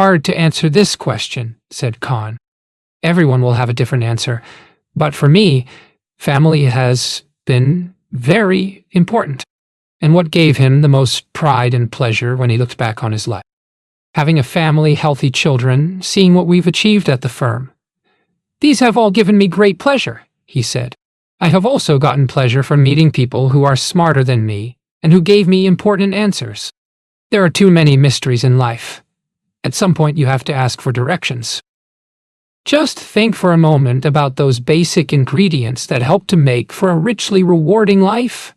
Hard to answer this question, said Khan. Everyone will have a different answer, but for me, family has been very important, and what gave him the most pride and pleasure when he looked back on his life. Having a family, healthy children, seeing what we've achieved at the firm. These have all given me great pleasure, he said. I have also gotten pleasure from meeting people who are smarter than me and who gave me important answers. There are too many mysteries in life. At some point you have to ask for directions. Just think for a moment about those basic ingredients that help to make for a richly rewarding life.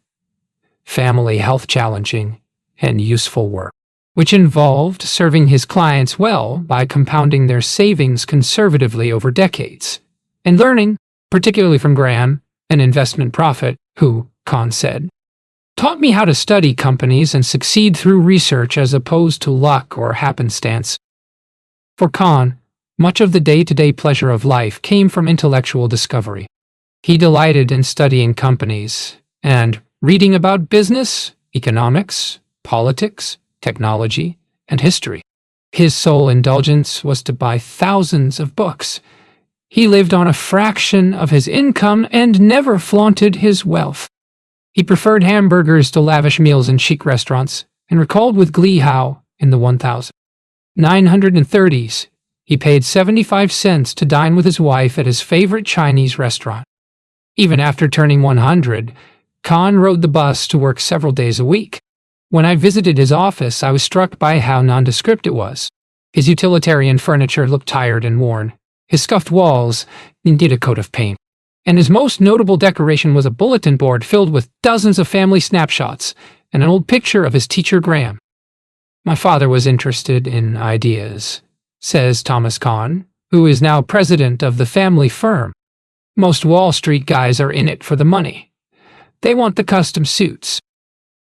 Family, health, challenging, and useful work, which involved serving his clients well by compounding their savings conservatively over decades, and learning, particularly from Graham, an investment prophet, who, Khan said, taught me how to study companies and succeed through research as opposed to luck or happenstance. For Khan, much of the day-to-day pleasure of life came from intellectual discovery. He delighted in studying companies and reading about business, economics, politics, technology, and history. His sole indulgence was to buy thousands of books. He lived on a fraction of his income and never flaunted his wealth. He preferred hamburgers to lavish meals in chic restaurants, and recalled with glee how, in the 1930s, he paid 75 cents to dine with his wife at his favorite Chinese restaurant. Even after turning 100, Khan rode the bus to work several days a week. When I visited his office, I was struck by how nondescript it was. His utilitarian furniture looked tired and worn. His scuffed walls needed a coat of paint. And his most notable decoration was a bulletin board filled with dozens of family snapshots and an old picture of his teacher Graham. My father was interested in ideas, says Thomas Khan, who is now president of the family firm. Most Wall Street guys are in it for the money. They want the custom suits.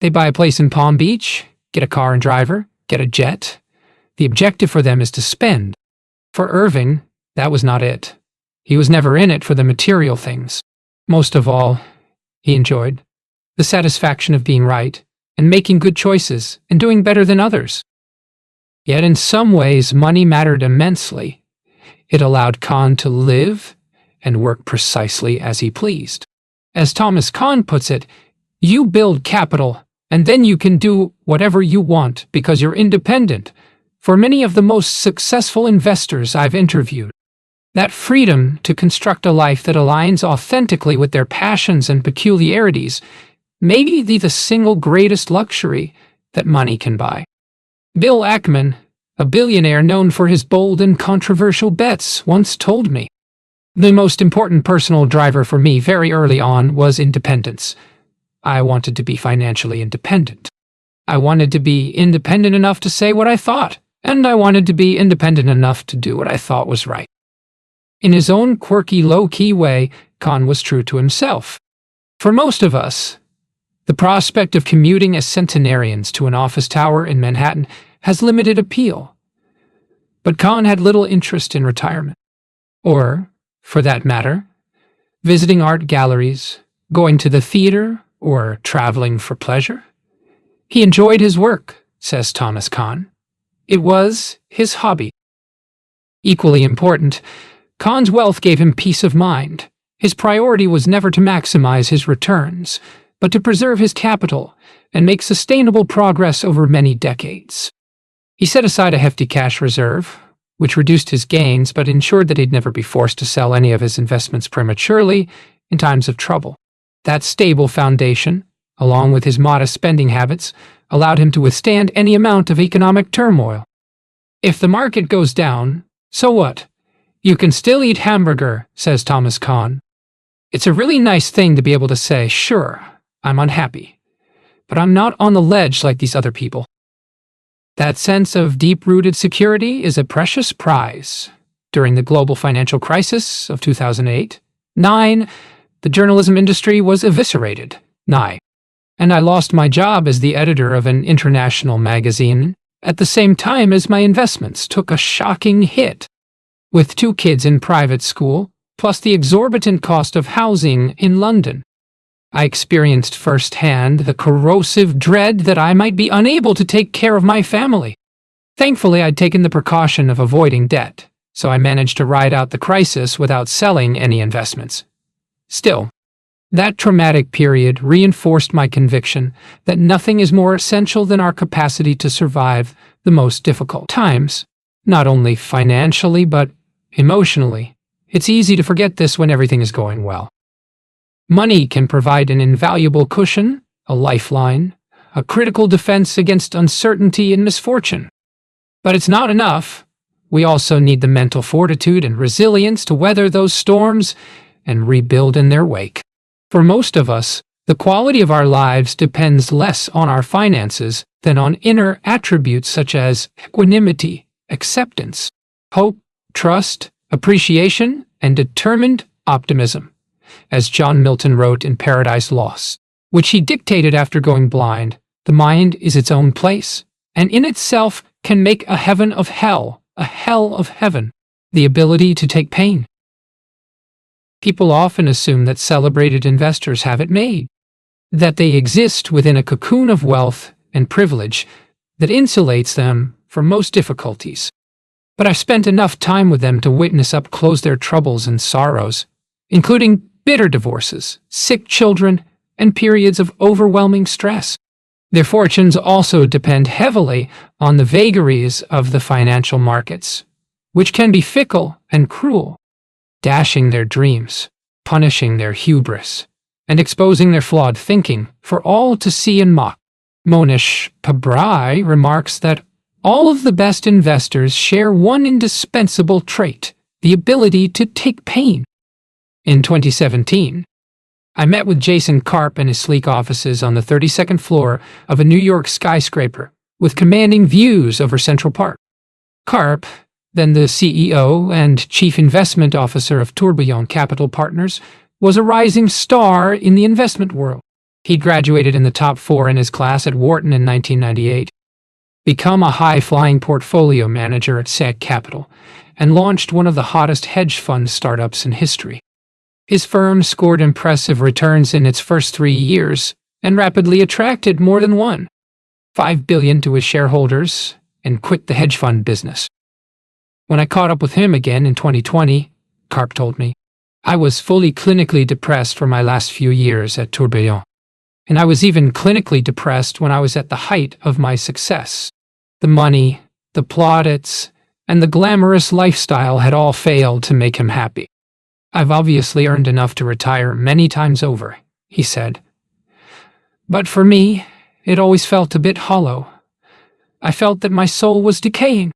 They buy a place in Palm Beach, get a car and driver, get a jet. The objective for them is to spend. For Irving, that was not it. He was never in it for the material things. Most of all, he enjoyed the satisfaction of being right and making good choices and doing better than others. Yet in some ways, money mattered immensely. It allowed Khan to live and work precisely as he pleased. As Thomas Khan puts it, you build capital, and then you can do whatever you want because you're independent. For many of the most successful investors I've interviewed, that freedom to construct a life that aligns authentically with their passions and peculiarities may be the single greatest luxury that money can buy. Bill Ackman, a billionaire known for his bold and controversial bets, once told me, "The most important personal driver for me very early on was independence. I wanted to be financially independent. I wanted to be independent enough to say what I thought, and I wanted to be independent enough to do what I thought was right." In his own quirky, low-key way, Khan was true to himself. For most of us, the prospect of commuting as centenarians to an office tower in Manhattan has limited appeal. But Khan had little interest in retirement. Or, for that matter, visiting art galleries, going to the theater, or traveling for pleasure. He enjoyed his work, says Thomas Khan. It was his hobby. Equally important, Khan's wealth gave him peace of mind. His priority was never to maximize his returns, but to preserve his capital and make sustainable progress over many decades. He set aside a hefty cash reserve, which reduced his gains but ensured that he'd never be forced to sell any of his investments prematurely in times of trouble. That stable foundation, along with his modest spending habits, allowed him to withstand any amount of economic turmoil. If the market goes down, so what? You can still eat hamburger, says Thomas Khan. It's a really nice thing to be able to say, sure, I'm unhappy, but I'm not on the ledge like these other people. That sense of deep-rooted security is a precious prize. During the global financial crisis of 2008-9, the journalism industry was eviscerated, and I lost my job as the editor of an international magazine at the same time as my investments took a shocking hit. With 2 kids in private school, plus the exorbitant cost of housing in London, I experienced firsthand the corrosive dread that I might be unable to take care of my family. Thankfully, I'd taken the precaution of avoiding debt, so I managed to ride out the crisis without selling any investments. Still, that traumatic period reinforced my conviction that nothing is more essential than our capacity to survive the most difficult times, not only financially but emotionally. It's easy to forget this when everything is going well. Money can provide an invaluable cushion, a lifeline, a critical defense against uncertainty and misfortune. But it's not enough. We also need the mental fortitude and resilience to weather those storms and rebuild in their wake. For most of us, the quality of our lives depends less on our finances than on inner attributes such as equanimity, acceptance, hope, trust, appreciation, and determined optimism, as John Milton wrote in Paradise Lost, which he dictated after going blind. The mind is its own place, and in itself can make a heaven of hell, a hell of heaven, the ability to take pain. People often assume that celebrated investors have it made, that they exist within a cocoon of wealth and privilege that insulates them from most difficulties. But I've spent enough time with them to witness up close their troubles and sorrows, including bitter divorces, sick children, and periods of overwhelming stress. Their fortunes also depend heavily on the vagaries of the financial markets, which can be fickle and cruel, dashing their dreams, punishing their hubris, and exposing their flawed thinking for all to see and mock. Monish Pabrai remarks that all of the best investors share one indispensable trait, the ability to take pain. In 2017, I met with Jason Karp in his sleek offices on the 32nd floor of a New York skyscraper with commanding views over Central Park. Karp, then the CEO and Chief Investment Officer of Tourbillon Capital Partners, was a rising star in the investment world. He'd graduated in the top 4 in his class at Wharton in 1998, become a high-flying portfolio manager at SAG Capital, and launched one of the hottest hedge fund startups in history. His firm scored impressive returns in its first 3 years and rapidly attracted more than $1.5 billion to his shareholders and quit the hedge fund business. When I caught up with him again in 2020, Karp told me, I was fully clinically depressed for my last few years at Tourbillon, and I was even clinically depressed when I was at the height of my success. The money, the plaudits, and the glamorous lifestyle had all failed to make him happy. I've obviously earned enough to retire many times over, he said. But for me, it always felt a bit hollow. I felt that my soul was decaying.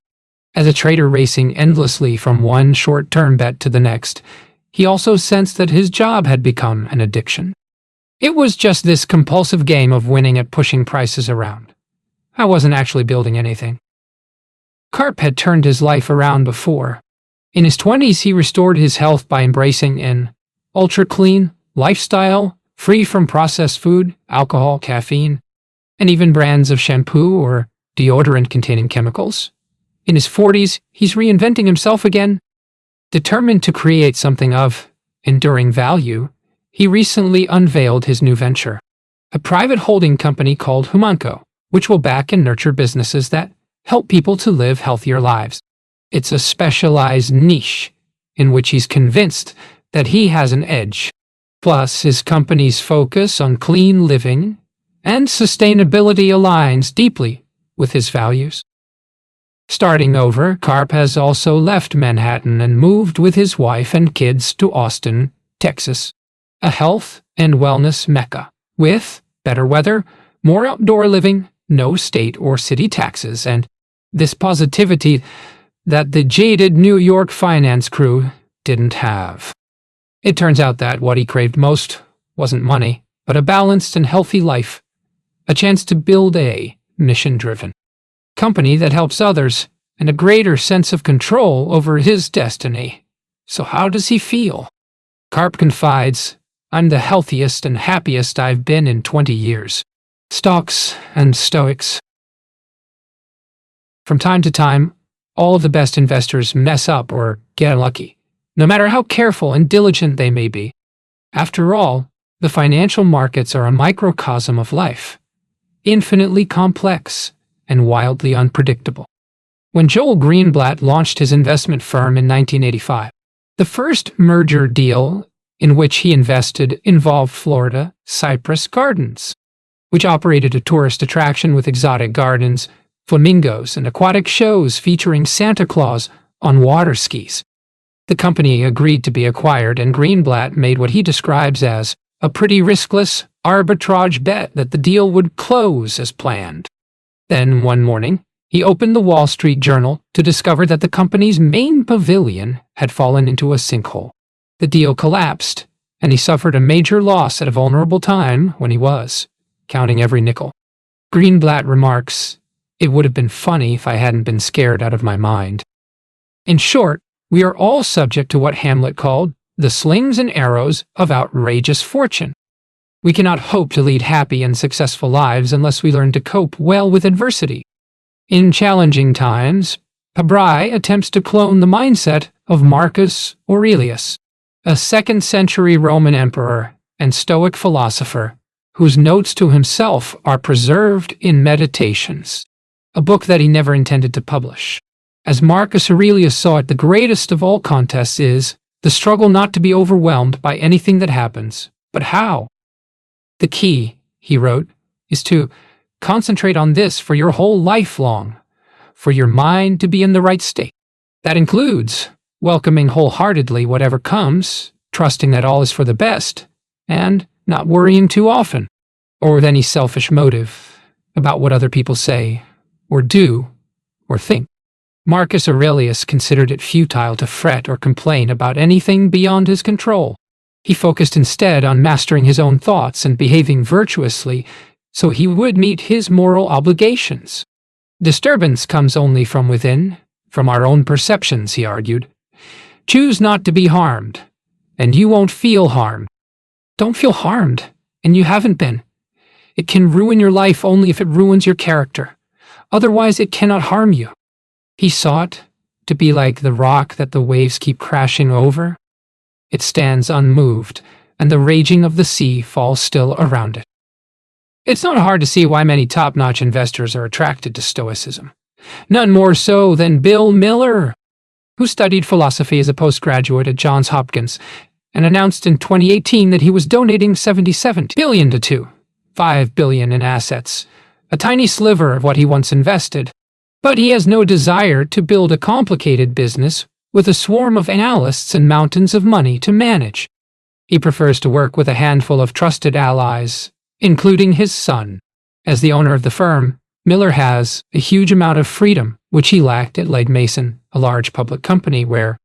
As a trader racing endlessly from one short-term bet to the next, he also sensed that his job had become an addiction. It was just this compulsive game of winning at pushing prices around. I wasn't actually building anything. Karp had turned his life around before. In his 20s, he restored his health by embracing an ultra-clean lifestyle, free from processed food, alcohol, caffeine, and even brands of shampoo or deodorant containing chemicals. In his 40s, he's reinventing himself again. Determined to create something of enduring value, he recently unveiled his new venture, a private holding company called Humanco, which will back and nurture businesses that help people to live healthier lives. It's a specialized niche in which he's convinced that he has an edge. Plus, his company's focus on clean living and sustainability aligns deeply with his values. Starting over, Karp has also left Manhattan and moved with his wife and kids to Austin, Texas, a health and wellness mecca, with better weather, more outdoor living, no state or city taxes, and this positivity that the jaded New York finance crew didn't have. It turns out that what he craved most wasn't money, but a balanced and healthy life, a chance to build a mission-driven company that helps others, and a greater sense of control over his destiny. So how does he feel? Karp confides, I'm the healthiest and happiest I've been in 20 years. Stocks and stoics. From time to time, all of the best investors mess up or get unlucky, no matter how careful and diligent they may be. After all, the financial markets are a microcosm of life, infinitely complex and wildly unpredictable. when Joel Greenblatt launched his investment firm in 1985. The first merger deal in which he invested involved Florida Cypress Gardens, which operated a tourist attraction with exotic gardens, flamingos, and aquatic shows featuring Santa Claus on water skis. The company agreed to be acquired, and Greenblatt made what he describes as a pretty riskless arbitrage bet that the deal would close as planned. Then, one morning, he opened the Wall Street Journal to discover that the company's main pavilion had fallen into a sinkhole. The deal collapsed, and he suffered a major loss at a vulnerable time when he was counting every nickel. Greenblatt remarks, "It would have been funny if I hadn't been scared out of my mind." In short, we are all subject to what Hamlet called the slings and arrows of outrageous fortune. We cannot hope to lead happy and successful lives unless we learn to cope well with adversity. In challenging times, Pabrai attempts to clone the mindset of Marcus Aurelius, a 2nd century Roman emperor and Stoic philosopher whose notes to himself are preserved in Meditations, a book that he never intended to publish. As Marcus Aurelius saw it, the greatest of all contests is the struggle not to be overwhelmed by anything that happens, but how. The key, he wrote, is to concentrate on this for your whole life long, for your mind to be in the right state. That includes welcoming wholeheartedly whatever comes, trusting that all is for the best, and not worrying too often, or with any selfish motive about what other people say, or do, or think. Marcus Aurelius considered it futile to fret or complain about anything beyond his control. He focused instead on mastering his own thoughts and behaving virtuously so he would meet his moral obligations. Disturbance comes only from within, from our own perceptions, he argued. Choose not to be harmed, and you won't feel harmed. Don't feel harmed, and you haven't been. It can ruin your life only if it ruins your character. Otherwise, it cannot harm you. He sought to be like the rock that the waves keep crashing over. It stands unmoved, and the raging of the sea falls still around it. It's not hard to see why many top-notch investors are attracted to Stoicism. None more so than Bill Miller, who studied philosophy as a postgraduate at Johns Hopkins and announced in 2018 that he was donating $77 billion to $5 billion in assets, a tiny sliver of what he once invested. But he has no desire to build a complicated business with a swarm of analysts and mountains of money to manage. He prefers to work with a handful of trusted allies, including his son. As the owner of the firm, Miller has a huge amount of freedom, which he lacked at Legg Mason, a large public company where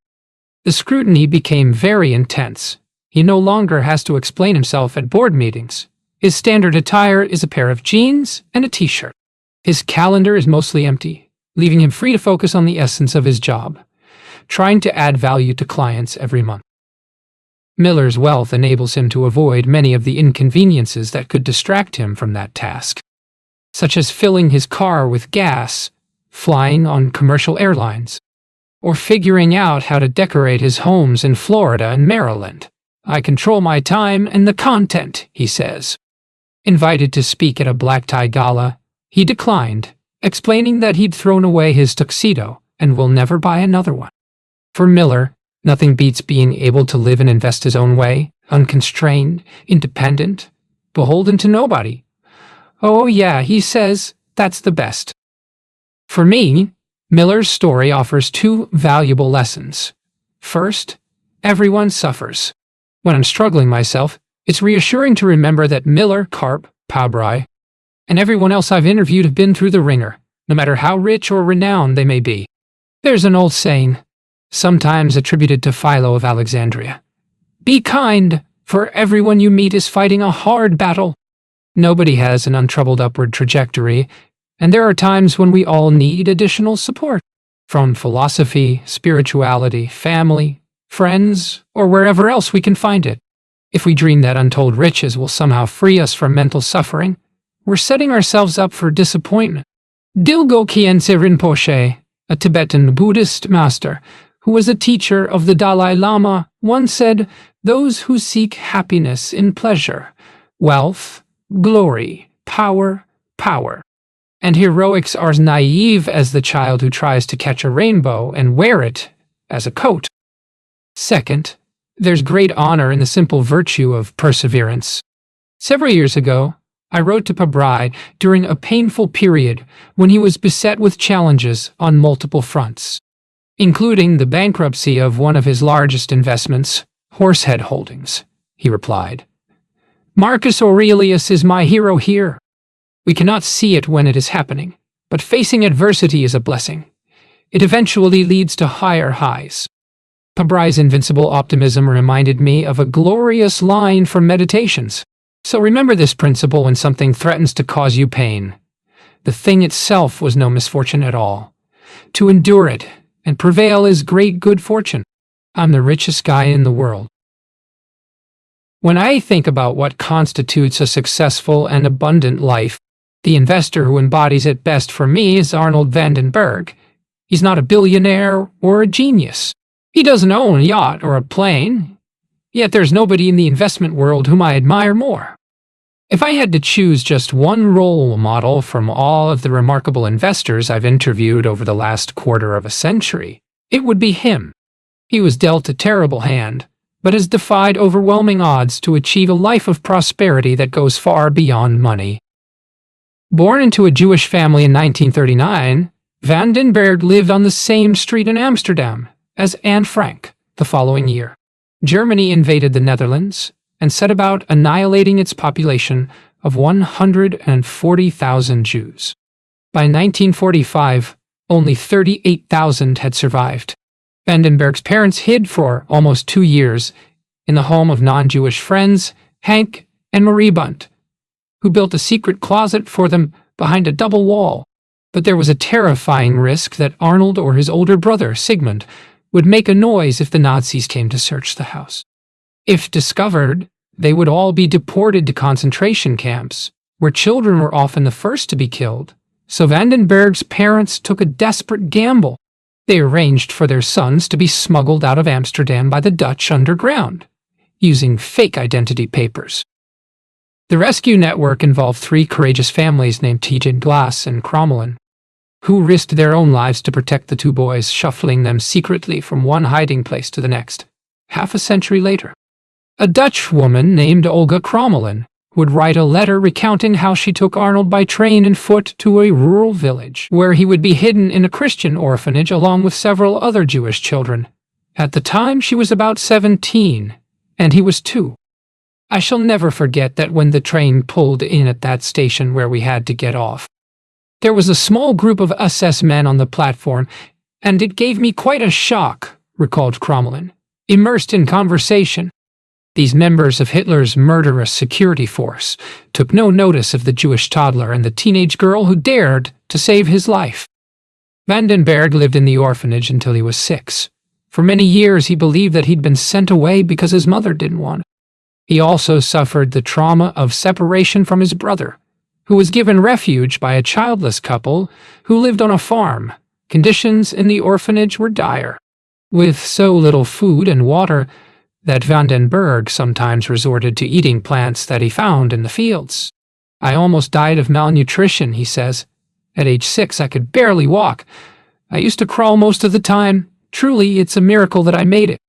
the scrutiny became very intense. He no longer has to explain himself at board meetings. His standard attire is a pair of jeans and a t-shirt. His calendar is mostly empty, leaving him free to focus on the essence of his job, trying to add value to clients every month. Miller's wealth enables him to avoid many of the inconveniences that could distract him from that task, such as filling his car with gas, flying on commercial airlines, or figuring out how to decorate his homes in Florida and Maryland. I control my time and the content, he says. Invited to speak at a black-tie gala, he declined, explaining that he'd thrown away his tuxedo and will never buy another one. For Miller, nothing beats being able to live and invest his own way, unconstrained, independent, beholden to nobody. Oh yeah, he says, that's the best. For me, Miller's story offers two valuable lessons. First, everyone suffers. When I'm struggling myself, it's reassuring to remember that Miller, Karp, Pabrai, and everyone else I've interviewed have been through the ringer, no matter how rich or renowned they may be. There's an old saying, sometimes attributed to Philo of Alexandria. Be kind, for everyone you meet is fighting a hard battle. Nobody has an untroubled upward trajectory, and there are times when we all need additional support, from philosophy, spirituality, family, friends, or wherever else we can find it. If we dream that untold riches will somehow free us from mental suffering, we're setting ourselves up for disappointment. Dilgo Khyentse Rinpoche, a Tibetan Buddhist master who was a teacher of the Dalai Lama, once said, "Those who seek happiness in pleasure, wealth, glory, power, and heroics are as naive as the child who tries to catch a rainbow and wear it as a coat. Second, there's great honor in the simple virtue of perseverance. Several years ago, I wrote to Pabrai during a painful period when he was beset with challenges on multiple fronts, including the bankruptcy of one of his largest investments, Horsehead Holdings. He replied, "Marcus Aurelius is my hero here. We cannot see it when it is happening, but facing adversity is a blessing. It eventually leads to higher highs." Pabrai's invincible optimism reminded me of a glorious line from Meditations. So remember this principle when something threatens to cause you pain. The thing itself was no misfortune at all. To endure it and prevail is great good fortune. I'm the richest guy in the world. When I think about what constitutes a successful and abundant life, the investor who embodies it best for me is Arnold van den Berg. He's not a billionaire or a genius. He doesn't own a yacht or a plane. Yet there's nobody in the investment world whom I admire more. If I had to choose just one role model from all of the remarkable investors I've interviewed over the last quarter of a century, it would be him. He was dealt a terrible hand, but has defied overwhelming odds to achieve a life of prosperity that goes far beyond money. Born into a Jewish family in 1939, Van den Berg lived on the same street in Amsterdam as Anne Frank the following year. Germany invaded the Netherlands and set about annihilating its population of 140,000 Jews. By 1945, only 38,000 had survived. Van den Berg's parents hid for almost 2 years in the home of non-Jewish friends, Hank and Marie Bunt, who built a secret closet for them behind a double wall. But there was a terrifying risk that Arnold or his older brother, Sigmund, would make a noise if the Nazis came to search the house. If discovered, they would all be deported to concentration camps, where children were often the first to be killed. So Van den Berg's parents took a desperate gamble. They arranged for their sons to be smuggled out of Amsterdam by the Dutch underground, using fake identity papers. The rescue network involved 3 courageous families named Tejan Glass and Crommelin, who risked their own lives to protect the 2 boys, shuffling them secretly from one hiding place to the next. Half a century later, a Dutch woman named Olga Crommelin would write a letter recounting how she took Arnold by train and foot to a rural village, where he would be hidden in a Christian orphanage along with several other Jewish children. At the time, she was about 17, and he was 2. I shall never forget that when the train pulled in at that station where we had to get off, there was a small group of SS men on the platform, and it gave me quite a shock, recalled Crommelin, immersed in conversation. These members of Hitler's murderous security force took no notice of the Jewish toddler and the teenage girl who dared to save his life. Van den Berg lived in the orphanage until he was 6. For many years he believed that he'd been sent away because his mother didn't want it. He also suffered the trauma of separation from his brother, who was given refuge by a childless couple who lived on a farm. Conditions in the orphanage were dire, with so little food and water that Van den Berg sometimes resorted to eating plants that he found in the fields. "I almost died of malnutrition," he says. "At age 6, I could barely walk. I used to crawl most of the time. Truly, it's a miracle that I made it."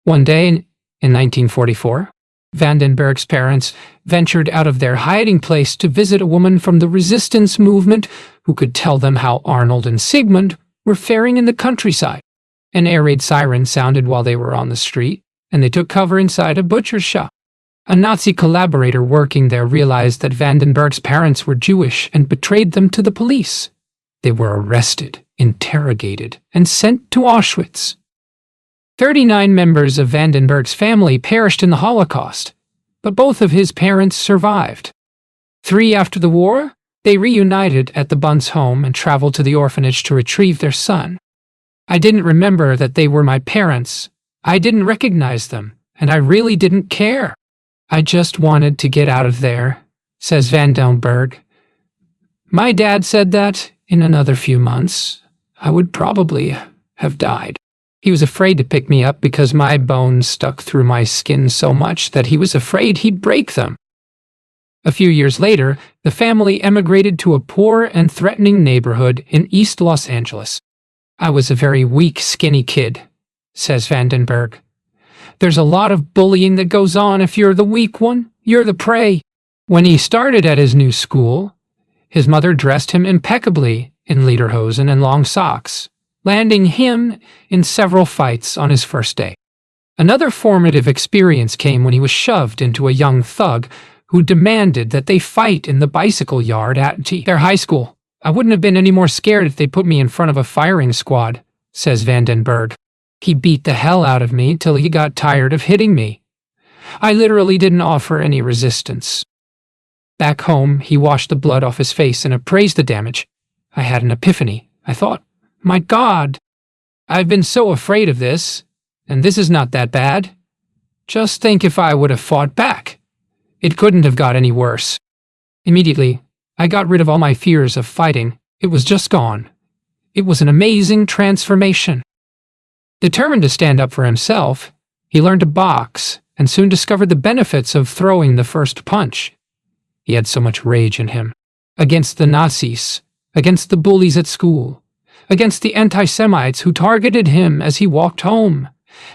One day in 1944, Van den Berg's parents ventured out of their hiding place to visit a woman from the resistance movement who could tell them how Arnold and Sigmund were faring in the countryside. An air raid siren sounded while they were on the street, and they took cover inside a butcher's shop. A Nazi collaborator working there realized that Van den Berg's parents were Jewish and betrayed them to the police. They were arrested, interrogated, and sent to Auschwitz. 39 members of Van den Berg's family perished in the Holocaust, but both of his parents survived. 3 after the war, they reunited at the Bunts' home and traveled to the orphanage to retrieve their son. "I didn't remember that they were my parents. I didn't recognize them, and I really didn't care. I just wanted to get out of there," says Van den Berg. "My dad said that, in another few months, I would probably have died. He was afraid to pick me up because my bones stuck through my skin so much that he was afraid he'd break them." A few years later, the family emigrated to a poor and threatening neighborhood in East Los Angeles. I was a very weak, skinny kid, says Vandenberg. There's a lot of bullying that goes on. If you're the weak one, you're the prey. When he started at his new school, his mother dressed him impeccably in lederhosen and long socks, landing him in several fights on his first day. Another formative experience came when he was shoved into a young thug who demanded that they fight in the bicycle yard at their high school. I wouldn't have been any more scared if they put me in front of a firing squad, says Vandenberg. He beat the hell out of me till he got tired of hitting me. I literally didn't offer any resistance. Back home, he washed the blood off his face and appraised the damage. I had an epiphany. I thought, my God, I've been so afraid of this, and this is not that bad. Just think if I would have fought back. It couldn't have got any worse. Immediately, I got rid of all my fears of fighting. It was just gone. It was an amazing transformation. Determined to stand up for himself, he learned to box and soon discovered the benefits of throwing the first punch. He had so much rage in him. Against the Nazis, against the bullies at school, against the anti-Semites who targeted him as he walked home,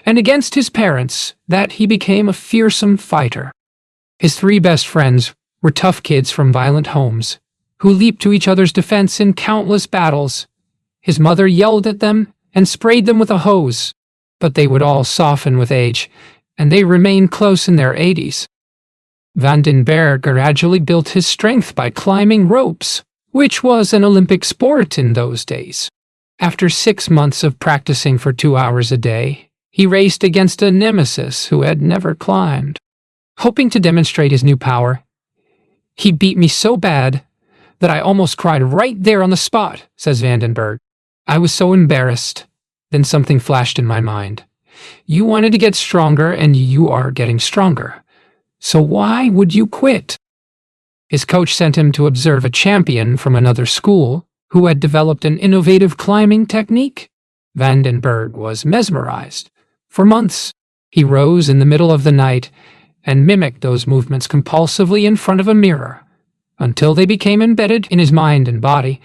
and against his parents, that he became a fearsome fighter. His three best friends were tough kids from violent homes, who leaped to each other's defense in countless battles. His mother yelled at them and sprayed them with a hose, but they would all soften with age, and they remained close in their 80s. Vandenberg gradually built his strength by climbing ropes, which was an Olympic sport in those days. After 6 months of practicing for 2 hours a day, he raced against a nemesis who had never climbed. Hoping to demonstrate his new power, he beat me so bad that I almost cried right there on the spot, says Vandenberg. I was so embarrassed. Then something flashed in my mind. You wanted to get stronger, and you are getting stronger. So why would you quit? His coach sent him to observe a champion from another school who had developed an innovative climbing technique. Vandenberg was mesmerized. For months, he rose in the middle of the night and mimicked those movements compulsively in front of a mirror. Until they became embedded in his mind and body,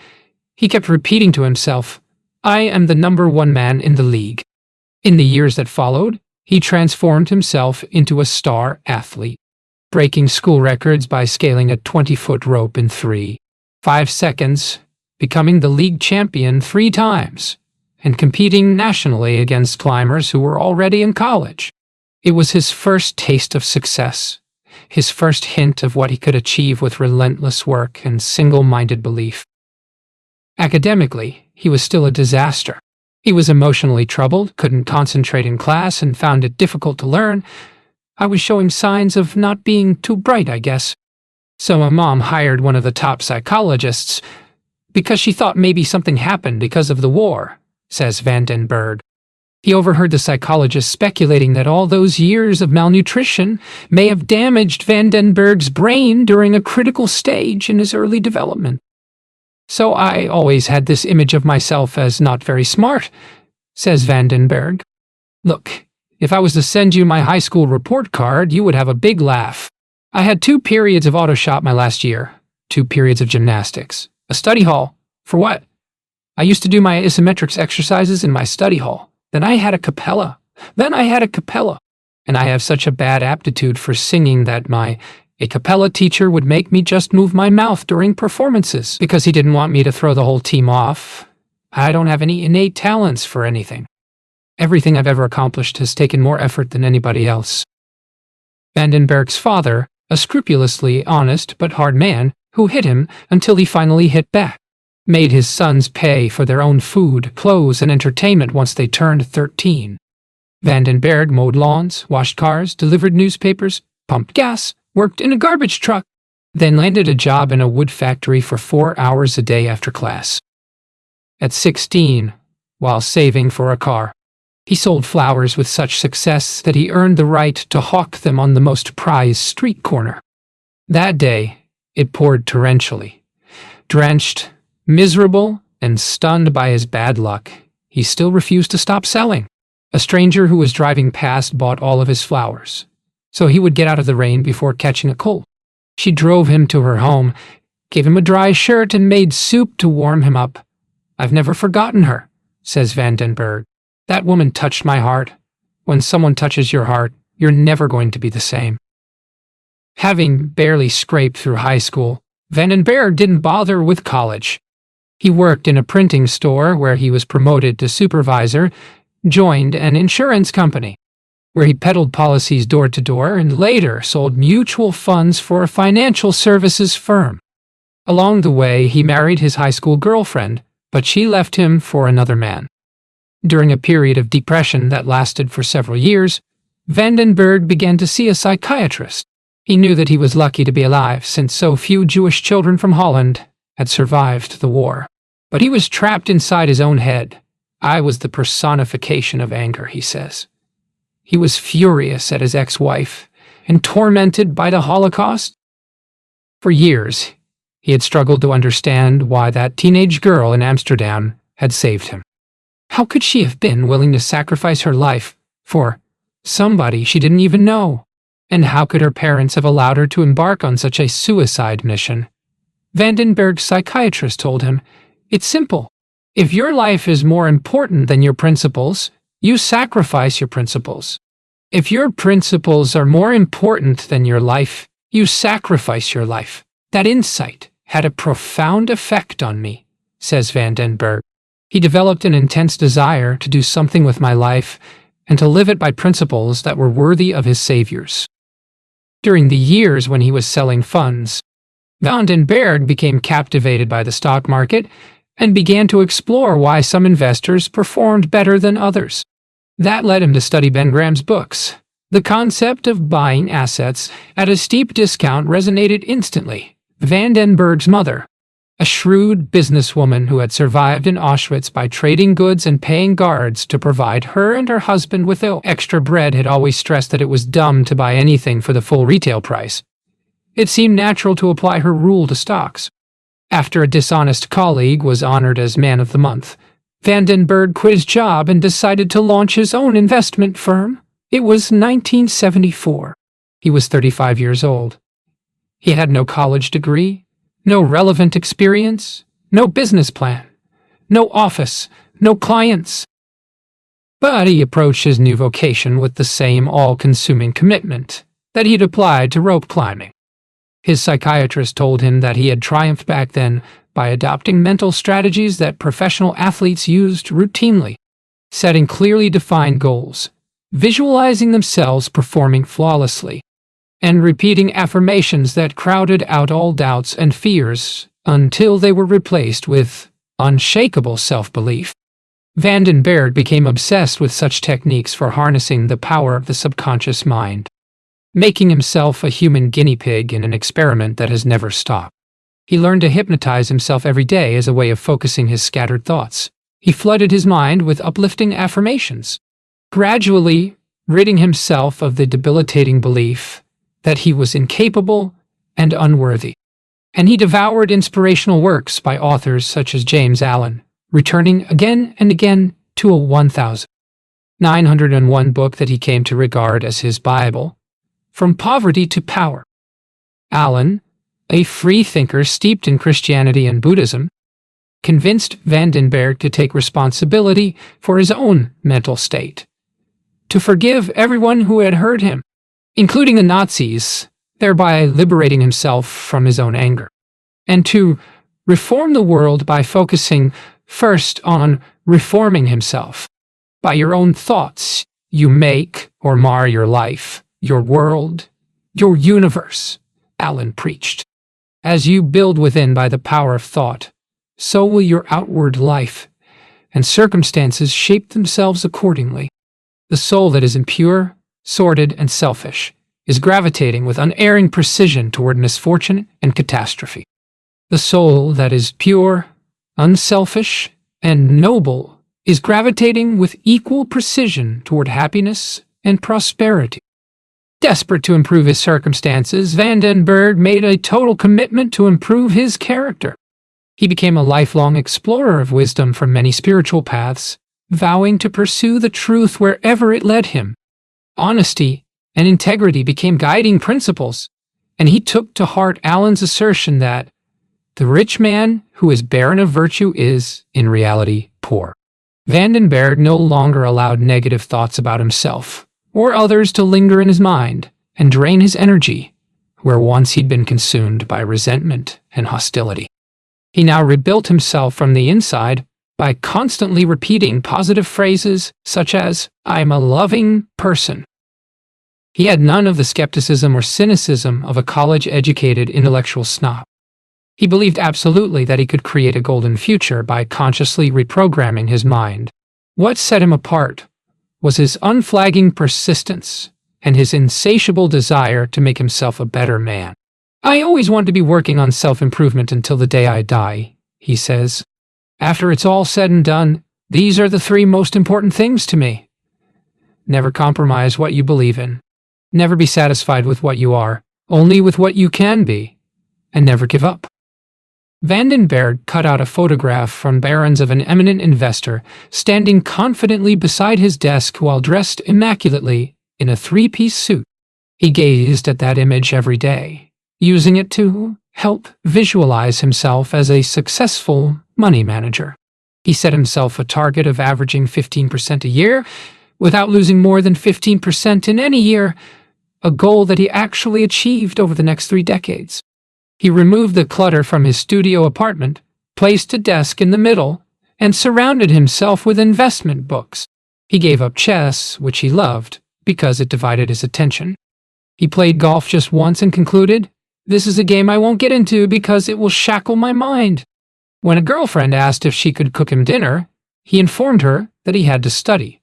he kept repeating to himself, I am the #1 man in the league. In the years that followed, he transformed himself into a star athlete, breaking school records by scaling a 20-foot rope in 3.5 seconds, becoming the league champion 3 times, and competing nationally against climbers who were already in college. It was his first taste of success, his first hint of what he could achieve with relentless work and single-minded belief. Academically, he was still a disaster. He was emotionally troubled, couldn't concentrate in class, and found it difficult to learn. I was showing signs of not being too bright, I guess. So my mom hired one of the top psychologists because she thought maybe something happened because of the war, says Vandenberg. He overheard the psychologist speculating that all those years of malnutrition may have damaged Vandenberg's brain during a critical stage in his early development. So I always had this image of myself as not very smart, says Vandenberg. Look, if I was to send you my high school report card, you would have a big laugh. I had 2 periods of auto shop my last year, 2 periods of gymnastics, a study hall. For what? I used to do my isometrics exercises in my study hall. Then I had a cappella. And I have such a bad aptitude for singing that a cappella teacher would make me just move my mouth during performances because he didn't want me to throw the whole team off. I don't have any innate talents for anything. Everything I've ever accomplished has taken more effort than anybody else. Vandenberg's father, a scrupulously honest but hard man who hit him until he finally hit back, made his sons pay for their own food, clothes, and entertainment once they turned 13. Vandenberg mowed lawns, washed cars, delivered newspapers, pumped gas, worked in a garbage truck, then landed a job in a wood factory for 4 hours a day after class. At 16, while saving for a car, he sold flowers with such success that he earned the right to hawk them on the most prized street corner. That day, it poured torrentially. Drenched, miserable, and stunned by his bad luck, he still refused to stop selling. A stranger who was driving past bought all of his flowers, so he would get out of the rain before catching a cold. She drove him to her home, gave him a dry shirt, and made soup to warm him up. "I've never forgotten her," says Van den Berg. "That woman touched my heart. When someone touches your heart, you're never going to be the same." Having barely scraped through high school, Van den Berg didn't bother with college. He worked in a printing store where he was promoted to supervisor, joined an insurance company, where he peddled policies door to door, and later sold mutual funds for a financial services firm. Along the way, he married his high school girlfriend, but she left him for another man. During a period of depression that lasted for several years, Van den Berg began to see a psychiatrist. He knew that he was lucky to be alive, since so few Jewish children from Holland had survived the war. But he was trapped inside his own head. "I was the personification of anger," he says. He was furious at his ex-wife and tormented by the Holocaust. For years, he had struggled to understand why that teenage girl in Amsterdam had saved him. How could she have been willing to sacrifice her life for somebody she didn't even know? And how could her parents have allowed her to embark on such a suicide mission? Van den Berg's psychiatrist told him, "It's simple. If your life is more important than your principles, you sacrifice your principles. If your principles are more important than your life, you sacrifice your life." That insight had a profound effect on me, says Van den Berg. He developed an intense desire to do something with my life and to live it by principles that were worthy of his saviors. During the years when he was selling funds, Van den Berg became captivated by the stock market and began to explore why some investors performed better than others. That led him to study Ben Graham's books. The concept of buying assets at a steep discount resonated instantly. Van den Berg's mother, a shrewd businesswoman who had survived in Auschwitz by trading goods and paying guards to provide her and her husband with extra bread, had always stressed that it was dumb to buy anything for the full retail price. It seemed natural to apply her rule to stocks. After a dishonest colleague was honored as Man of the Month, Van den Berg quit his job and decided to launch his own investment firm. It was 1974. He was 35 years old. He had no college degree, no relevant experience, no business plan, no office, no clients. But he approached his new vocation with the same all-consuming commitment that he'd applied to rope climbing. His psychiatrist told him that he had triumphed back then by adopting mental strategies that professional athletes used routinely, setting clearly defined goals, visualizing themselves performing flawlessly, and repeating affirmations that crowded out all doubts and fears until they were replaced with unshakable self-belief. Van den Berg became obsessed with such techniques for harnessing the power of the subconscious mind, making himself a human guinea pig in an experiment that has never stopped. He learned to hypnotize himself every day as a way of focusing his scattered thoughts. He flooded his mind with uplifting affirmations, gradually ridding himself of the debilitating belief that he was incapable and unworthy. And he devoured inspirational works by authors such as James Allen, returning again and again to a 1,901 book that he came to regard as his Bible, From Poverty to Power. Allen, a free thinker steeped in Christianity and Buddhism, convinced Van den Berg to take responsibility for his own mental state, to forgive everyone who had hurt him, including the Nazis, thereby liberating himself from his own anger, and to reform the world by focusing first on reforming himself. By your own thoughts, you make or mar your life, your world, your universe, Allen preached. As you build within by the power of thought, so will your outward life, and circumstances shape themselves accordingly. The soul that is impure, sordid, and selfish is gravitating with unerring precision toward misfortune and catastrophe. The soul that is pure, unselfish, and noble is gravitating with equal precision toward happiness and prosperity. Desperate to improve his circumstances, Van den Berg made a total commitment to improve his character. He became a lifelong explorer of wisdom from many spiritual paths, vowing to pursue the truth wherever it led him. Honesty and integrity became guiding principles. and he took to heart Allen's assertion that the rich man who is barren of virtue is, in reality, poor. Van den Bergh no longer allowed negative thoughts about himself or others to linger in his mind and drain his energy, where once he'd been consumed by resentment and hostility. He now rebuilt himself from the inside by constantly repeating positive phrases such as, "I'm a loving person." He had none of the skepticism or cynicism of a college-educated intellectual snob. He believed absolutely that he could create a golden future by consciously reprogramming his mind. What set him apart was his unflagging persistence and his insatiable desire to make himself a better man. "I always want to be working on self-improvement until the day I die," he says. "After it's all said and done, these are the three most important things to me. Never compromise what you believe in. Never be satisfied with what you are, only with what you can be. And never give up." Van den Bergh cut out a photograph from Barron's of an eminent investor standing confidently beside his desk while dressed immaculately in a three-piece suit. He gazed at that image every day, using it to help visualize himself as a successful money manager. He set himself a target of averaging 15% a year without losing more than 15% in any year, a goal that he actually achieved over the next 3 decades. He removed the clutter from his studio apartment, placed a desk in the middle, and surrounded himself with investment books. He gave up chess, which he loved, because it divided his attention. He played golf just once and concluded, "This is a game I won't get into because it will shackle my mind." When a girlfriend asked if she could cook him dinner, he informed her that he had to study.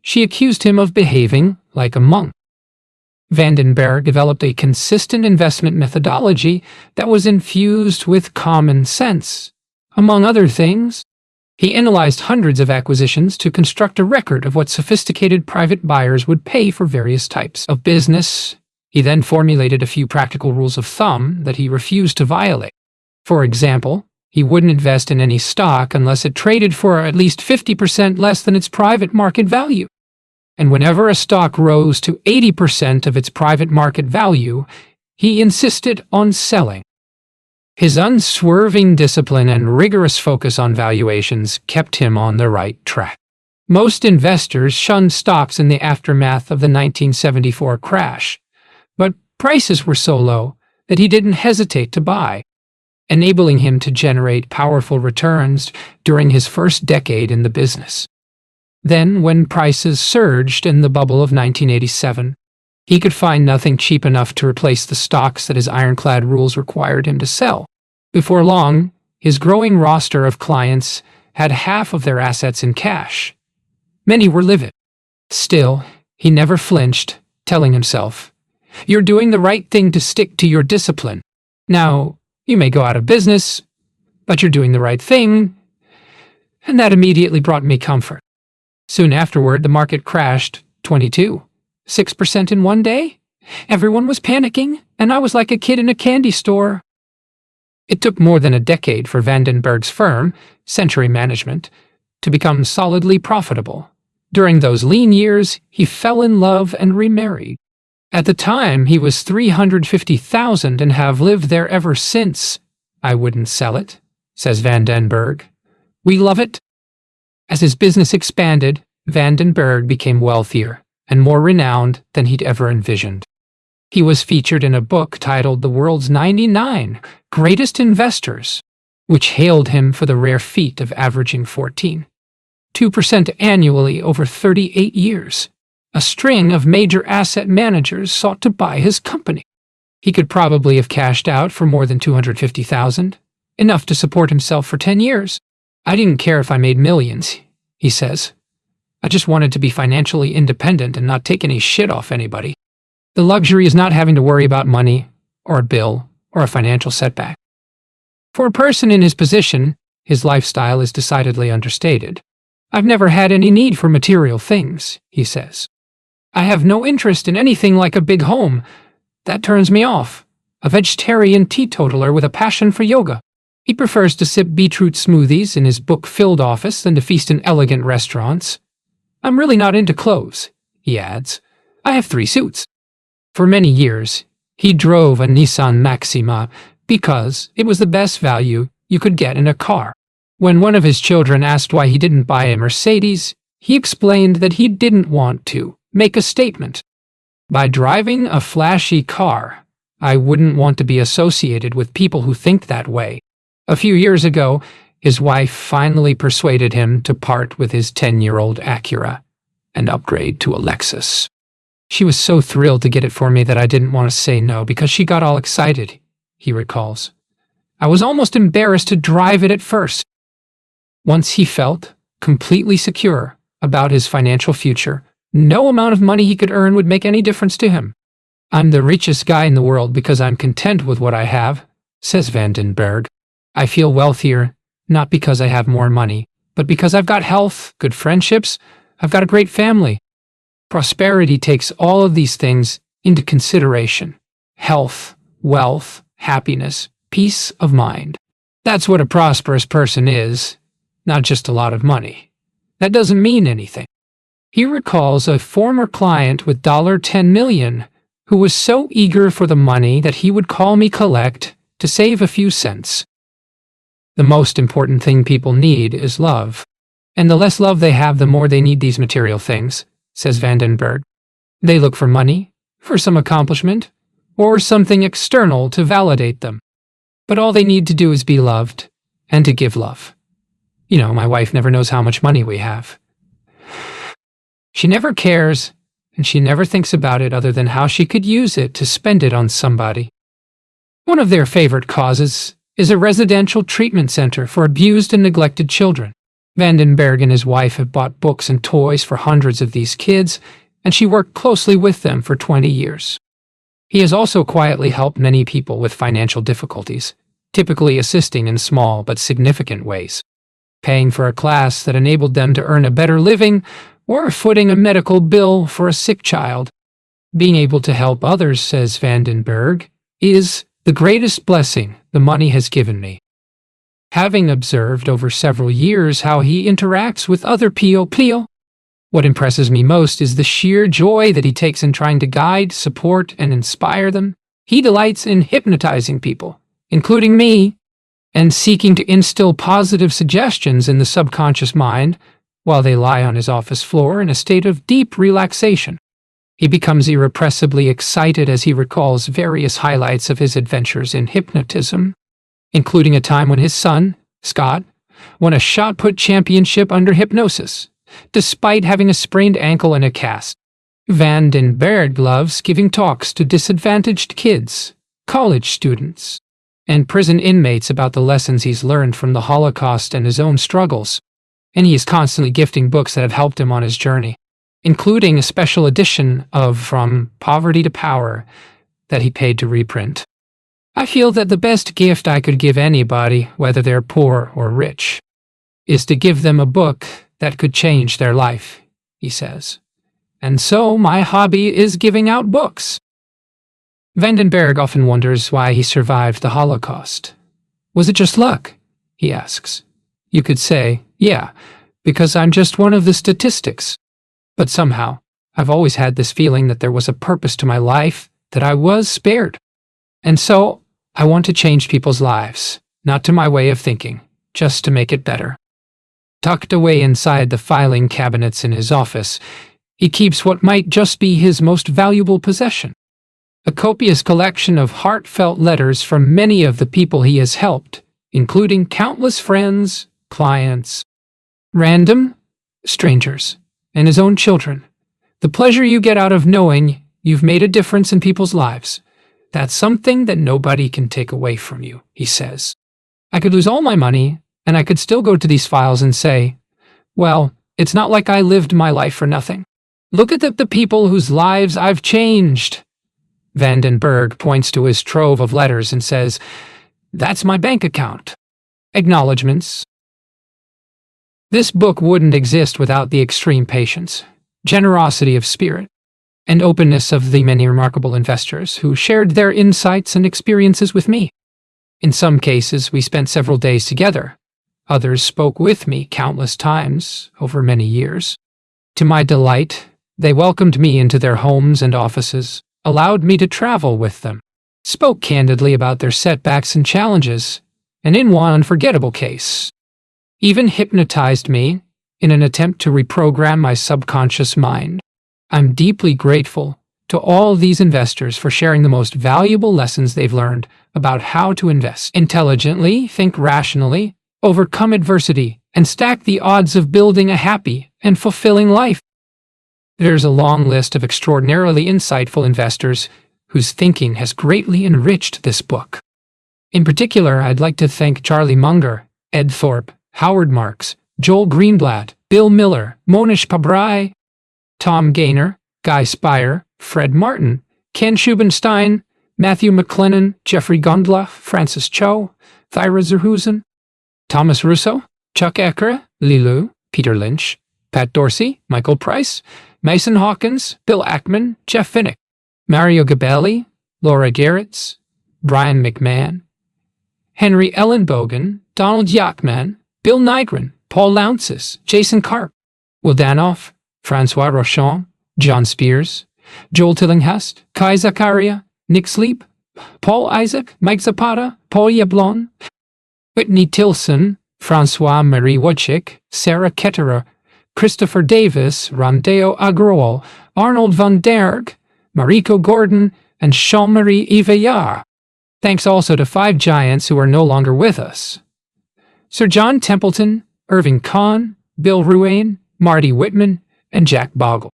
She accused him of behaving like a monk. Van den Bergh developed a consistent investment methodology that was infused with common sense. Among other things, he analyzed hundreds of acquisitions to construct a record of what sophisticated private buyers would pay for various types of business. He then formulated a few practical rules of thumb that he refused to violate. For example, he wouldn't invest in any stock unless it traded for at least 50% less than its private market value. And whenever a stock rose to 80% of its private market value, he insisted on selling. His unswerving discipline and rigorous focus on valuations kept him on the right track. Most investors shunned stocks in the aftermath of the 1974 crash, but prices were so low that he didn't hesitate to buy, enabling him to generate powerful returns during his first decade in the business. Then, when prices surged in the bubble of 1987, he could find nothing cheap enough to replace the stocks that his ironclad rules required him to sell. Before long, his growing roster of clients had half of their assets in cash. Many were livid. Still, he never flinched, telling himself, "You're doing the right thing to stick to your discipline. Now, you may go out of business, but you're doing the right thing," and that immediately brought me comfort. Soon afterward, the market crashed 6% in one day. Everyone was panicking, and I was like a kid in a candy store. It took more than a decade for Van den Bergh's firm, Century Management, to become solidly profitable. During those lean years, he fell in love and remarried. At the time, he was $350,000 and have lived there ever since. "I wouldn't sell it," says Van den Bergh. "We love it." As his business expanded, Van den Bergh became wealthier and more renowned than he'd ever envisioned. He was featured in a book titled The World's 99 Greatest Investors, which hailed him for the rare feat of averaging 14.2% annually over 38 years. A string of major asset managers sought to buy his company. He could probably have cashed out for more than $250,000, enough to support himself for 10 years. "I didn't care if I made millions," he says. "I just wanted to be financially independent and not take any shit off anybody. The luxury is not having to worry about money, or a bill, or a financial setback." For a person in his position, his lifestyle is decidedly understated. "I've never had any need for material things," he says. "I have no interest in anything like a big home. That turns me off. A vegetarian teetotaler with a passion for yoga. He prefers to sip beetroot smoothies in his book-filled office than to feast in elegant restaurants. I'm really not into clothes," he adds. "I have 3 suits." For many years, He drove a Nissan Maxima because it was the best value you could get in a car. When one of his children asked why he didn't buy a Mercedes, he explained that he didn't want to make a statement. By driving a flashy car, I wouldn't want to be associated with people who think that way. A few years ago, his wife finally persuaded him to part with his 10-year-old Acura and upgrade to a Lexus. She was so thrilled to get it for me that I didn't want to say no because she got all excited, he recalls. I was almost embarrassed to drive it at first. Once he felt completely secure about his financial future, no amount of money he could earn would make any difference to him. I'm the richest guy in the world because I'm content with what I have, says Vandenberg. I feel wealthier, not because I have more money, but because I've got health, good friendships, I've got a great family. Prosperity takes all of these things into consideration. Health, wealth, happiness, peace of mind. That's what a prosperous person is, not just a lot of money. That doesn't mean anything. He recalls a former client with $10 million who was so eager for the money that he would call me collect to save a few cents. The most important thing people need is love, and the less love they have, the more they need these material things, says Vandenberg. They look for money, for some accomplishment, or something external to validate them. But all they need to do is be loved, and to give love. You know, my wife never knows how much money we have. She never cares, and she never thinks about it other than how she could use it to spend it on somebody. One of their favorite causes is a residential treatment center for abused and neglected children. Vandenberg and his wife have bought books and toys for hundreds of these kids, and she worked closely with them for 20 years. He has also quietly helped many people with financial difficulties, typically assisting in small but significant ways, paying for a class that enabled them to earn a better living, or footing a medical bill for a sick child. Being able to help others, says Vandenberg, is the greatest blessing the money has given me. Having observed over several years how he interacts with other people, what impresses me most is the sheer joy that he takes in trying to guide, support, and inspire them. He delights in hypnotizing people, including me, and seeking to instill positive suggestions in the subconscious mind while they lie on his office floor in a state of deep relaxation. He becomes irrepressibly excited as he recalls various highlights of his adventures in hypnotism, including a time when his son, Scott, won a shot put championship under hypnosis, despite having a sprained ankle and a cast. Vandenberg loves giving talks to disadvantaged kids, college students, and prison inmates about the lessons he's learned from the Holocaust and his own struggles, and he is constantly gifting books that have helped him on his journey, including a special edition of From Poverty to Power that he paid to reprint. I feel that the best gift I could give anybody, whether they're poor or rich, is to give them a book that could change their life, he says. And so my hobby is giving out books. Vandenberg often wonders why he survived the Holocaust. Was it just luck? He asks. You could say, yeah, because I'm just one of the statistics. But somehow, I've always had this feeling that there was a purpose to my life, that I was spared. And so, I want to change people's lives, not to my way of thinking, just to make it better. Tucked away inside the filing cabinets in his office, he keeps what might just be his most valuable possession, a copious collection of heartfelt letters from many of the people he has helped, including countless friends, clients, random strangers, and his own children. The pleasure you get out of knowing you've made a difference in people's lives, that's something that nobody can take away from you, he says. I could lose all my money, and I could still go to these files and say, well, it's not like I lived my life for nothing. Look at the people whose lives I've changed. Vandenberg points to his trove of letters and says, that's my bank account. Acknowledgements. This book wouldn't exist without the extreme patience, generosity of spirit, and openness of the many remarkable investors who shared their insights and experiences with me. In some cases, we spent several days together. Others spoke with me countless times over many years. To my delight, they welcomed me into their homes and offices, allowed me to travel with them, spoke candidly about their setbacks and challenges, and in one unforgettable case, even hypnotized me in an attempt to reprogram my subconscious mind. I'm deeply grateful to all these investors for sharing the most valuable lessons they've learned about how to invest intelligently, think rationally, overcome adversity, and stack the odds of building a happy and fulfilling life. There's a long list of extraordinarily insightful investors whose thinking has greatly enriched this book. In particular, I'd like to thank Charlie Munger, Ed Thorpe, Howard Marks, Joel Greenblatt, Bill Miller, Monish Pabrai, Tom Gaynor, Guy Spire, Fred Martin, Ken Schubenstein, Matthew McLennan, Jeffrey Gondla, Francis Cho, Thyra Zerhusen, Thomas Russo, Chuck Ecker, Lilu, Peter Lynch, Pat Dorsey, Michael Price, Mason Hawkins, Bill Ackman, Jeff Finnick, Mario Gabelli, Laura Gerritz, Brian McMahon, Henry Ellenbogen, Donald Yachman, Bill Nygren, Paul Lounces, Jason Karp, Will Danoff, Francois Rochon, John Spears, Joel Tillinghast, Kai Zakaria, Nick Sleep, Paul Isaac, Mike Zapata, Paul Yablon, Whitney Tilson, Francois-Marie Wojcik, Sarah Ketterer, Christopher Davis, Rondeo Agrawal, Arnold van Derg, Mariko Gordon, and Jean-Marie Yveillard. Thanks also to 5 giants who are no longer with us: Sir John Templeton, Irving Kahn, Bill Ruane, Marty Whitman, and Jack Bogle.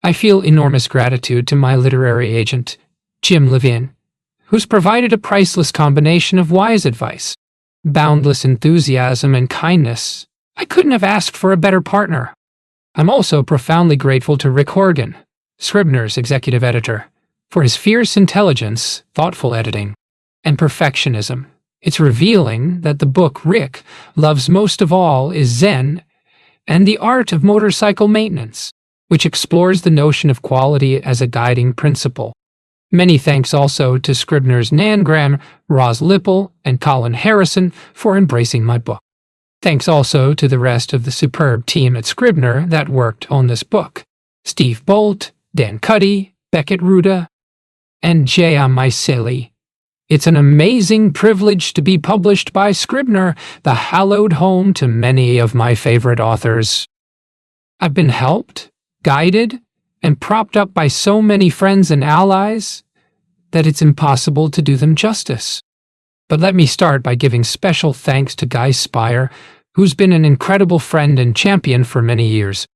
I feel enormous gratitude to my literary agent, Jim Levine, who's provided a priceless combination of wise advice, boundless enthusiasm, and kindness. I couldn't have asked for a better partner. I'm also profoundly grateful to Rick Horgan, Scribner's executive editor, for his fierce intelligence, thoughtful editing, and perfectionism. It's revealing that the book Rick loves most of all is Zen and the Art of Motorcycle Maintenance, which explores the notion of quality as a guiding principle. Many thanks also to Scribner's Nan Graham, Roz Lipple, and Colin Harrison for embracing my book. Thanks also to the rest of the superb team at Scribner that worked on this book: Steve Bolt, Dan Cuddy, Beckett Ruda, and Jaya Maiseli. It's an amazing privilege to be published by Scribner, the hallowed home to many of my favorite authors. I've been helped, guided, and propped up by so many friends and allies that it's impossible to do them justice. But let me start by giving special thanks to Guy Spire, who's been an incredible friend and champion for many years.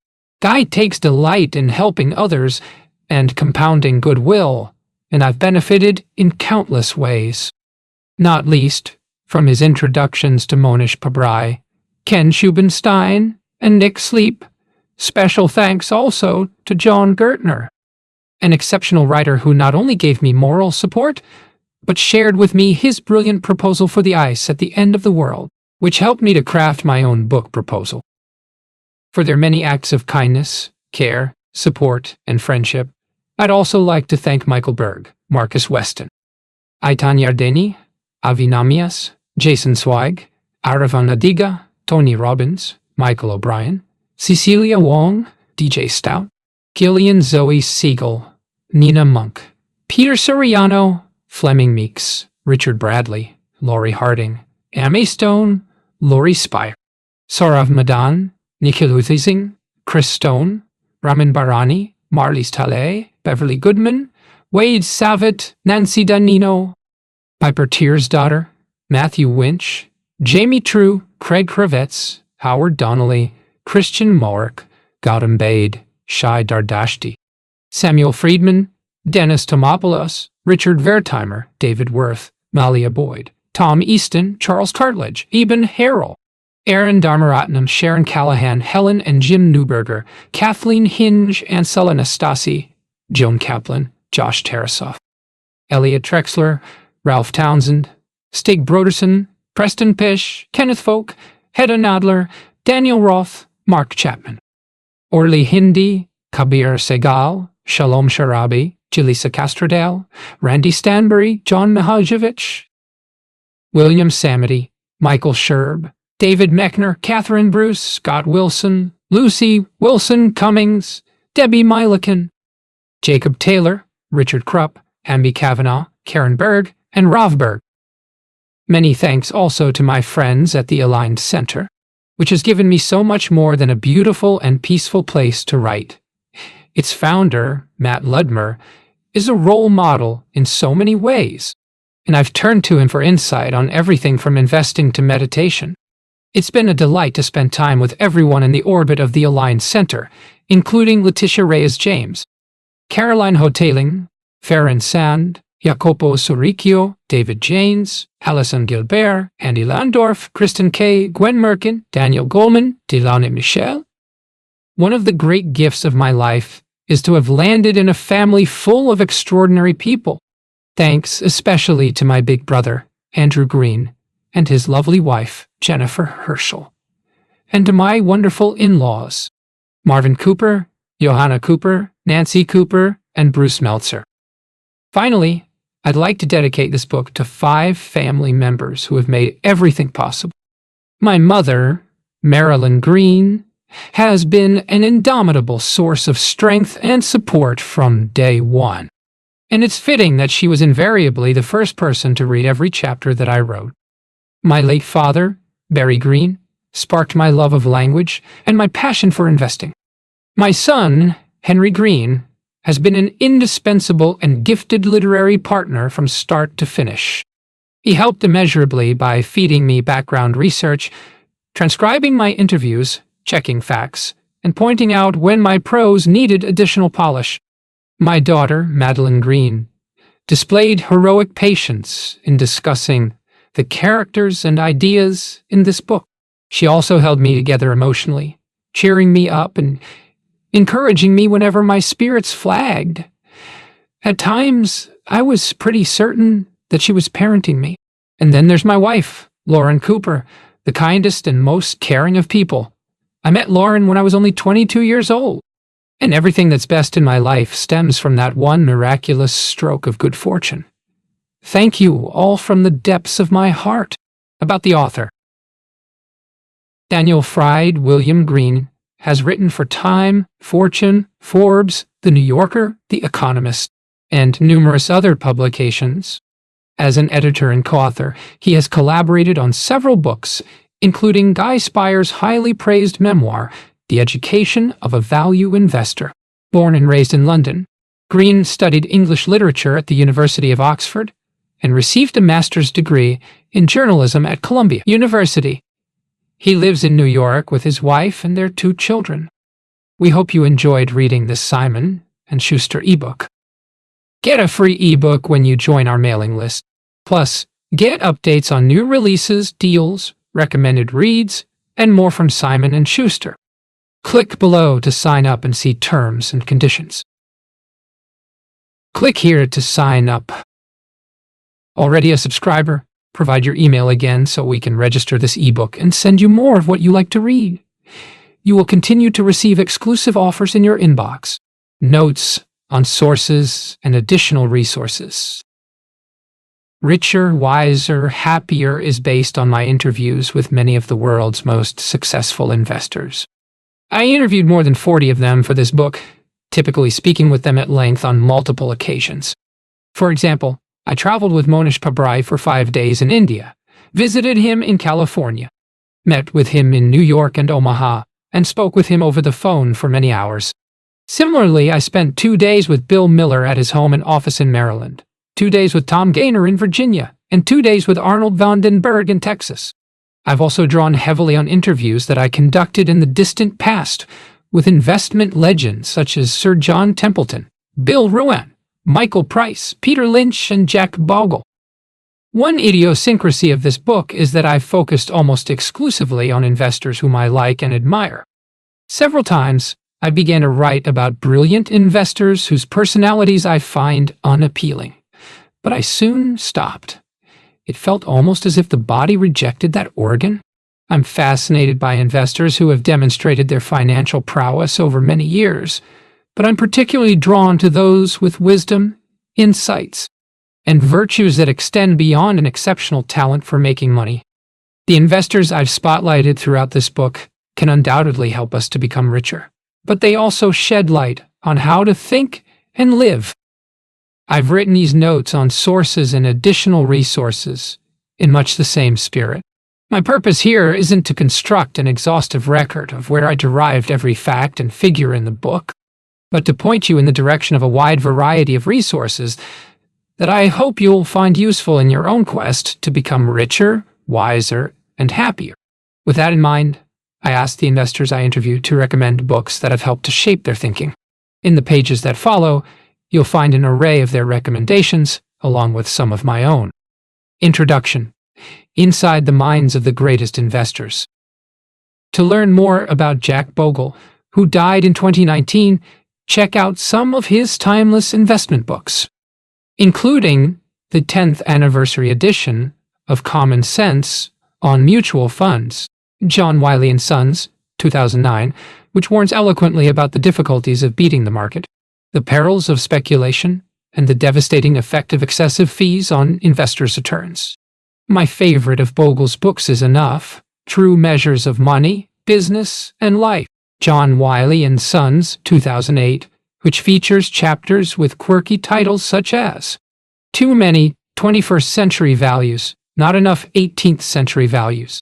Guy takes delight in helping others and compounding goodwill, and I've benefited in countless ways, not least from his introductions to Monish Pabrai, Ken Schubenstein, and Nick Sleep. Special thanks also to John Gertner, an exceptional writer who not only gave me moral support, but shared with me his brilliant proposal for the ice at the end of the world, which helped me to craft my own book proposal. For their many acts of kindness, care, support, and friendship, I'd also like to thank Michael Berg, Marcus Weston, Aitan Yardeni, Avi Namias, Jason Zweig, Aravan Adiga, Tony Robbins, Michael O'Brien, Cecilia Wong, DJ Stout, Gillian Zoe Siegel, Nina Monk, Peter Soriano, Fleming Meeks, Richard Bradley, Laurie Harding, Amy Stone, Laurie Spire, Saurav Madan, Nikhil Uthizing, Chris Stone, Raman Barani, Marlies Tale, Beverly Goodman, Wade Savitt, Nancy Danino, Piper Tearsdaughter, Matthew Winch, Jamie True, Craig Kravets, Howard Donnelly, Christian Morik, Gautam Bade, Shai Dardashti, Samuel Friedman, Dennis Tomopoulos, Richard Wertheimer, David Worth, Malia Boyd, Tom Easton, Charles Cartledge, Eben Harrell, Aaron Dharmaratnam, Sharon Callahan, Helen and Jim Newberger, Kathleen Hinge, Ansel Anastasi, Joan Kaplan, Josh Tarasoff, Elliot Trexler, Ralph Townsend, Stig Broderson, Preston Pish, Kenneth Folk, Hedda Nadler, Daniel Roth, Mark Chapman, Orly Hindi, Kabir Segal, Shalom Sharabi, Jaleesa Castrodale, Randy Stanbury, John Mihajevich, William Samity, Michael Sherb, David Mechner, Catherine Bruce, Scott Wilson, Lucy Wilson Cummings, Debbie Milican, Jacob Taylor, Richard Krupp, Amby Kavanaugh, Karenberg, and Ravberg. Many thanks also to my friends at the Aligned Center, which has given me so much more than a beautiful and peaceful place to write. Its founder, Matt Ludmer, is a role model in so many ways, and I've turned to him for insight on everything from investing to meditation. It's been a delight to spend time with everyone in the orbit of the Aligned Center, including Letitia Reyes-James, Caroline Hoteling, Farron Sand, Jacopo Sorricchio, David Janes, Alison Gilbert, Andy Landorf, Kristen Kay, Gwen Merkin, Daniel Goleman, Delaney Michel. One of the great gifts of my life is to have landed in a family full of extraordinary people. Thanks especially to my big brother, Andrew Green, and his lovely wife, Jennifer Herschel. And to my wonderful in-laws, Marvin Cooper, Johanna Cooper, Nancy Cooper, and Bruce Meltzer. Finally, I'd like to dedicate this book to 5 family members who have made everything possible. My mother, Marilyn Green, has been an indomitable source of strength and support from day one. And it's fitting that she was invariably the first person to read every chapter that I wrote. My late father, Barry Green, sparked my love of language and my passion for investing. My son, Henry Green, has been an indispensable and gifted literary partner from start to finish. He helped immeasurably by feeding me background research, transcribing my interviews, checking facts, and pointing out when my prose needed additional polish. My daughter, Madeline Green, displayed heroic patience in discussing the characters and ideas in this book. She also held me together emotionally, cheering me up and encouraging me whenever my spirits flagged. At times, I was pretty certain that she was parenting me. And then there's my wife, Lauren Cooper, the kindest and most caring of people. I met Lauren when I was only 22 years old, and everything that's best in my life stems from that one miraculous stroke of good fortune. Thank you all from the depths of my heart. About the author. Daniel Fried William Green has written for Time, Fortune, Forbes, The New Yorker, The Economist, and numerous other publications. As an editor and co-author, he has collaborated on several books, including Guy Spier's highly praised memoir, The Education of a Value Investor. Born and raised in London, Green studied English literature at the University of Oxford and received a master's degree in journalism at Columbia University. He lives in New York with his wife and their 2 children. We hope you enjoyed reading this Simon & Schuster ebook. Get a free ebook when you join our mailing list. Plus, get updates on new releases, deals, recommended reads, and more from Simon & Schuster. Click below to sign up and see terms and conditions. Click here to sign up. Already a subscriber? Provide your email again so we can register this ebook and send you more of what you like to read. You will continue to receive exclusive offers in your inbox, notes on sources, and additional resources. Richer, Wiser, Happier is based on my interviews with many of the world's most successful investors. I interviewed more than 40 of them for this book, typically speaking with them at length on multiple occasions. For example, I traveled with Monish Pabrai for 5 days in India, visited him in California, met with him in New York and Omaha, and spoke with him over the phone for many hours. Similarly, I spent 2 days with Bill Miller at his home and office in Maryland, 2 days with Tom Gaynor in Virginia, and 2 days with Arnold Vandenberg in Texas. I've also drawn heavily on interviews that I conducted in the distant past with investment legends such as Sir John Templeton, Bill Ruan, Michael Price, Peter Lynch, and Jack Bogle. One idiosyncrasy of this book is that I've focused almost exclusively on investors whom I like and admire. Several times, I began to write about brilliant investors whose personalities I find unappealing, but I soon stopped. It felt almost as if the body rejected that organ. I'm fascinated by investors who have demonstrated their financial prowess over many years, but I'm particularly drawn to those with wisdom, insights, and virtues that extend beyond an exceptional talent for making money. The investors I've spotlighted throughout this book can undoubtedly help us to become richer, but they also shed light on how to think and live. I've written these notes on sources and additional resources in much the same spirit. My purpose here isn't to construct an exhaustive record of where I derived every fact and figure in the book, but to point you in the direction of a wide variety of resources that I hope you'll find useful in your own quest to become richer, wiser, and happier. With that in mind, I asked the investors I interviewed to recommend books that have helped to shape their thinking. In the pages that follow, you'll find an array of their recommendations, along with some of my own. Introduction: Inside the Minds of the Greatest Investors. To learn more about Jack Bogle, who died in 2019, check out some of his timeless investment books, including the 10th anniversary edition of Common Sense on Mutual Funds, John Wiley & Sons, 2009, which warns eloquently about the difficulties of beating the market, the perils of speculation, and the devastating effect of excessive fees on investors' returns. My favorite of Bogle's books is Enough: True Measures of Money, Business, and Life, John Wiley & Sons, 2008, which features chapters with quirky titles such as Too Many 21st Century Values, Not Enough 18th Century Values.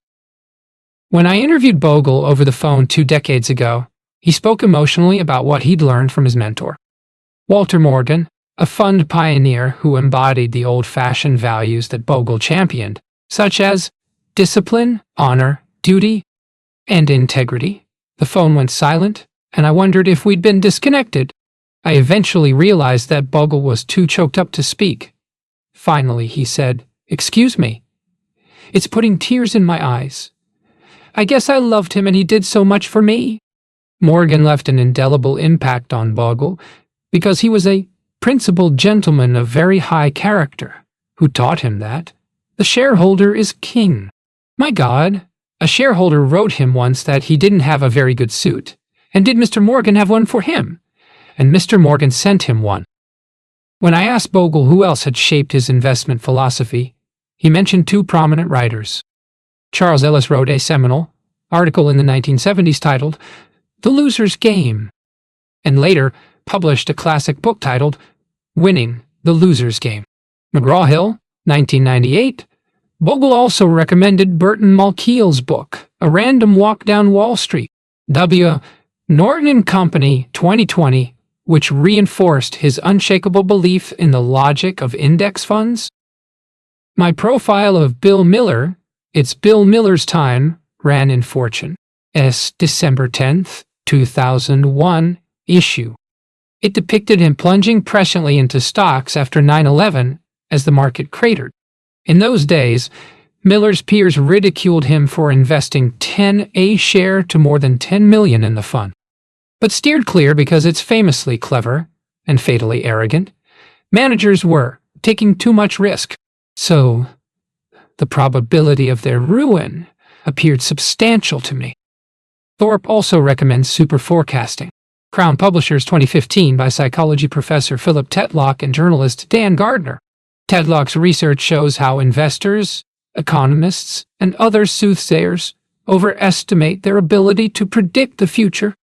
When I interviewed Bogle over the phone 2 decades ago, he spoke emotionally about what he'd learned from his mentor, Walter Morgan, a fund pioneer who embodied the old-fashioned values that Bogle championed, such as discipline, honor, duty, and integrity. The phone went silent, and I wondered if we'd been disconnected. I eventually realized that Bogle was too choked up to speak. Finally, he said, "Excuse me. It's putting tears in my eyes. I guess I loved him and he did so much for me." Morgan left an indelible impact on Bogle because he was a principled gentleman of very high character who taught him that the shareholder is king. My God, a shareholder wrote him once that he didn't have a very good suit, and did Mr. Morgan have one for him? And Mr. Morgan sent him one. When I asked Bogle who else had shaped his investment philosophy, he mentioned 2 prominent writers. Charles Ellis wrote a seminal article in the 1970s titled The Loser's Game, and later published a classic book titled Winning the Loser's Game. McGraw-Hill, 1998. Bogle also recommended Burton Malkiel's book, A Random Walk Down Wall Street. W. Norton and Company, 2020, which reinforced his unshakable belief in the logic of index funds. My profile of Bill Miller, It's Bill Miller's Time, ran in Fortune. December 10th, 2001 issue. It depicted him plunging presciently into stocks after 9/11 as the market cratered. In those days, Miller's peers ridiculed him for investing 10 a share to more than 10 million in the fund, but steered clear because it's famously clever and fatally arrogant. Managers were taking too much risk, so the probability of their ruin appeared substantial to me. Thorpe also recommends Super Forecasting, Crown Publishers 2015 by psychology professor Philip Tetlock and journalist Dan Gardner. Tetlock's research shows how investors, economists, and other soothsayers overestimate their ability to predict the future.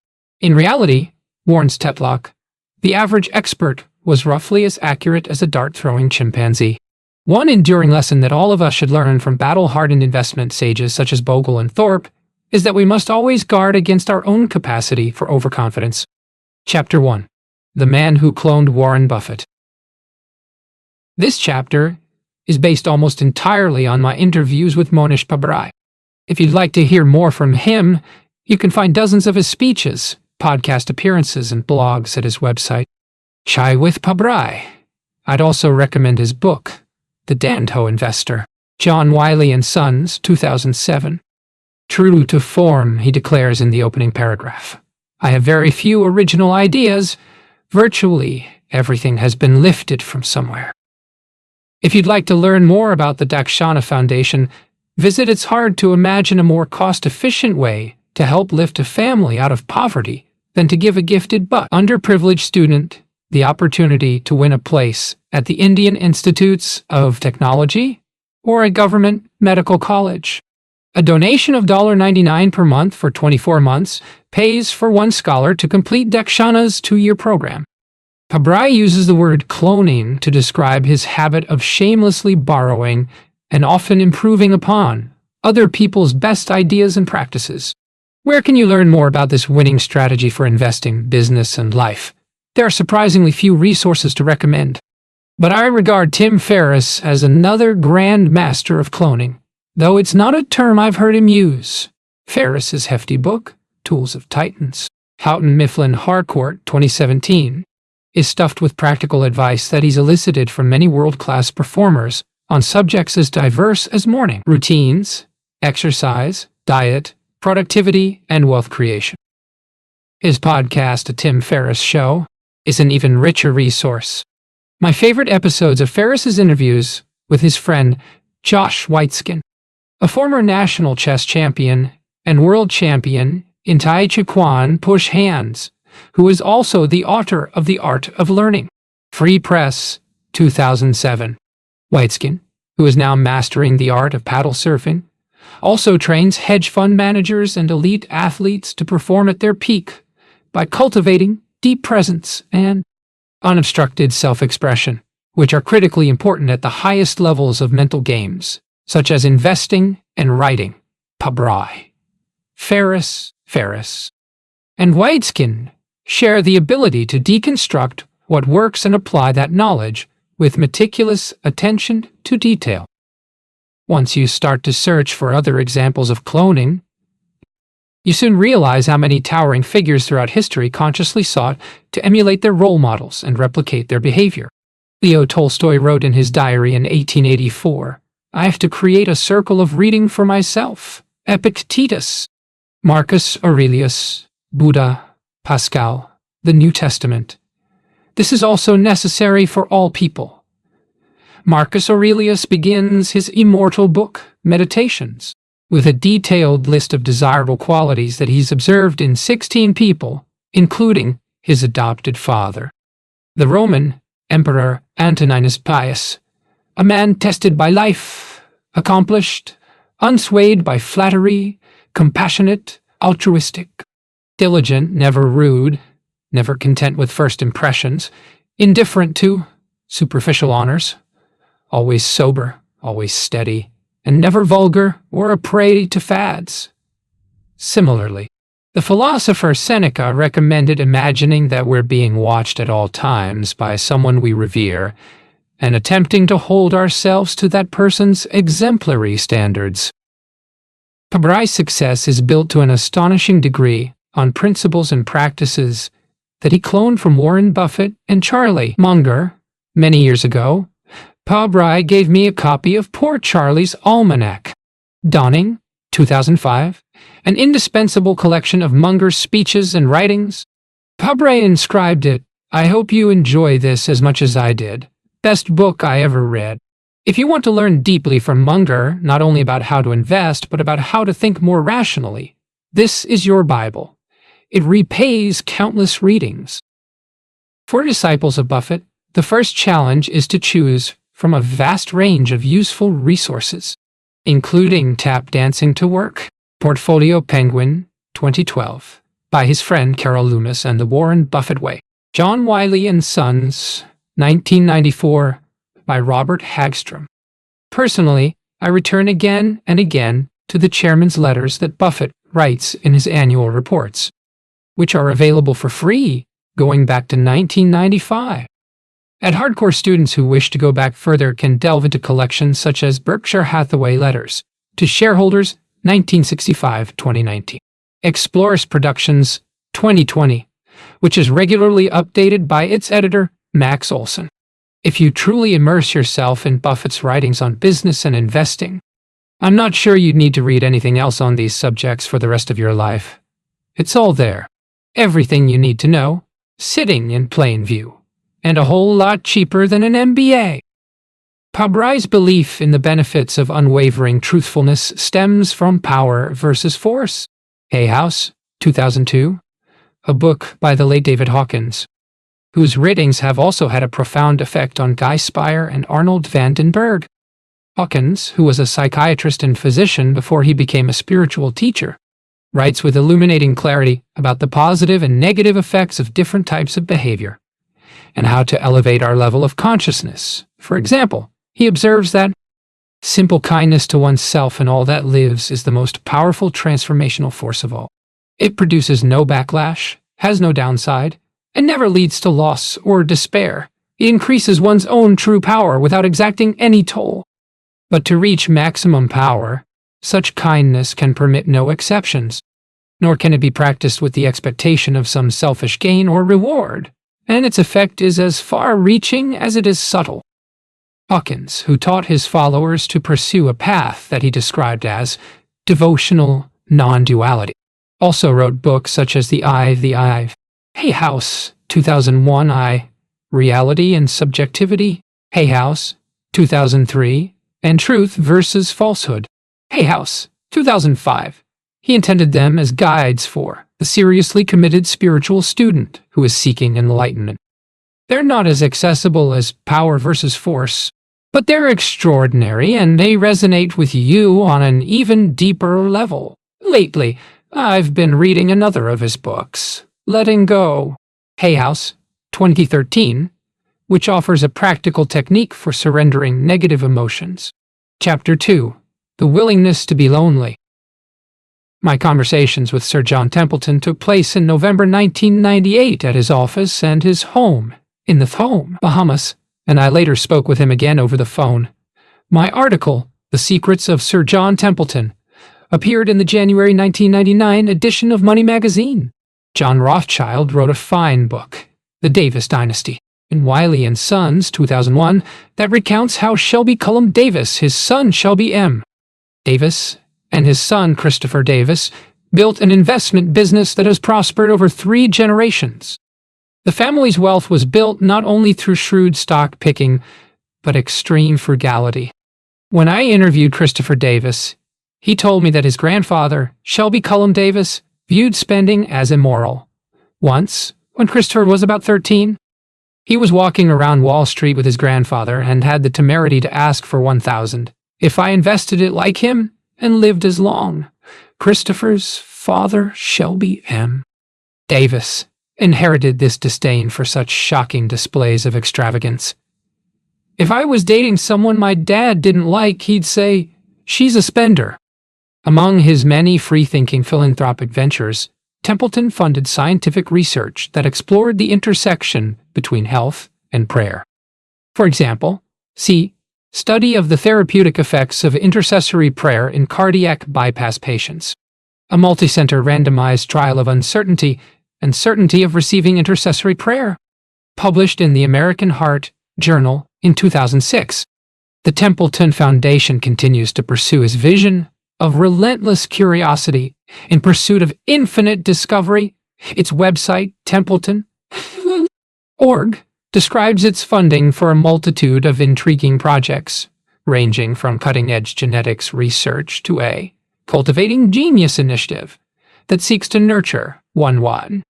In reality, warns Tetlock, the average expert was roughly as accurate as a dart-throwing chimpanzee. One enduring lesson that all of us should learn from battle-hardened investment sages such as Bogle and Thorpe is that we must always guard against our own capacity for overconfidence. Chapter 1. The Man Who Cloned Warren Buffett. This chapter is based almost entirely on my interviews with Monish Pabrai. If you'd like to hear more from him, you can find dozens of his speeches, podcast appearances, and blogs at his website, Chai with Pabrai. I'd also recommend his book, The Danto Investor, John Wiley & Sons, 2007. True to form, he declares in the opening paragraph, I have very few original ideas. Virtually everything has been lifted from somewhere. If you'd like to learn more about the Dakshana Foundation, visit It's hard to imagine a more cost-efficient way to help lift a family out of poverty than to give a gifted but underprivileged student the opportunity to win a place at the Indian Institutes of Technology or a government medical college. A donation of $99 per month for 24 months pays for one scholar to complete Dakshana's 2-year program. Pabrai uses the word cloning to describe his habit of shamelessly borrowing and often improving upon other people's best ideas and practices. Where can you learn more about this winning strategy for investing, business, and life? There are surprisingly few resources to recommend. But I regard Tim Ferriss as another grand master of cloning, though it's not a term I've heard him use. Ferriss's hefty book, Tools of Titans, Houghton Mifflin Harcourt, 2017, is stuffed with practical advice that he's elicited from many world-class performers on subjects as diverse as morning routines, exercise, diet, productivity, and wealth creation. His podcast, The Tim Ferriss Show, is an even richer resource. My favorite episodes of Ferriss's interviews with his friend Josh Waitzkin, a former national chess champion and world champion in Tai Chi Chuan push hands, who is also the author of The Art of Learning. Free Press, 2007. Waitzkin, who is now mastering the art of paddle surfing, also trains hedge fund managers and elite athletes to perform at their peak by cultivating deep presence and unobstructed self-expression, which are critically important at the highest levels of mental games, such as investing and writing. Pabrai, Ferriss, and Waitzkin share the ability to deconstruct what works and apply that knowledge with meticulous attention to detail. Once you start to search for other examples of cloning, you soon realize how many towering figures throughout history consciously sought to emulate their role models and replicate their behavior. Leo Tolstoy wrote in his diary in 1884, "I have to create a circle of reading for myself." Epictetus, Marcus Aurelius, Buddha, Pascal, the New Testament. This is also necessary for all people. Marcus Aurelius begins his immortal book, Meditations, with a detailed list of desirable qualities that he's observed in 16 people, including his adopted father. The Roman Emperor Antoninus Pius, a man tested by life, accomplished, unswayed by flattery, compassionate, altruistic, diligent, never rude, never content with first impressions, indifferent to superficial honors, always sober, always steady, and never vulgar or a prey to fads. Similarly, the philosopher Seneca recommended imagining that we're being watched at all times by someone we revere and attempting to hold ourselves to that person's exemplary standards. Pabrai's success is built to an astonishing degree on principles and practices that he cloned from Warren Buffett and Charlie Munger. Many years ago, Pabrai gave me a copy of Poor Charlie's Almanac. Dawning, 2005, an indispensable collection of Munger's speeches and writings. Pabrai inscribed it, "I hope you enjoy this as much as I did. Best book I ever read." If you want to learn deeply from Munger, not only about how to invest, but about how to think more rationally, this is your Bible. It repays countless readings. For disciples of Buffett, the first challenge is to choose from a vast range of useful resources, including Tap Dancing to Work, Portfolio Penguin, 2012, by his friend Carol Loomis and the Warren Buffett Way, John Wiley & Sons, 1994, by Robert Hagstrom. Personally, I return again and again to the chairman's letters that Buffett writes in his annual reports, which are available for free going back to 1995. And hardcore students who wish to go back further can delve into collections such as Berkshire Hathaway Letters to Shareholders, 1965-2019, Explorers Productions, 2020, which is regularly updated by its editor, Max Olson. If you truly immerse yourself in Buffett's writings on business and investing, I'm not sure you'd need to read anything else on these subjects for the rest of your life. It's all there. Everything you need to know, sitting in plain view, and a whole lot cheaper than an MBA. Pabrai's belief in the benefits of unwavering truthfulness stems from Power versus Force, Hay House, 2002, a book by the late David Hawkins, whose writings have also had a profound effect on Guy Spire and Arnold van den Berg. Hawkins, who was a psychiatrist and physician before he became a spiritual teacher, writes with illuminating clarity about the positive and negative effects of different types of behavior. and how to elevate our level of consciousness. For example, he observes that simple kindness to oneself and all that lives is the most powerful transformational force of all. It produces no backlash, has no downside, and never leads to loss or despair. It increases one's own true power without exacting any toll. But to reach maximum power, such kindness can permit no exceptions, nor can it be practiced with the expectation of some selfish gain or reward, and its effect is as far-reaching as it is subtle. Hawkins, who taught his followers to pursue a path that he described as devotional non-duality, also wrote books such as The Eye, Hay House, 2001, Reality and Subjectivity, Hay House, 2003, and Truth versus Falsehood, Hay House, 2005. He intended them as guides for the seriously committed spiritual student who is seeking enlightenment. They're not as accessible as Power versus Force, but they're extraordinary and they resonate with you on an even deeper level. Lately, I've been reading another of his books, Letting Go, Hay House, 2013, which offers a practical technique for surrendering negative emotions. Chapter 2, The Willingness to be Lonely. My conversations with Sir John Templeton took place in November 1998 at his office and his home in the Bahamas, and I later spoke with him again over the phone. My article, The Secrets of Sir John Templeton, appeared in the January 1999 edition of Money magazine. John Rothschild wrote a fine book, The Davis Dynasty, in Wiley & Sons, 2001, that recounts how Shelby Cullom Davis, his son Shelby M. Davis, and his son Christopher Davis built an investment business that has prospered over 3 generations. The family's wealth was built not only through shrewd stock picking, but extreme frugality. When I interviewed Christopher Davis, he told me that his grandfather, Shelby Cullom Davis, viewed spending as immoral. Once, when Christopher was about 13, he was walking around Wall Street with his grandfather and had the temerity to ask for $1,000. If I invested it like him and lived as long. Christopher's father, Shelby M. Davis, inherited this disdain for such shocking displays of extravagance. If I was dating someone my dad didn't like, he'd say, "She's a spender." Among his many free-thinking philanthropic ventures, Templeton funded scientific research that explored the intersection between health and prayer. For example, see Study of the Therapeutic Effects of Intercessory Prayer in Cardiac Bypass Patients, a multicenter randomized trial of uncertainty and certainty of receiving intercessory prayer, published in the American Heart Journal in 2006. The Templeton Foundation continues to pursue his vision of relentless curiosity in pursuit of infinite discovery. Its website, templeton.org, describes its funding for a multitude of intriguing projects, ranging from cutting-edge genetics research to a cultivating genius initiative that seeks to nurture one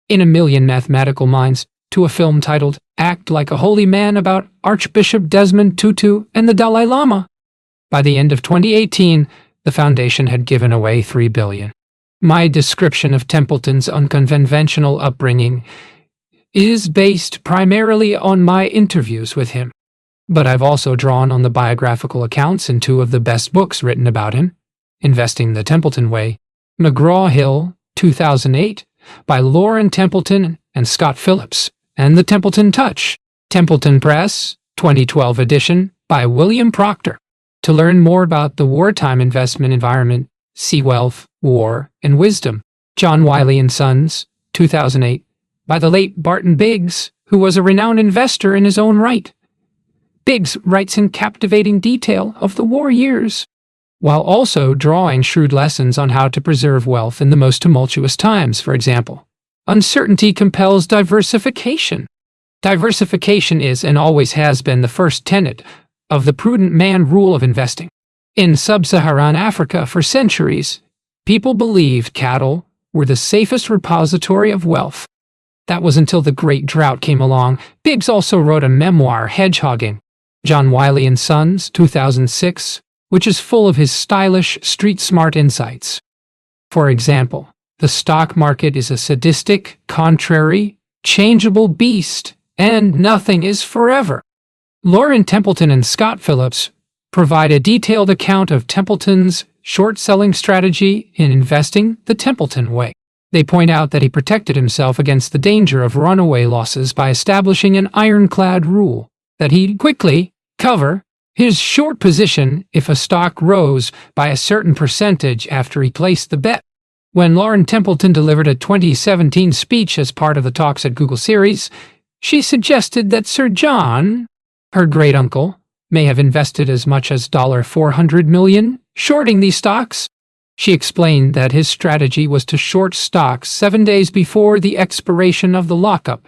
in a million mathematical minds, to a film titled Act Like a Holy Man about Archbishop Desmond Tutu and the Dalai Lama. By the end of 2018, the foundation had given away $3 billion. My description of Templeton's unconventional upbringing is based primarily on my interviews with him, but I've also drawn on the biographical accounts in 2 of the best books written about him, Investing the Templeton Way, McGraw-Hill, 2008, by Lauren Templeton and Scott Phillips, and The Templeton Touch, Templeton Press, 2012 edition, by William Proctor. To learn more about the wartime investment environment, see Wealth, War, and Wisdom, John Wiley & Sons, 2008, by the late Barton Biggs, who was a renowned investor in his own right. Biggs writes in captivating detail of the war years, while also drawing shrewd lessons on how to preserve wealth in the most tumultuous times. For example, uncertainty compels diversification. Diversification is and always has been the first tenet of the prudent man rule of investing. In sub-Saharan Africa for centuries, people believed cattle were the safest repository of wealth. That was until the Great Drought came along. Biggs also wrote a memoir, Hedgehogging, John Wiley & Sons, 2006, which is full of his stylish, street-smart insights. For example, the stock market is a sadistic, contrary, changeable beast, and nothing is forever. Lauren Templeton and Scott Phillips provide a detailed account of Templeton's short-selling strategy in investing the Templeton way. They point out that he protected himself against the danger of runaway losses by establishing an ironclad rule that he'd quickly cover his short position if a stock rose by a certain percentage after he placed the bet. When Lauren Templeton delivered a 2017 speech as part of the Talks at Google series, she suggested that Sir John, her great-uncle, may have invested as much as $400 million shorting these stocks. She explained that his strategy was to short stocks 7 days before the expiration of the lockup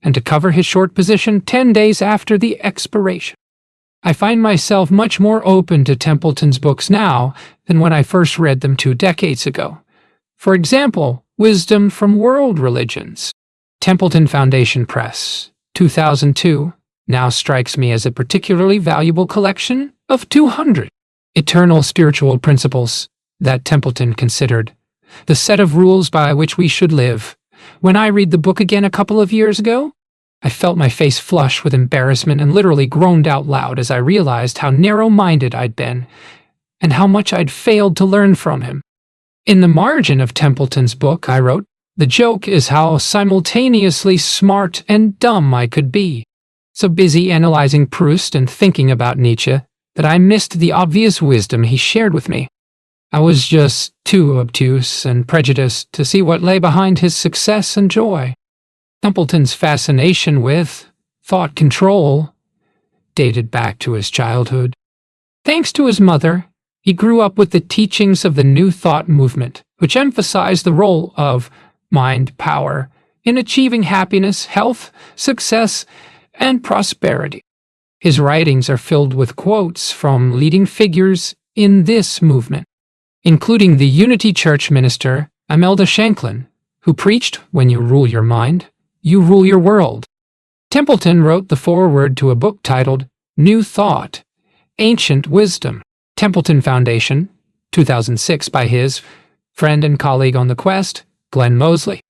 and to cover his short position 10 days after the expiration. I find myself much more open to Templeton's books now than when I first read them 2 decades ago. For example, Wisdom from World Religions, Templeton Foundation Press, 2002, now strikes me as a particularly valuable collection of 200 eternal spiritual principles that Templeton considered the set of rules by which we should live. When I read the book again a couple of years ago, I felt my face flush with embarrassment and literally groaned out loud as I realized how narrow-minded I'd been and how much I'd failed to learn from him. In the margin of Templeton's book, I wrote, "The joke is how simultaneously smart and dumb I could be. So busy analyzing Proust and thinking about Nietzsche that I missed the obvious wisdom he shared with me. I was just too obtuse and prejudiced to see what lay behind his success and joy." Templeton's fascination with thought control dated back to his childhood. Thanks to his mother, he grew up with the teachings of the New Thought movement, which emphasized the role of mind power in achieving happiness, health, success, and prosperity. His writings are filled with quotes from leading figures in this movement, including the Unity Church minister Imelda Shanklin, who preached, "When you rule your mind, you rule your world." Templeton wrote the foreword to a book titled New Thought, Ancient Wisdom, Templeton Foundation, 2006, by his friend and colleague on the quest, Glenn Mosley.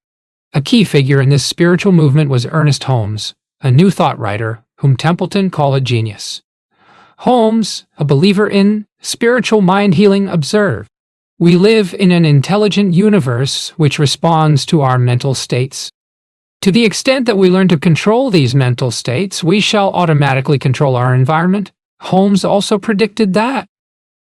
A key figure in this spiritual movement was Ernest Holmes, a New Thought writer whom Templeton called a genius. Holmes, a believer in spiritual mind healing, observed, "We live in an intelligent universe which responds to our mental states. To the extent that we learn to control these mental states, we shall automatically control our environment." Holmes also predicted that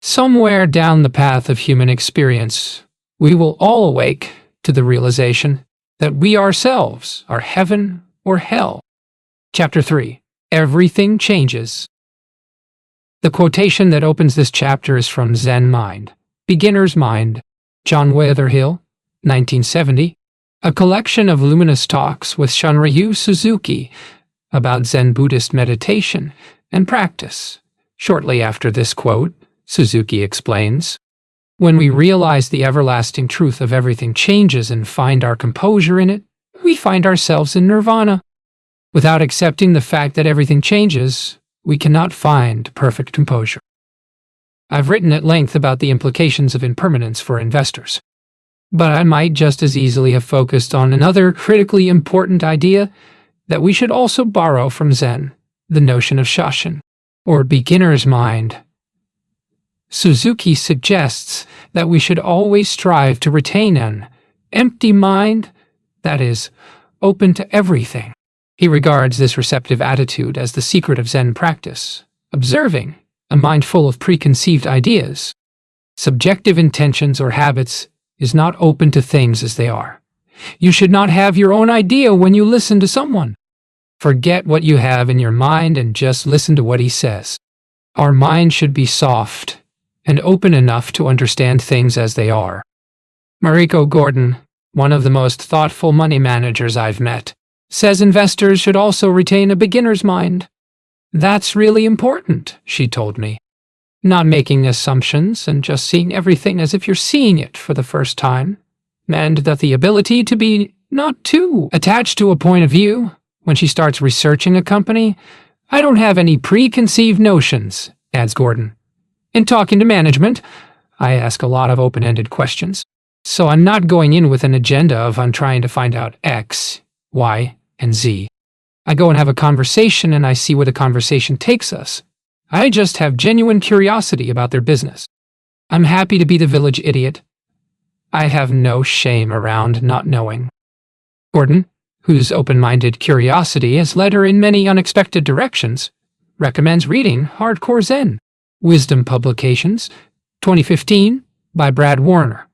somewhere down the path of human experience, we will all awake to the realization that we ourselves are heaven or hell. Chapter 3. Everything Changes. The quotation that opens this chapter is from Zen Mind, Beginner's Mind, John Wetherhill, 1970, a collection of luminous talks with Shunryu Suzuki about Zen Buddhist meditation and practice. Shortly after this quote, Suzuki explains, "When we realize the everlasting truth of everything changes and find our composure in it, we find ourselves in nirvana. Without accepting the fact that everything changes, we cannot find perfect composure." I've written at length about the implications of impermanence for investors, but I might just as easily have focused on another critically important idea that we should also borrow from Zen, the notion of shashin, or beginner's mind. Suzuki suggests that we should always strive to retain an empty mind that is open to everything. He regards this receptive attitude as the secret of Zen practice, observing a mind full of preconceived ideas, subjective intentions, or habits is not open to things as they are. You should not have your own idea when you listen to someone. Forget what you have in your mind and just listen to what he says. Our mind should be soft and open enough to understand things as they are. Mariko Gordon, one of the most thoughtful money managers I've met, says investors should also retain a beginner's mind. "That's really important," she told me. Not making assumptions and just seeing everything as if you're seeing it for the first time, and that the ability to be not too attached to a point of view. When she starts researching a company, "I don't have any preconceived notions," adds Gordon. In talking to management, I ask a lot of open-ended questions. So I'm not going in with an agenda of I'm trying to find out X, Y, and Z. I go and have a conversation and I see where the conversation takes us. I just have genuine curiosity about their business. I'm happy to be the village idiot. I have no shame around not knowing. Gordon, whose open-minded curiosity has led her in many unexpected directions, recommends reading Hardcore Zen, Wisdom Publications, 2015, by Brad Warner,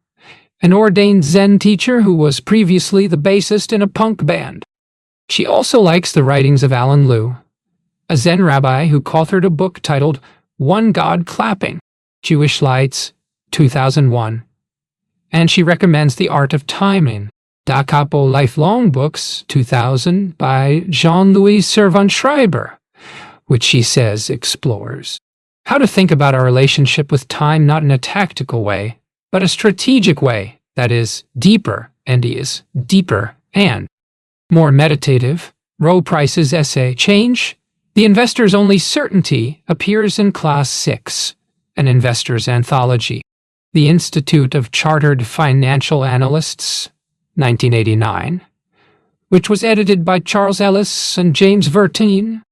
an ordained Zen teacher who was previously the bassist in a punk band. She also likes the writings of Alan Liu, a Zen rabbi who co-authored a book titled One God Clapping, Jewish Lights, 2001. And she recommends The Art of Timing, Da Capo Lifelong Books, 2000, by Jean-Louis Servan-Schreiber, which she says explores how to think about our relationship with time not in a tactical way, but a strategic way that is deeper and more meditative. Roe Price's essay, Change, The Investor's Only Certainty, appears in Class 6, an investor's anthology. The Institute of Chartered Financial Analysts, 1989, which was edited by Charles Ellis and James Verteen.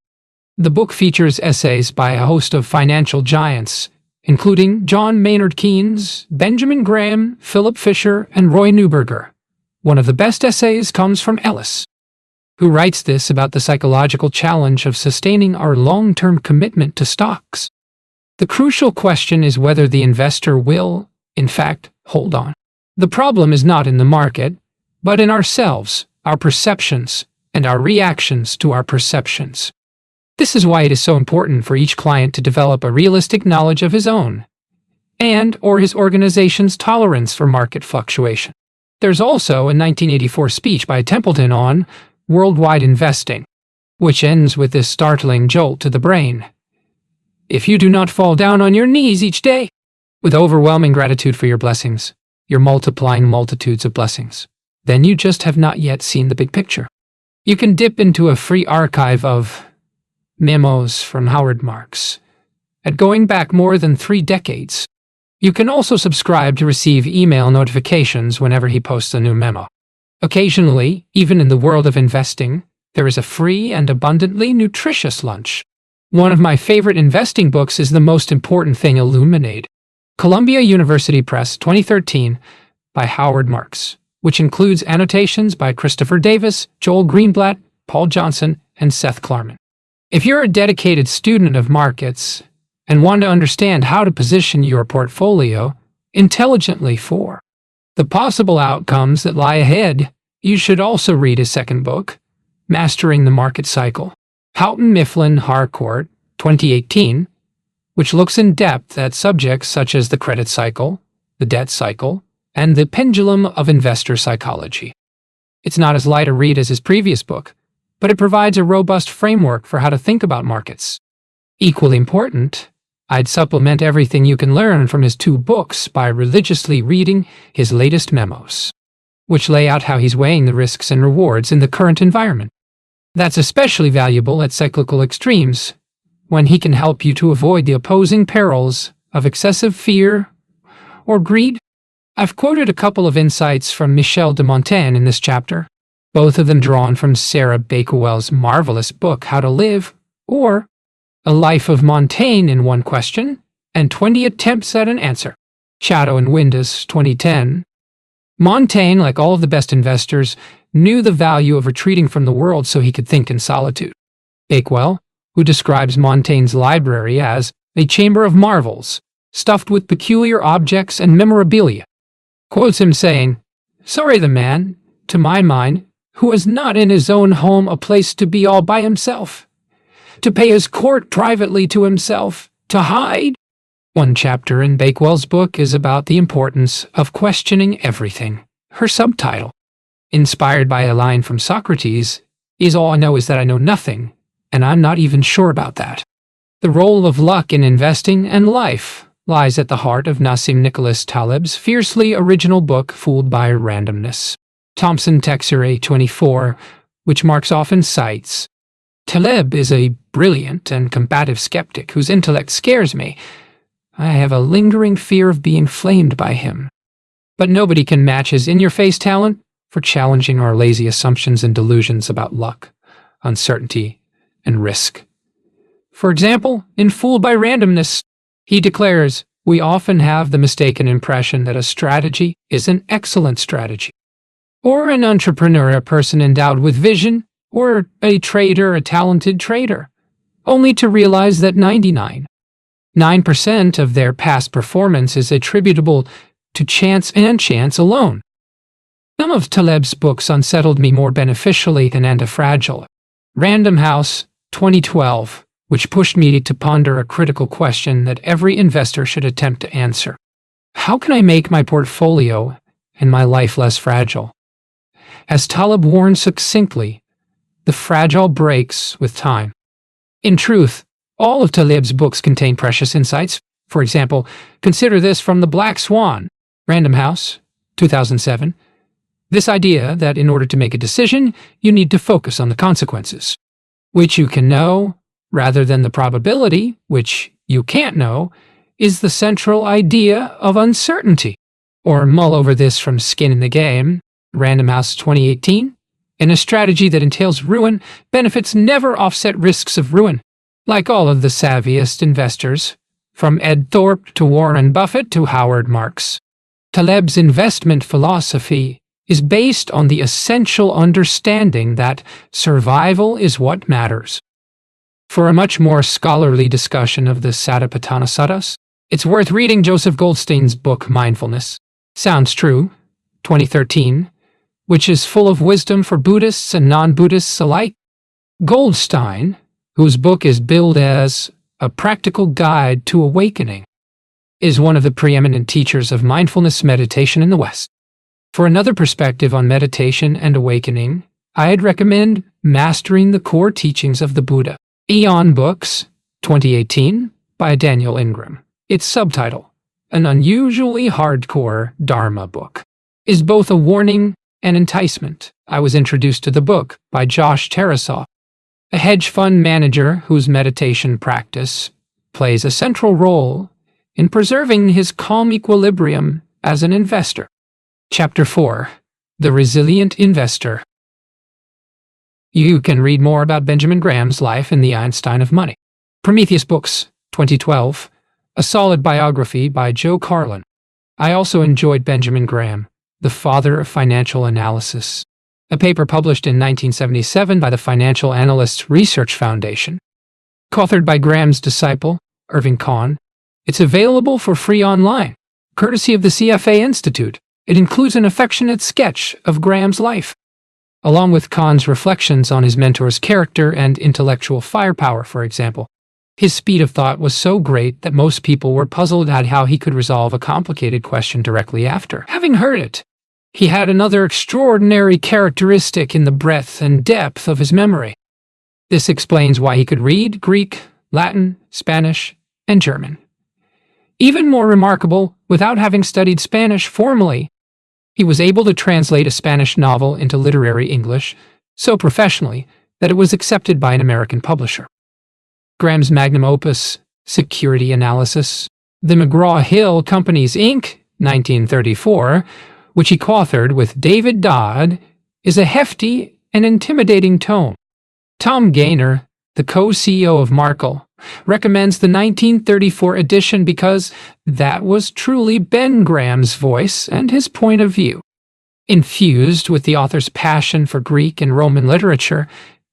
The book features essays by a host of financial giants, including John Maynard Keynes, Benjamin Graham, Philip Fisher, and Roy Neuberger. One of the best essays comes from Ellis, who writes this about the psychological challenge of sustaining our long-term commitment to stocks. The crucial question is whether the investor will, in fact, hold on. The problem is not in the market, but in ourselves, our perceptions, and our reactions to our perceptions. This is why it is so important for each client to develop a realistic knowledge of his own and/or his organization's tolerance for market fluctuation. There's also a 1984 speech by Templeton on worldwide investing, which ends with this startling jolt to the brain. If you do not fall down on your knees each day with overwhelming gratitude for your blessings, you're multiplying multitudes of blessings, then you just have not yet seen the big picture. You can dip into a free archive of memos from Howard Marks at going back more than 3 decades. You can also subscribe to receive email notifications whenever he posts a new memo. Occasionally, even in the world of investing, there is a free and abundantly nutritious lunch. One of my favorite investing books is The Most Important Thing Illuminate, Columbia University Press, 2013, by Howard Marks, which includes annotations by Christopher Davis, Joel Greenblatt, Paul Johnson, and Seth Klarman. If you're a dedicated student of markets and want to understand how to position your portfolio intelligently for the possible outcomes that lie ahead, you should also read his second book, Mastering the Market Cycle, Houghton Mifflin Harcourt, 2018, which looks in depth at subjects such as the credit cycle, the debt cycle, and the pendulum of investor psychology. It's not as light a read as his previous book, but it provides a robust framework for how to think about markets. Equally important, I'd supplement everything you can learn from his 2 books by religiously reading his latest memos, which lay out how he's weighing the risks and rewards in the current environment. That's especially valuable at cyclical extremes, when he can help you to avoid the opposing perils of excessive fear or greed. I've quoted a couple of insights from Michel de Montaigne in this chapter, both of them drawn from Sarah Bakewell's marvelous book, How to Live, or A Life of Montaigne in One Question and 20 Attempts at an Answer, Shadow and Windus, 2010. Montaigne, like all of the best investors, knew the value of retreating from the world so he could think in solitude. Bakewell, who describes Montaigne's library as a chamber of marvels, stuffed with peculiar objects and memorabilia, quotes him saying, "Sorry the man, to my mind, who has not in his own home a place to be all by himself, to pay his court privately to himself, to hide." One chapter in Bakewell's book is about the importance of questioning everything. Her subtitle, inspired by a line from Socrates, is "All I know is that I know nothing, and I'm not even sure about that." The role of luck in investing and life lies at the heart of Nassim Nicholas Taleb's fiercely original book, Fooled by Randomness. Thompson Texer 24, which Marx often cites. Taleb is a brilliant and combative skeptic whose intellect scares me. I have a lingering fear of being flamed by him. But nobody can match his in-your-face talent for challenging our lazy assumptions and delusions about luck, uncertainty, and risk. For example, in Fooled by Randomness, he declares, "We often have the mistaken impression that a strategy is an excellent strategy, or an entrepreneur a person endowed with vision, or a trader a talented trader, only to realize that 99.9% of their past performance is attributable to chance and chance alone." Some of Taleb's books unsettled me more beneficially than Antifragile. Random House, 2012, which pushed me to ponder a critical question that every investor should attempt to answer. How can I make my portfolio and my life less fragile? As Taleb warned succinctly, the fragile breaks with time. In truth, all of Taleb's books contain precious insights. For example, consider this from The Black Swan, Random House, 2007. This idea that in order to make a decision, you need to focus on the consequences, which you can know, rather than the probability, which you can't know, is the central idea of uncertainty. Or mull over this from Skin in the Game, Random House 2018. In a strategy that entails ruin, benefits never offset risks of ruin. Like all of the savviest investors, from Ed Thorpe to Warren Buffett to Howard Marks, Taleb's investment philosophy is based on the essential understanding that survival is what matters. For a much more scholarly discussion of the Satipatthana Suttas, it's worth reading Joseph Goldstein's book Mindfulness. Sounds True, 2013, which is full of wisdom for Buddhists and non-Buddhists alike. Goldstein, whose book is billed as a practical guide to awakening, is one of the preeminent teachers of mindfulness meditation in the West. For another perspective on meditation and awakening, I'd recommend Mastering the Core Teachings of the Buddha. Eon Books, 2018, by Daniel Ingram. Its subtitle, An Unusually Hardcore Dharma Book, is both a warning and enticement. I was introduced to the book by Josh Tarasoff, a hedge fund manager whose meditation practice plays a central role in preserving his calm equilibrium as an investor. Chapter 4. The Resilient Investor. You can read more about Benjamin Graham's life in The Einstein of Money. Prometheus Books, 2012, a solid biography by Joe Carlin. I also enjoyed Benjamin Graham, the father of financial analysis, a paper published in 1977 by the Financial Analysts Research Foundation. Co-authored by Graham's disciple, Irving Kahn, it's available for free online, courtesy of the CFA Institute. It includes an affectionate sketch of Graham's life, along with Kahn's reflections on his mentor's character and intellectual firepower, for example. His speed of thought was so great that most people were puzzled at how he could resolve a complicated question directly after having heard it. He had another extraordinary characteristic in the breadth and depth of his memory. This explains why he could read Greek, Latin, Spanish, and German. Even more remarkable, without having studied Spanish formally, he was able to translate a Spanish novel into literary English so professionally that it was accepted by an American publisher. Graham's magnum opus, Security Analysis, The McGraw-Hill Companies, Inc., 1934, which he co-authored with David Dodd, is a hefty and intimidating tome. Tom Gaynor, the co-CEO of Markle, recommends the 1934 edition because that was truly Ben Graham's voice and his point of view, infused with the author's passion for Greek and Roman literature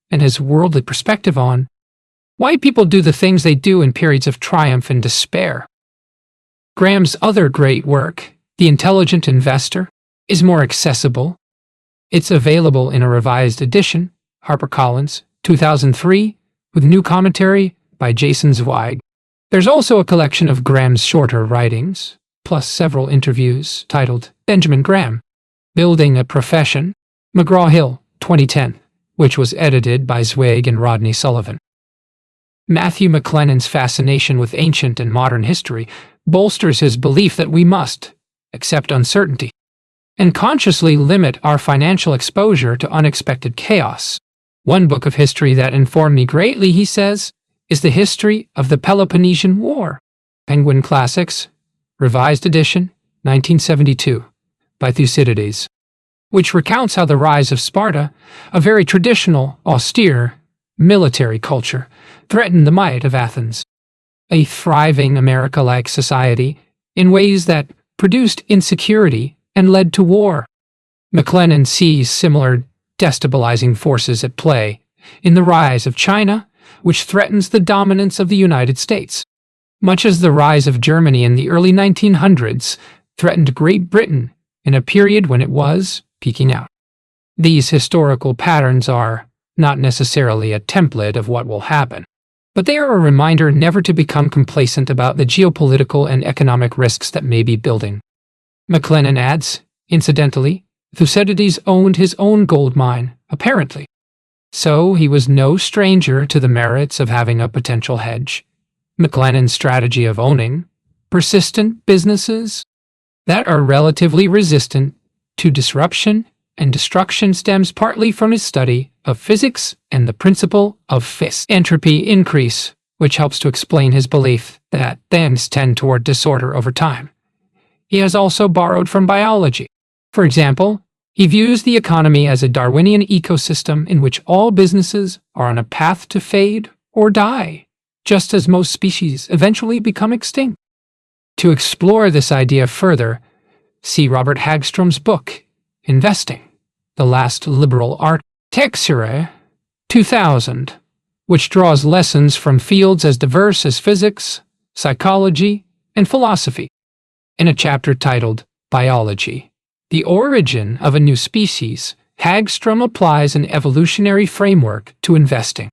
and his worldly perspective on why people do the things they do in periods of triumph and despair. Graham's other great work, The Intelligent Investor, is more accessible. It's available in a revised edition, HarperCollins, 2003, with new commentary by Jason Zweig. There's also a collection of Graham's shorter writings, plus several interviews titled Benjamin Graham, Building a Profession, McGraw-Hill, 2010, which was edited by Zweig and Rodney Sullivan. Matthew McLennan's fascination with ancient and modern history bolsters his belief that we must accept uncertainty and consciously limit our financial exposure to unexpected chaos. One book of history that informed me greatly, he says, is The History of the Peloponnesian War, Penguin Classics, Revised Edition, 1972, by Thucydides. which recounts how the rise of Sparta, a very traditional, austere, military culture, threatened the might of Athens, a thriving America-like society, in ways that produced insecurity and led to war. McLennan sees similar destabilizing forces at play in the rise of China, which threatens the dominance of the United States, much as the rise of Germany in the early 1900s threatened Great Britain in a period when it was peaking out. These historical patterns are not necessarily a template of what will happen, but they are a reminder never to become complacent about the geopolitical and economic risks that may be building. McLennan adds, incidentally, Thucydides owned his own gold mine, apparently. So he was no stranger to the merits of having a potential hedge. McLennan's strategy of owning persistent businesses that are relatively resistant to disruption and destruction stems partly from his study of physics and the principle of Fiske entropy increase, which helps to explain his belief that things tend toward disorder over time. He has also borrowed from biology. For example, he views the economy as a Darwinian ecosystem in which all businesses are on a path to fade or die, just as most species eventually become extinct. To explore this idea further, see Robert Hagstrom's book, Investing, The Last Liberal Art, Texere, 2000, which draws lessons from fields as diverse as physics, psychology, and philosophy. In a chapter titled Biology, The Origin of a New Species, Hagstrom applies an evolutionary framework to investing.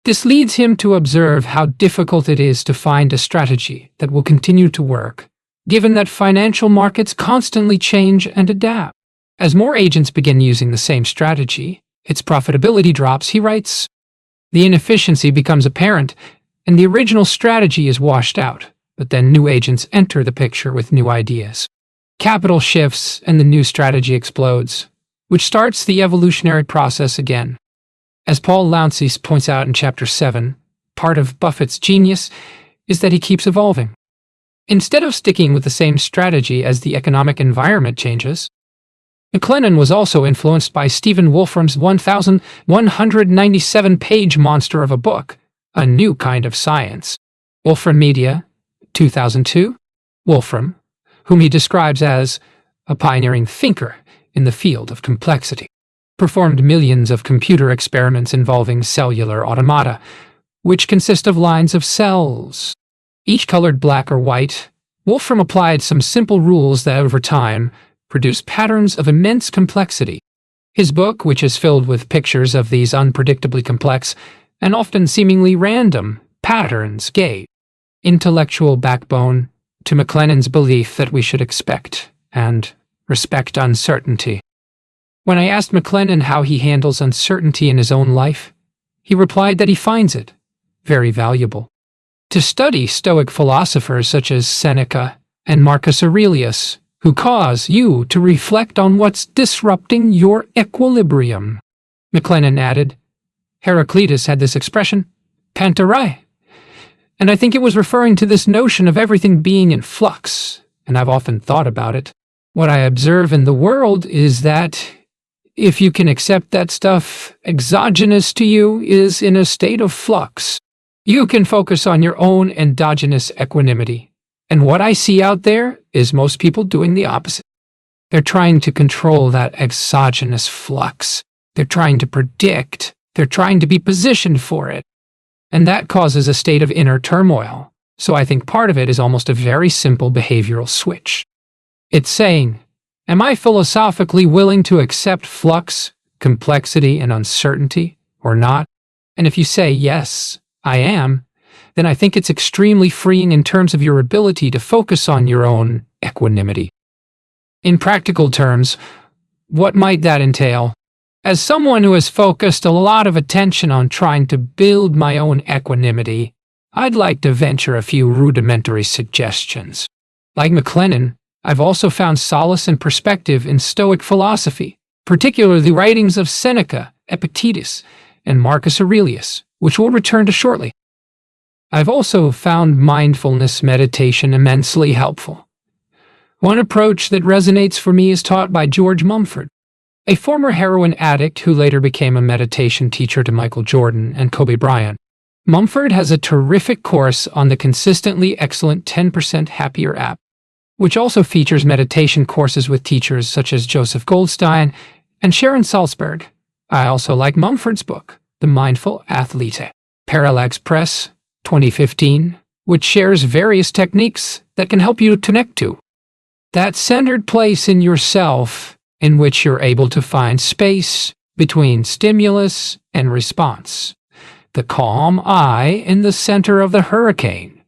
This leads him to observe how difficult it is to find a strategy that will continue to work, given that financial markets constantly change and adapt. As more agents begin using the same strategy, its profitability drops, he writes. The inefficiency becomes apparent, and the original strategy is washed out, but then new agents enter the picture with new ideas. Capital shifts and the new strategy explodes, which starts the evolutionary process again. As Paul Launce points out in Chapter 7, part of Buffett's genius is that he keeps evolving. Instead of sticking with the same strategy as the economic environment changes, McLennan was also influenced by Stephen Wolfram's 1,197-page monster of a book, A New Kind of Science. Wolfram Media, 2002. Wolfram, whom he describes as a pioneering thinker in the field of complexity, performed millions of computer experiments involving cellular automata, which consist of lines of cells, each colored black or white. Wolfram applied some simple rules that, over time, produce patterns of immense complexity. His book, which is filled with pictures of these unpredictably complex and often seemingly random patterns, gave intellectual backbone to McLennan's belief that we should expect and respect uncertainty. When I asked McLennan how he handles uncertainty in his own life, he replied that he finds it very valuable. To study Stoic philosophers such as Seneca and Marcus Aurelius, who cause you to reflect on what's disrupting your equilibrium. McLennan added, Heraclitus had this expression, panterai, and I think it was referring to this notion of everything being in flux, and I've often thought about it. What I observe in the world is that if you can accept that stuff exogenous to you is in a state of flux, you can focus on your own endogenous equanimity. And what I see out there is most people doing the opposite. They're trying to control that exogenous flux. They're trying to predict. They're trying to be positioned for it. And that causes a state of inner turmoil. So I think part of it is almost a very simple behavioral switch. It's saying, am I philosophically willing to accept flux, complexity, and uncertainty, or not? And if you say, yes, I am, then I think it's extremely freeing in terms of your ability to focus on your own equanimity. In practical terms, what might that entail? As someone who has focused a lot of attention on trying to build my own equanimity, I'd like to venture a few rudimentary suggestions. Like McLennan, I've also found solace and perspective in Stoic philosophy, particularly the writings of Seneca, Epictetus, and Marcus Aurelius, which we'll return to shortly. I've also found mindfulness meditation immensely helpful. One approach that resonates for me is taught by George Mumford. a former heroin addict who later became a meditation teacher to Michael Jordan and Kobe Bryant. Mumford has a terrific course on the consistently excellent 10% Happier app, which also features meditation courses with teachers such as Joseph Goldstein and Sharon Salzberg. I also like Mumford's book, The Mindful Athlete, Parallax Press, 2015, which shares various techniques that can help you connect to that centered place in yourself in which you're able to find space between stimulus and response, the calm eye in the center of the hurricane.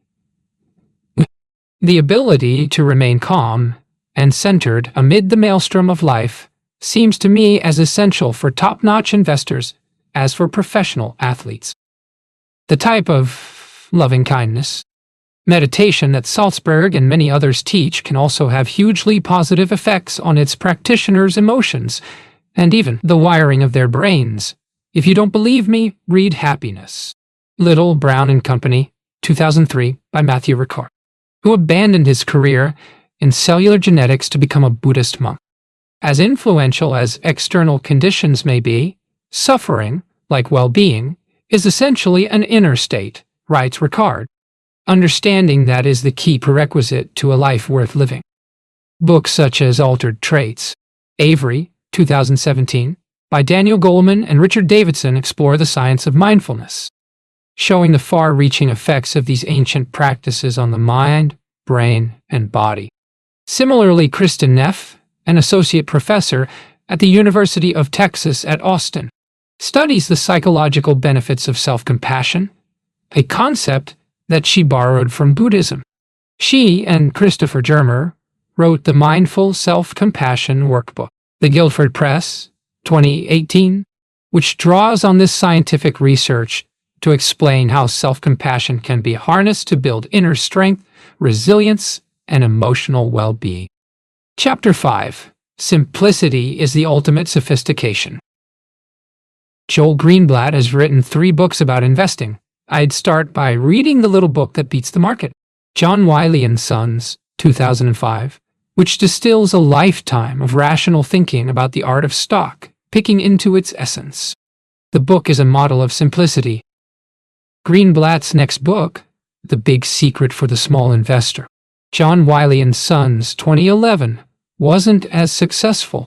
The ability to remain calm and centered amid the maelstrom of life seems to me as essential for top-notch investors as for professional athletes. The type of loving-kindness meditation that Salzberg and many others teach can also have hugely positive effects on its practitioners' emotions and even the wiring of their brains. If you don't believe me, read Happiness, Little, Brown and Company, 2003, by Matthew Ricard, who abandoned his career in cellular genetics to become a Buddhist monk. As influential as external conditions may be, suffering, like well-being, is essentially an inner state, writes Ricard. Understanding that is the key prerequisite to a life worth living. Books such as Altered Traits, Avery, 2017, by Daniel Goleman and Richard Davidson explore the science of mindfulness, showing the far-reaching effects of these ancient practices on the mind, brain, and body. Similarly, Kristen Neff, an associate professor at the University of Texas at Austin, studies the psychological benefits of self-compassion, a concept that she borrowed from Buddhism. She and Christopher Germer wrote the Mindful Self-Compassion Workbook, The Guildford Press, 2018, which draws on this scientific research to explain how self-compassion can be harnessed to build inner strength, resilience, and emotional well-being. Chapter 5. Simplicity is the Ultimate Sophistication. Joel Greenblatt has written 3 books about investing. I'd start by reading The Little Book That Beats the Market, John Wiley & Sons, 2005, which distills a lifetime of rational thinking about the art of stock, picking into its essence. The book is a model of simplicity. Greenblatt's next book, The Big Secret for the Small Investor, John Wiley & Sons, 2011, wasn't as successful,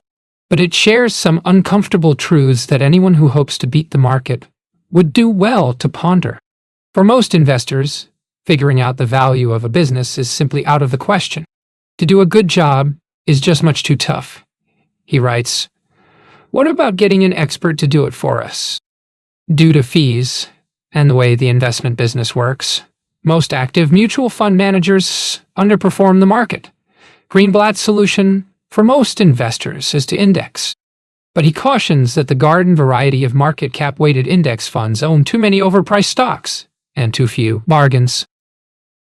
but it shares some uncomfortable truths that anyone who hopes to beat the market would do well to ponder. For most investors, figuring out the value of a business is simply out of the question. To do a good job is just much too tough. He writes, "What about getting an expert to do it for us?" Due to fees and the way the investment business works, most active mutual fund managers underperform the market. Greenblatt's solution for most investors is to index. But he cautions that the garden variety of market cap-weighted index funds own too many overpriced stocks and too few bargains.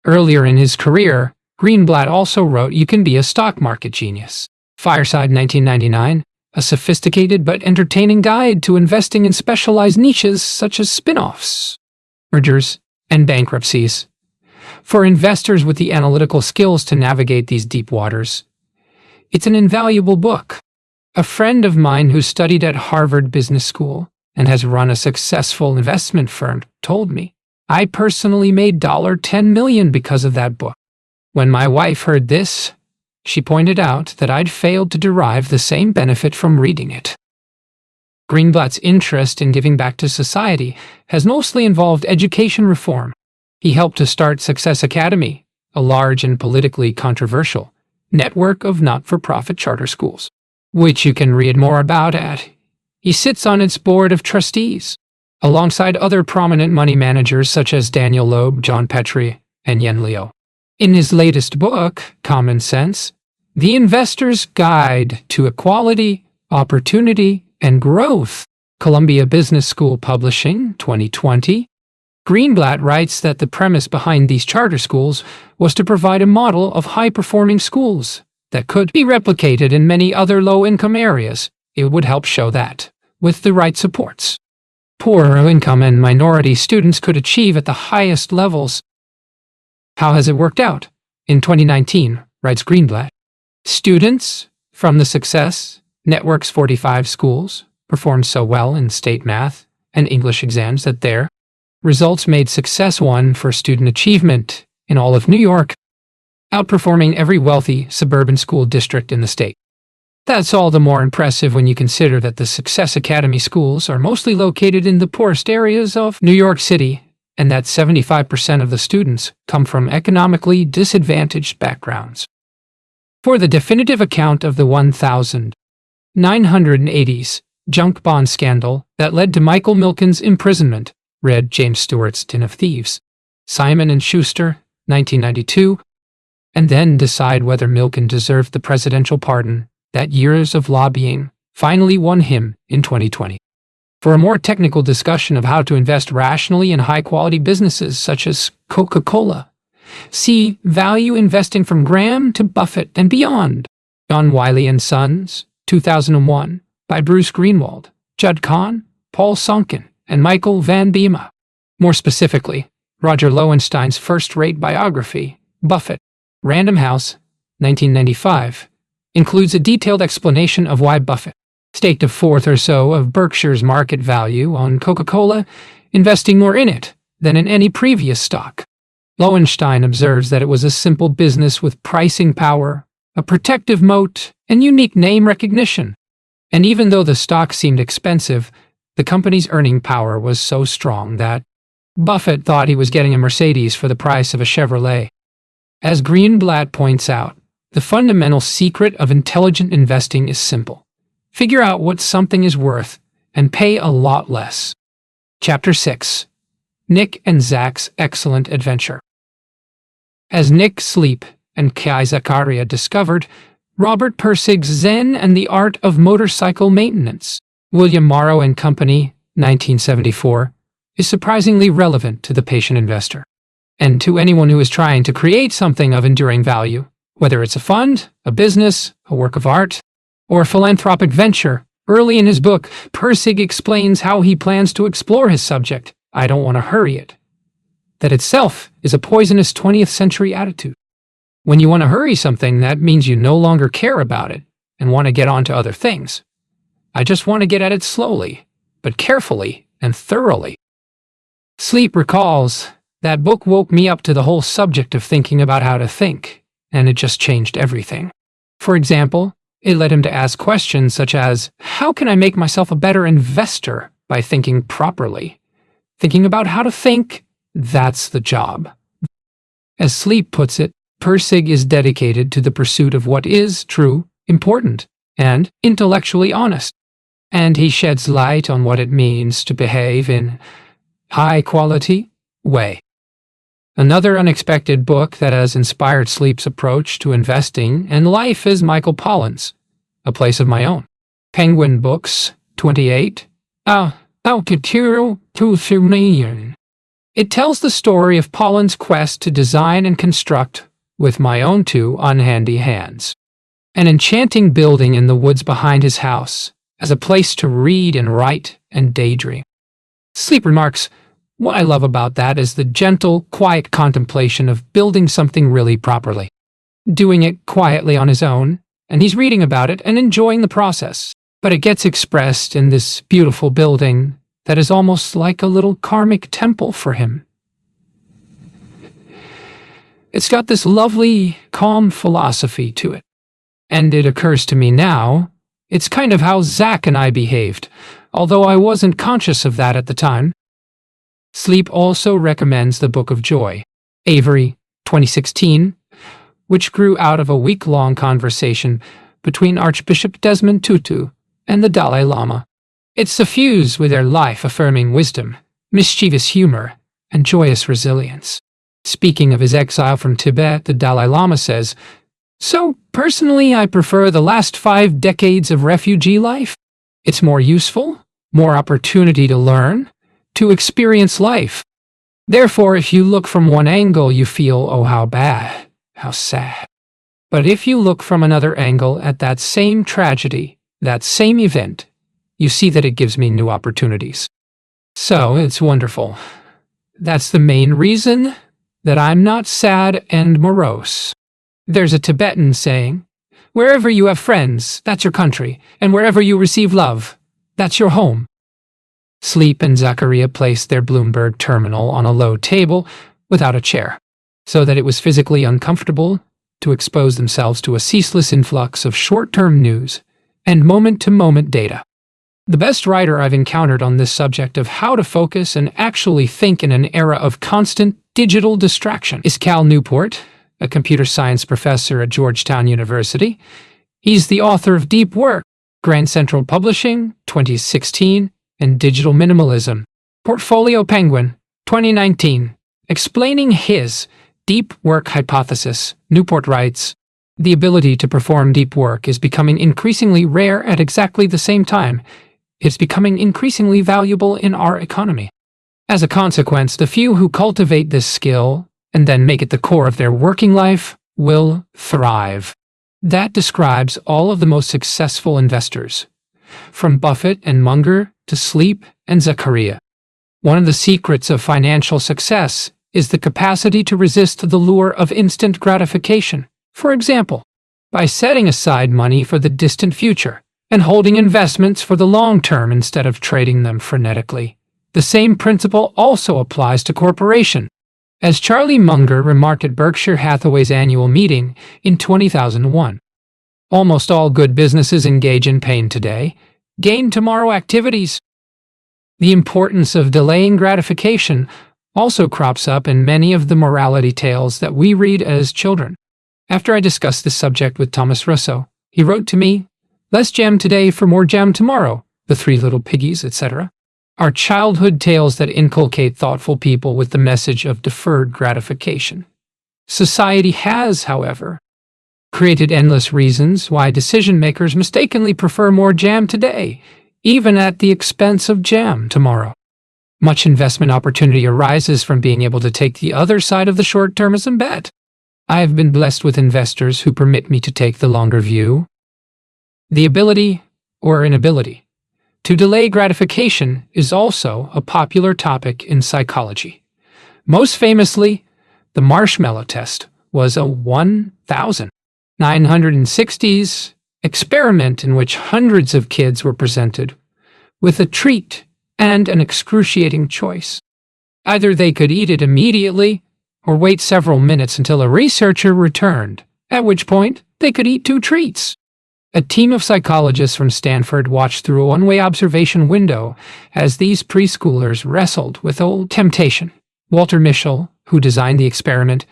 Earlier in his career, Greenblatt also wrote You Can Be a Stock Market Genius, Fireside 1999, a sophisticated but entertaining guide to investing in specialized niches such as spin-offs, mergers, and bankruptcies. For investors with the analytical skills to navigate these deep waters, it's an invaluable book. A friend of mine who studied at Harvard Business School and has run a successful investment firm told me, "I personally made $10 million because of that book." When my wife heard this, she pointed out that I'd failed to derive the same benefit from reading it. Greenblatt's interest in giving back to society has mostly involved education reform. He helped to start Success Academy, a large and politically controversial network of not-for-profit charter schools, which you can read more about at. He sits on its board of trustees, alongside other prominent money managers such as Daniel Loeb, John Petrie, and Yen Liu. In his latest book, Common Sense, The Investor's Guide to Equality, Opportunity, and Growth, Columbia Business School Publishing, 2020, Greenblatt writes that the premise behind these charter schools was to provide a model of high-performing schools that could be replicated in many other low-income areas. It would help show that, with the right supports, poorer income and minority students could achieve at the highest levels. How has it worked out? In 2019, writes Greenblatt, students from the Success Network's 45 schools performed so well in state math and English exams that their results made Success One for student achievement in all of New York, outperforming every wealthy suburban school district in the state. That's all the more impressive when you consider that the Success Academy schools are mostly located in the poorest areas of New York City, and that 75% of the students come from economically disadvantaged backgrounds. For the definitive account of the 1980s junk bond scandal that led to Michael Milken's imprisonment, read James Stewart's Den of Thieves, Simon & Schuster, 1992, and then decide whether Milken deserved the presidential pardon that years of lobbying finally won him in 2020. For a more technical discussion of how to invest rationally in high-quality businesses such as Coca-Cola, see Value Investing from Graham to Buffett and Beyond, John Wiley & Sons, 2001, by Bruce Greenwald, Judd Kahn, Paul Sonkin, and Michael Van Bema. More specifically, Roger Lowenstein's first-rate biography, Buffett, Random House, 1995, includes a detailed explanation of why Buffett staked a fourth or so of Berkshire's market value on Coca-Cola, investing more in it than in any previous stock. Lowenstein observes that it was a simple business with pricing power, a protective moat, and unique name recognition. And even though the stock seemed expensive, the company's earning power was so strong that Buffett thought he was getting a Mercedes for the price of a Chevrolet. As Greenblatt points out, the fundamental secret of intelligent investing is simple. Figure out what something is worth and pay a lot less. Chapter 6. Nick and Zach's Excellent Adventure. As Nick Sleep and Kai Zakaria discovered, Robert Pirsig's Zen and the Art of Motorcycle Maintenance, William Morrow and Company, 1974, is surprisingly relevant to the patient investor, and to anyone who is trying to create something of enduring value, whether it's a fund, a business, a work of art, or a philanthropic venture. Early in his book, Pirsig explains how he plans to explore his subject. I don't want to hurry it. That itself is a poisonous 20th century attitude. When you want to hurry something, that means you no longer care about it and want to get on to other things. I just want to get at it slowly, but carefully and thoroughly. Sleep recalls, that book woke me up to the whole subject of thinking about how to think, and it just changed everything. For example, it led him to ask questions such as, how can I make myself a better investor by thinking properly? Thinking about how to think, that's the job. As Sleep puts it, Pirsig is dedicated to the pursuit of what is true, important, and intellectually honest, and he sheds light on what it means to behave in high-quality way. Another unexpected book that has inspired Sleep's approach to investing and life is Michael Pollan's A Place of My Own. Penguin Books, 28. It tells the story of Pollan's quest to design and construct, with my own two unhandy hands, an enchanting building in the woods behind his house as a place to read and write and daydream. Sleep remarks, what I love about that is the gentle, quiet contemplation of building something really properly, doing it quietly on his own, and he's reading about it and enjoying the process. But it gets expressed in this beautiful building that is almost like a little karmic temple for him. It's got this lovely, calm philosophy to it. And it occurs to me now, it's kind of how Zach and I behaved, although I wasn't conscious of that at the time. Sleep also recommends the Book of Joy, Avery, 2016, which grew out of a week-long conversation between Archbishop Desmond Tutu and the Dalai Lama. It's suffused with their life-affirming wisdom, mischievous humor, and joyous resilience. Speaking of his exile from Tibet, the Dalai Lama says, "So, personally, I prefer the last 5 decades of refugee life. It's more useful, more opportunity to learn, to experience life. Therefore, if you look from one angle, you feel, oh, how bad, how sad. But if you look from another angle at that same tragedy, that same event, you see that it gives me new opportunities. So, it's wonderful. That's the main reason that I'm not sad and morose." There's a Tibetan saying, Wherever you have friends, that's your country, and wherever you receive love, that's your home. Sleep and Zachariah placed their Bloomberg terminal on a low table without a chair, so that it was physically uncomfortable to expose themselves to a ceaseless influx of short-term news and moment-to-moment data. The best writer I've encountered on this subject of how to focus and actually think in an era of constant digital distraction is Cal Newport, a computer science professor at Georgetown University. He's the author of Deep Work, Grand Central Publishing, 2016, and Digital Minimalism, Portfolio Penguin, 2019. Explaining his deep work hypothesis, Newport writes, "The ability to perform deep work is becoming increasingly rare at exactly the same time. It's becoming increasingly valuable in our economy. As a consequence, the few who cultivate this skill and then make it the core of their working life will thrive." That describes all of the most successful investors, from Buffett and Munger to Sleep and Zachariah. One of the secrets of financial success is the capacity to resist the lure of instant gratification. For example, by setting aside money for the distant future and holding investments for the long term instead of trading them frenetically. The same principle also applies to corporation. As Charlie Munger remarked at Berkshire Hathaway's annual meeting in 2001, almost all good businesses engage in pain today, gain tomorrow activities. The importance of delaying gratification also crops up in many of the morality tales that we read as children. After I discussed this subject with Thomas Russo, he wrote to me, "Less jam today for more jam tomorrow, the Three Little Piggies, etc." are childhood tales that inculcate thoughtful people with the message of deferred gratification. Society has, however, created endless reasons why decision-makers mistakenly prefer more jam today, even at the expense of jam tomorrow. Much investment opportunity arises from being able to take the other side of the short-termism bet. I have been blessed with investors who permit me to take the longer view. The ability, or inability, to delay gratification is also a popular topic in psychology. Most famously, the marshmallow test was a 1960s experiment in which hundreds of kids were presented with a treat and an excruciating choice. Either they could eat it immediately or wait several minutes until a researcher returned, at which point they could eat 2 treats. A team of psychologists from Stanford watched through a one-way observation window as these preschoolers wrestled with old temptation. Walter Mischel, who designed the experiment,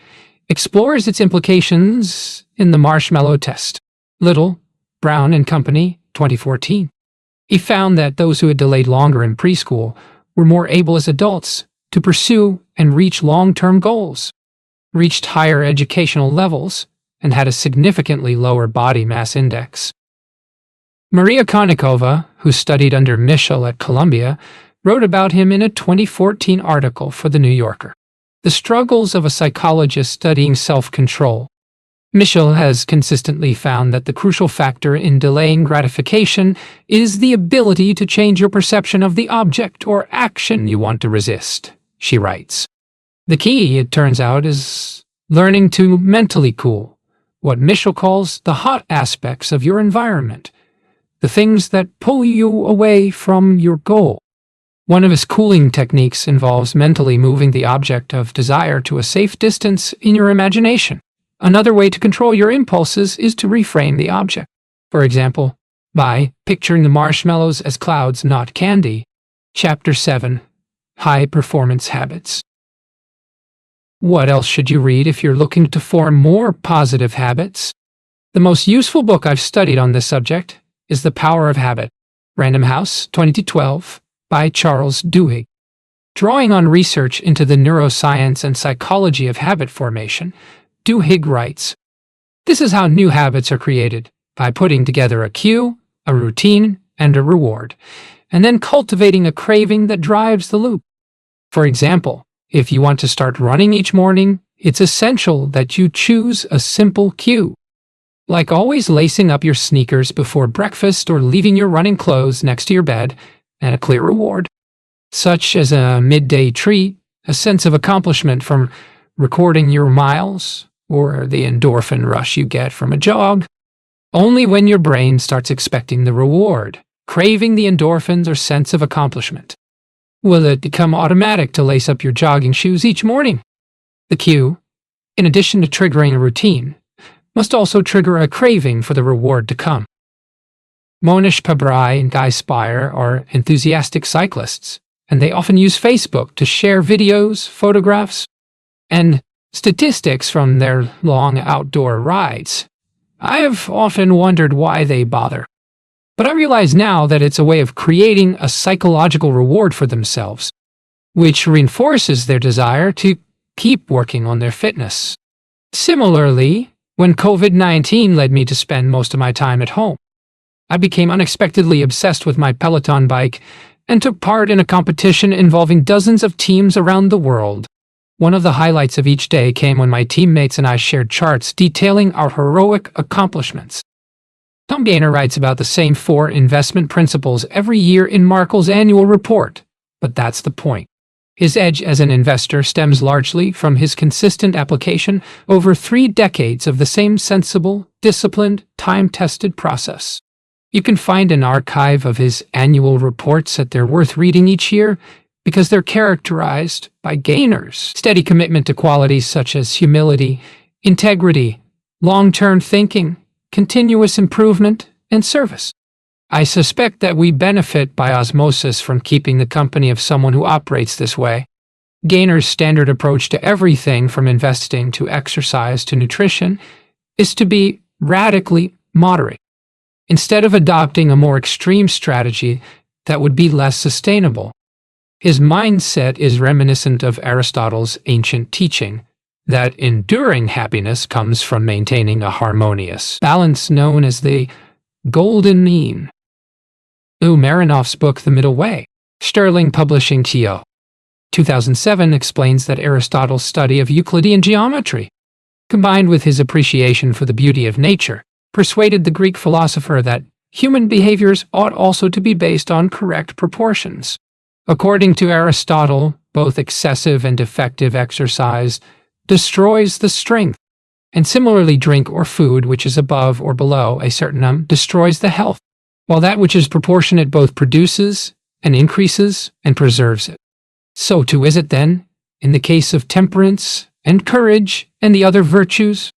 explores its implications in the marshmallow test. Little, Brown and Company, 2014. He found that those who had delayed longer in preschool were more able as adults to pursue and reach long-term goals, reached higher educational levels, and had a significantly lower body mass index. Maria Konnikova, who studied under Mischel at Columbia, wrote about him in a 2014 article for The New Yorker. The struggles of a psychologist studying self-control. Mischel has consistently found that the crucial factor in delaying gratification is the ability to change your perception of the object or action you want to resist, she writes. The key, it turns out, is learning to mentally cool what Mischel calls the hot aspects of your environment, the things that pull you away from your goal. One of his cooling techniques involves mentally moving the object of desire to a safe distance in your imagination. Another way to control your impulses is to reframe the object. For example, by picturing the marshmallows as clouds, not candy. Chapter 7. High Performance Habits. What else should you read if you're looking to form more positive habits? The most useful book I've studied on this subject is The Power of Habit, Random House, 2012, by Charles Duhigg. Drawing on research into the neuroscience and psychology of habit formation, Duhigg writes, "This is how new habits are created, by putting together a cue, a routine, and a reward, and then cultivating a craving that drives the loop. For example, if you want to start running each morning, it's essential that you choose a simple cue, like always lacing up your sneakers before breakfast or leaving your running clothes next to your bed, and a clear reward, such as a midday treat, a sense of accomplishment from recording your miles, or the endorphin rush you get from a jog. Only when your brain starts expecting the reward, craving the endorphins or sense of accomplishment, will it become automatic to lace up your jogging shoes each morning. The cue, in addition to triggering a routine, must also trigger a craving for the reward to come. Monish Pabrai and Guy Spire are enthusiastic cyclists, and they often use Facebook to share videos, photographs, and statistics from their long outdoor rides. I have often wondered why they bother, but I realize now that it's a way of creating a psychological reward for themselves, which reinforces their desire to keep working on their fitness. Similarly, when COVID-19 led me to spend most of my time at home, I became unexpectedly obsessed with my Peloton bike and took part in a competition involving dozens of teams around the world. One of the highlights of each day came when my teammates and I shared charts detailing our heroic accomplishments. Tom Gaynor writes about the same 4 investment principles every year in Markle's annual report, but that's the point. His edge as an investor stems largely from his consistent application over 3 decades of the same sensible, disciplined, time-tested process. You can find an archive of his annual reports that they're worth reading each year because they're characterized by Gaynor's steady commitment to qualities such as humility, integrity, long-term thinking, continuous improvement, and service. I suspect that we benefit by osmosis from keeping the company of someone who operates this way. Gaynor's standard approach to everything from investing to exercise to nutrition is to be radically moderate, instead of adopting a more extreme strategy that would be less sustainable. His mindset is reminiscent of Aristotle's ancient teaching that enduring happiness comes from maintaining a harmonious balance known as the golden mean. Marinoff's book The Middle Way, Sterling Publishing TO. 2007 explains that Aristotle's study of Euclidean geometry, combined with his appreciation for the beauty of nature, persuaded the Greek philosopher that human behaviors ought also to be based on correct proportions. According to Aristotle, both excessive and defective exercise destroys the strength, and similarly drink or food which is above or below a certain destroys the health, while that which is proportionate both produces and increases and preserves it. So too is it then, in the case of temperance and courage and the other virtues.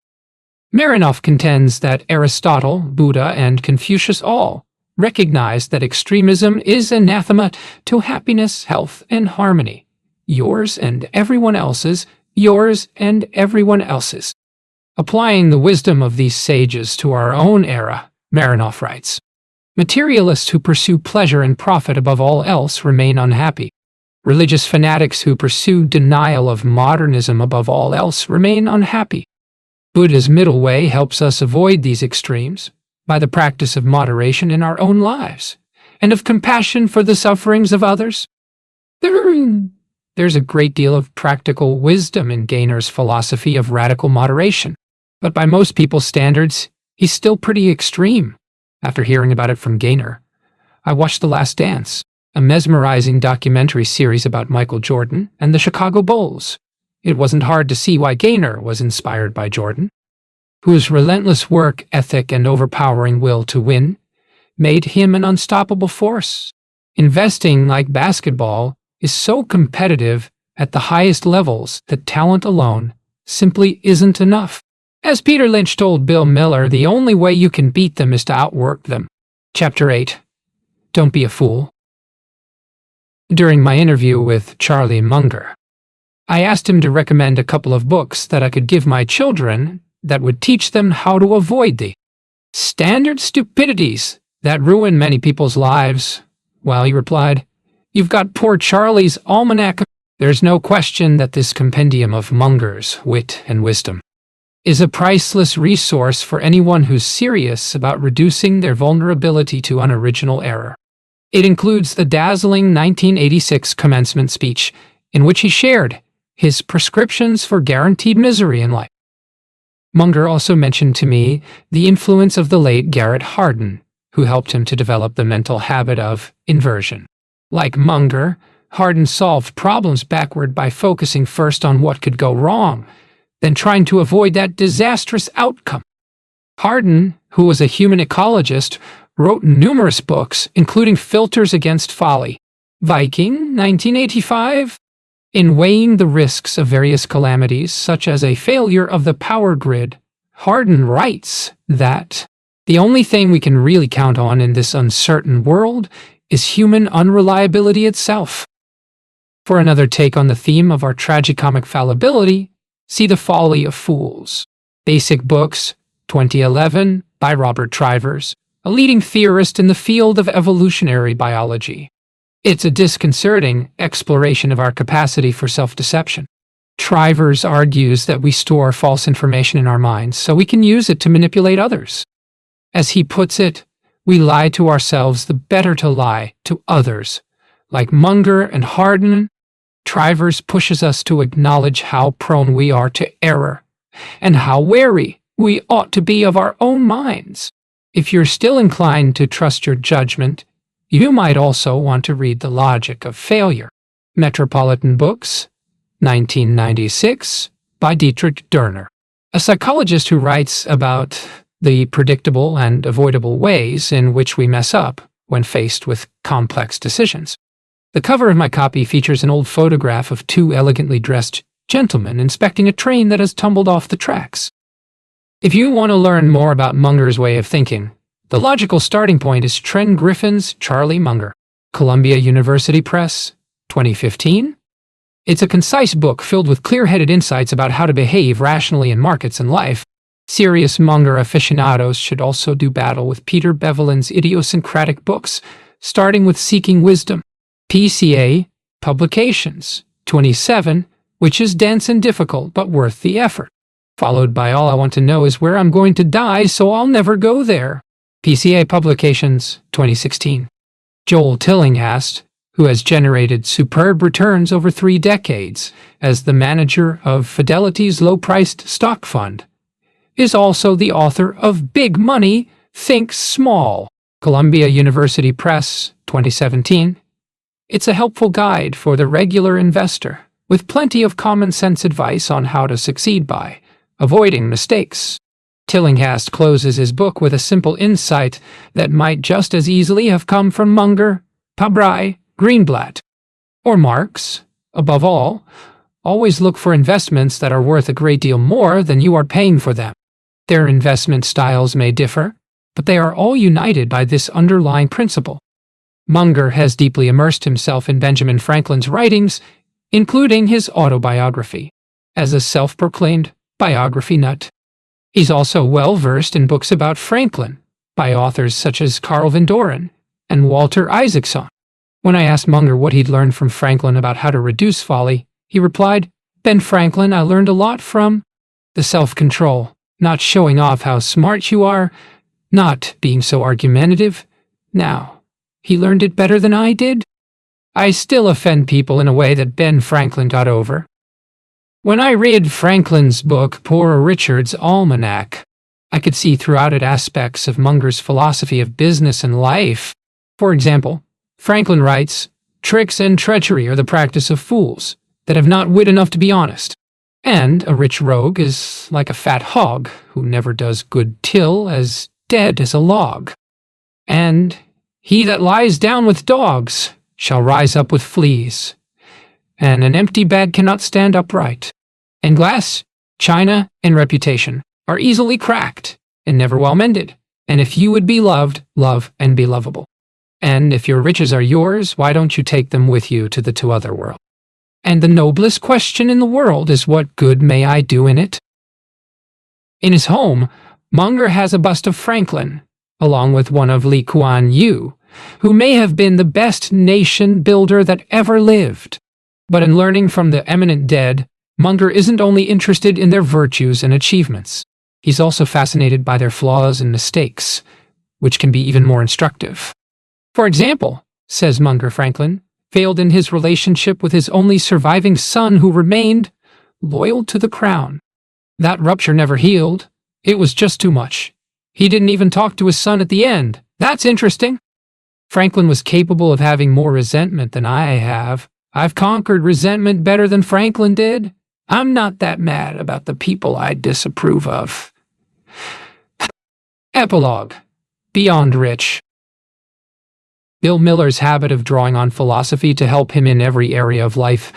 Marinoff contends that Aristotle, Buddha, and Confucius all recognize that extremism is anathema to happiness, health, and harmony. Yours and everyone else's, yours and everyone else's. Applying the wisdom of these sages to our own era, Marinoff writes, materialists who pursue pleasure and profit above all else remain unhappy. Religious fanatics who pursue denial of modernism above all else remain unhappy. Buddha's middle way helps us avoid these extremes by the practice of moderation in our own lives and of compassion for the sufferings of others. There's a great deal of practical wisdom in Gaynor's philosophy of radical moderation, but by most people's standards, he's still pretty extreme. After hearing about it from Gaynor, I watched The Last Dance, a mesmerizing documentary series about Michael Jordan and the Chicago Bulls. It wasn't hard to see why Gaynor was inspired by Jordan, whose relentless work ethic and overpowering will to win made him an unstoppable force. Investing, like basketball, is so competitive at the highest levels that talent alone simply isn't enough. As Peter Lynch told Bill Miller, the only way you can beat them is to outwork them. Chapter 8. Don't be a fool. During my interview with Charlie Munger, I asked him to recommend a couple of books that I could give my children that would teach them how to avoid the standard stupidities that ruin many people's lives. Well, he replied, "You've got poor Charlie's almanac." There's no question that this compendium of Munger's wit and wisdom is a priceless resource for anyone who's serious about reducing their vulnerability to unoriginal error. It includes the dazzling 1986 commencement speech in which he shared his prescriptions for guaranteed misery in life. Munger also mentioned to me the influence of the late Garrett Hardin, who helped him to develop the mental habit of inversion. Like Munger, Hardin solved problems backward by focusing first on what could go wrong, then trying to avoid that disastrous outcome. Hardin who was a human ecologist, wrote numerous books, including Filters Against Folly. Viking, 1985. In weighing the risks of various calamities, such as a failure of the power grid, Hardin writes that the only thing we can really count on in this uncertain world is human unreliability itself. For another take on the theme of our tragicomic fallibility, see The Folly of Fools. Basic Books, 2011, by Robert Trivers, a leading theorist in the field of evolutionary biology. It's a disconcerting exploration of our capacity for self-deception. Trivers argues that we store false information in our minds so we can use it to manipulate others. As he puts it, we lie to ourselves the better to lie to others. Like Munger and Hardin, Trivers pushes us to acknowledge how prone we are to error and how wary we ought to be of our own minds. If you're still inclined to trust your judgment, you might also want to read The Logic of Failure. Metropolitan Books, 1996, by Dietrich Derner, a psychologist who writes about the predictable and avoidable ways in which we mess up when faced with complex decisions. The cover of my copy features an old photograph of two elegantly dressed gentlemen inspecting a train that has tumbled off the tracks. If you want to learn more about Munger's way of thinking, the logical starting point is Trent Griffin's Charlie Munger, Columbia University Press, 2015. It's a concise book filled with clear-headed insights about how to behave rationally in markets and life. Serious Munger aficionados should also do battle with Peter Bevelin's idiosyncratic books, starting with Seeking Wisdom, PCA Publications, 27, which is dense and difficult but worth the effort, followed by All I Want to Know Is Where I'm Going to Die, So I'll Never Go There, PCA Publications, 2016. Joel Tillinghast, who has generated superb returns over 3 decades as the manager of Fidelity's low-priced stock fund, is also the author of Big Money, Think Small, Columbia University Press, 2017. It's a helpful guide for the regular investor, with plenty of common-sense advice on how to succeed by avoiding mistakes. Tillinghast closes his book with a simple insight that might just as easily have come from Munger, Pabrai, Greenblatt, or Marx. Above all, always look for investments that are worth a great deal more than you are paying for them. Their investment styles may differ, but they are all united by this underlying principle. Munger has deeply immersed himself in Benjamin Franklin's writings, including his autobiography, as a self-proclaimed biography nut. He's also well-versed in books about Franklin, by authors such as Carl Van Doren and Walter Isaacson. When I asked Munger what he'd learned from Franklin about how to reduce folly, he replied, "Ben Franklin, I learned a lot from the self-control, not showing off how smart you are, not being so argumentative. Now, he learned it better than I did. I still offend people in a way that Ben Franklin got over." When I read Franklin's book, Poor Richard's Almanac, I could see throughout it aspects of Munger's philosophy of business and life. For example, Franklin writes, "Tricks and treachery are the practice of fools that have not wit enough to be honest. And a rich rogue is like a fat hog who never does good till as dead as a log. And he that lies down with dogs shall rise up with fleas. And an empty bag cannot stand upright. And glass, china, and reputation are easily cracked and never well mended. And if you would be loved, love and be lovable. And if your riches are yours, why don't you take them with you to the other world? And the noblest question in the world is, what good may I do in it?" In his home, Munger has a bust of Franklin, along with one of Lee Kuan Yew, who may have been the best nation builder that ever lived. But in learning from the eminent dead, Munger isn't only interested in their virtues and achievements. He's also fascinated by their flaws and mistakes, which can be even more instructive. For example, says Munger, Franklin failed in his relationship with his only surviving son, who remained loyal to the crown. That rupture never healed. It was just too much. He didn't even talk to his son at the end. That's interesting. Franklin was capable of having more resentment than I have. I've conquered resentment better than Franklin did. I'm not that mad about the people I disapprove of. Epilogue. Beyond Rich. Bill Miller's habit of drawing on philosophy to help him in every area of life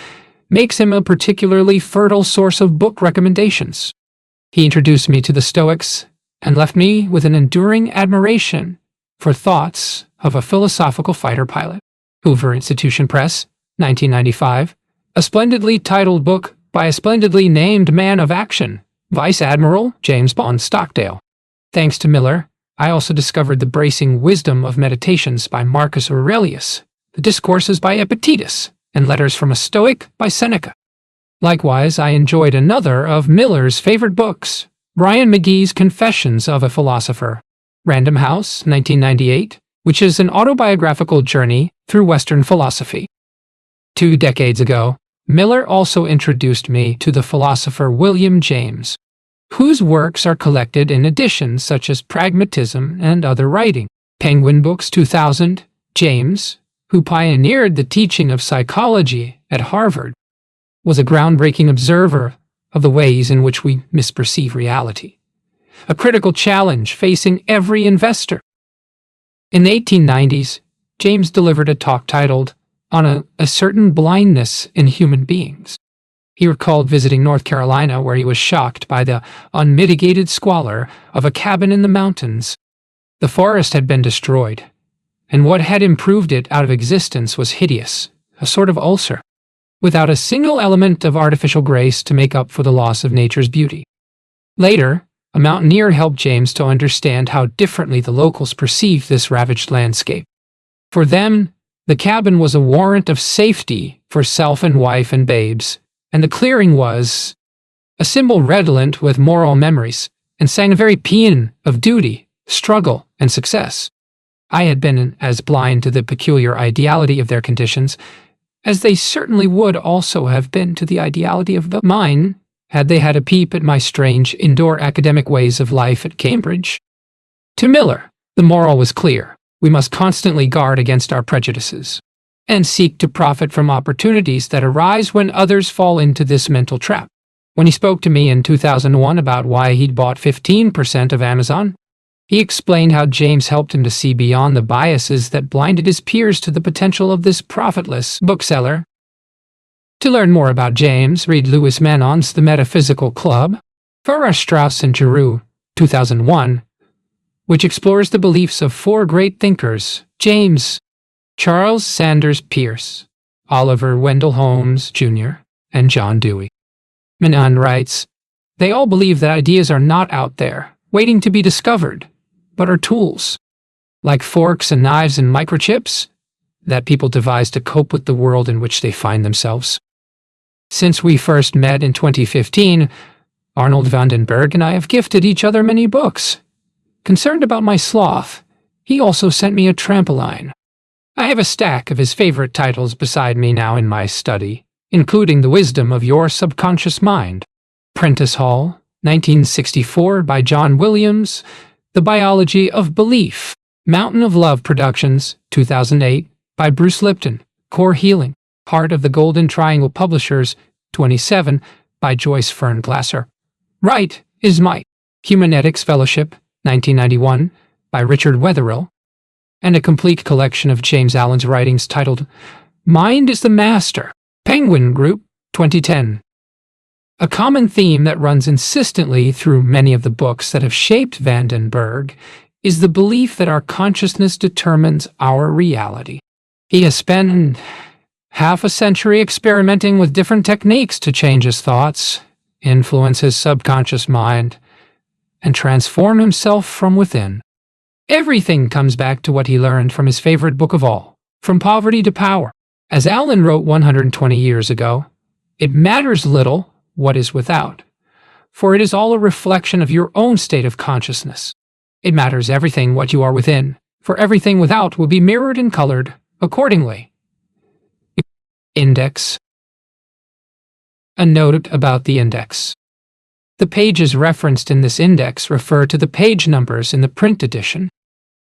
makes him a particularly fertile source of book recommendations. He introduced me to the Stoics and left me with an enduring admiration for thoughts of a philosophical fighter pilot. Hoover Institution Press, 1995, a splendidly titled book by a splendidly named man of action, Vice Admiral James Bond Stockdale. Thanks to Miller, I also discovered the bracing wisdom of Meditations by Marcus Aurelius, the Discourses by Epictetus, and Letters from a Stoic by Seneca. Likewise, I enjoyed another of Miller's favorite books, Brian McGee's Confessions of a Philosopher, Random House, 1998, which is an autobiographical journey through Western philosophy. 2 decades ago, Miller also introduced me to the philosopher William James, whose works are collected in editions such as Pragmatism and Other Writing. Penguin Books 2000, James, who pioneered the teaching of psychology at Harvard, was a groundbreaking observer of the ways in which we misperceive reality, a critical challenge facing every investor. In the 1890s, James delivered a talk titled On a Certain Blindness in Human Beings. He recalled visiting North Carolina, where he was shocked by the unmitigated squalor of a cabin in the mountains. The forest had been destroyed, and what had improved it out of existence was hideous, a sort of ulcer, without a single element of artificial grace to make up for the loss of nature's beauty. Later, a mountaineer helped James to understand how differently the locals perceived this ravaged landscape. For them, the cabin was a warrant of safety for self and wife and babes, and the clearing was a symbol redolent with moral memories, and sang a very paean of duty, struggle, and success. I had been as blind to the peculiar ideality of their conditions as they certainly would also have been to the ideality of mine, had they had a peep at my strange indoor academic ways of life at Cambridge. To Miller, the moral was clear. We must constantly guard against our prejudices and seek to profit from opportunities that arise when others fall into this mental trap. When he spoke to me in 2001 about why he'd bought 15% of Amazon, he explained how James helped him to see beyond the biases that blinded his peers to the potential of this profitless bookseller. To learn more about James, read Louis Manon's The Metaphysical Club, Farrar, Straus and Giroux, 2001, which explores the beliefs of 4 great thinkers, James, Charles Sanders Peirce, Oliver Wendell Holmes, Jr., and John Dewey. Manon writes, "They all believe that ideas are not out there, waiting to be discovered, but are tools, like forks and knives and microchips, that people devise to cope with the world in which they find themselves." Since we first met in 2015, Arnold Vandenberg and I have gifted each other many books. Concerned about my sloth, he also sent me a trampoline. I have a stack of his favorite titles beside me now in my study, including The Wisdom of Your Subconscious Mind, Prentice Hall, 1964 by John Williams, The Biology of Belief, Mountain of Love Productions, 2008 by Bruce Lipton, Core Healing, Heart of the Golden Triangle Publishers, 27 by Joyce Fern Glasser. Right is Might, Humanetics Fellowship, 1991 by Richard Wetherill, and a complete collection of James Allen's writings titled Mind is the Master, Penguin Group, 2010. A common theme that runs insistently through many of the books that have shaped Vandenberg is the belief that our consciousness determines our reality. He has spent half a century experimenting with different techniques to change his thoughts, influence his subconscious mind, and transform himself from within. Everything comes back to what he learned from his favorite book of all, From Poverty to Power. As Allen wrote 120 years ago, "It matters little what is without, for it is all a reflection of your own state of consciousness. It matters everything what you are within, for everything without will be mirrored and colored accordingly." Index. A note about the index. The pages referenced in this index refer to the page numbers in the print edition.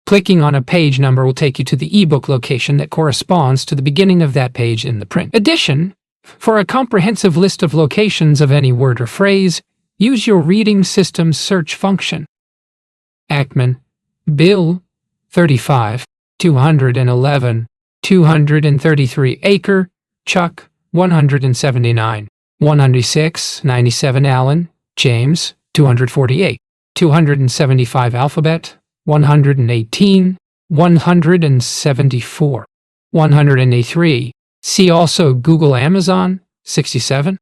Clicking on a page number will take you to the ebook location that corresponds to the beginning of that page in the print edition. For a comprehensive list of locations of any word or phrase, use your reading system's search function. Ackman, Bill, 35, 211, 233 Acre, Chuck, 179, 106, 97 Allen, James, 248, 275 Alphabet, 118, 174, 183. See also Google Amazon, 67,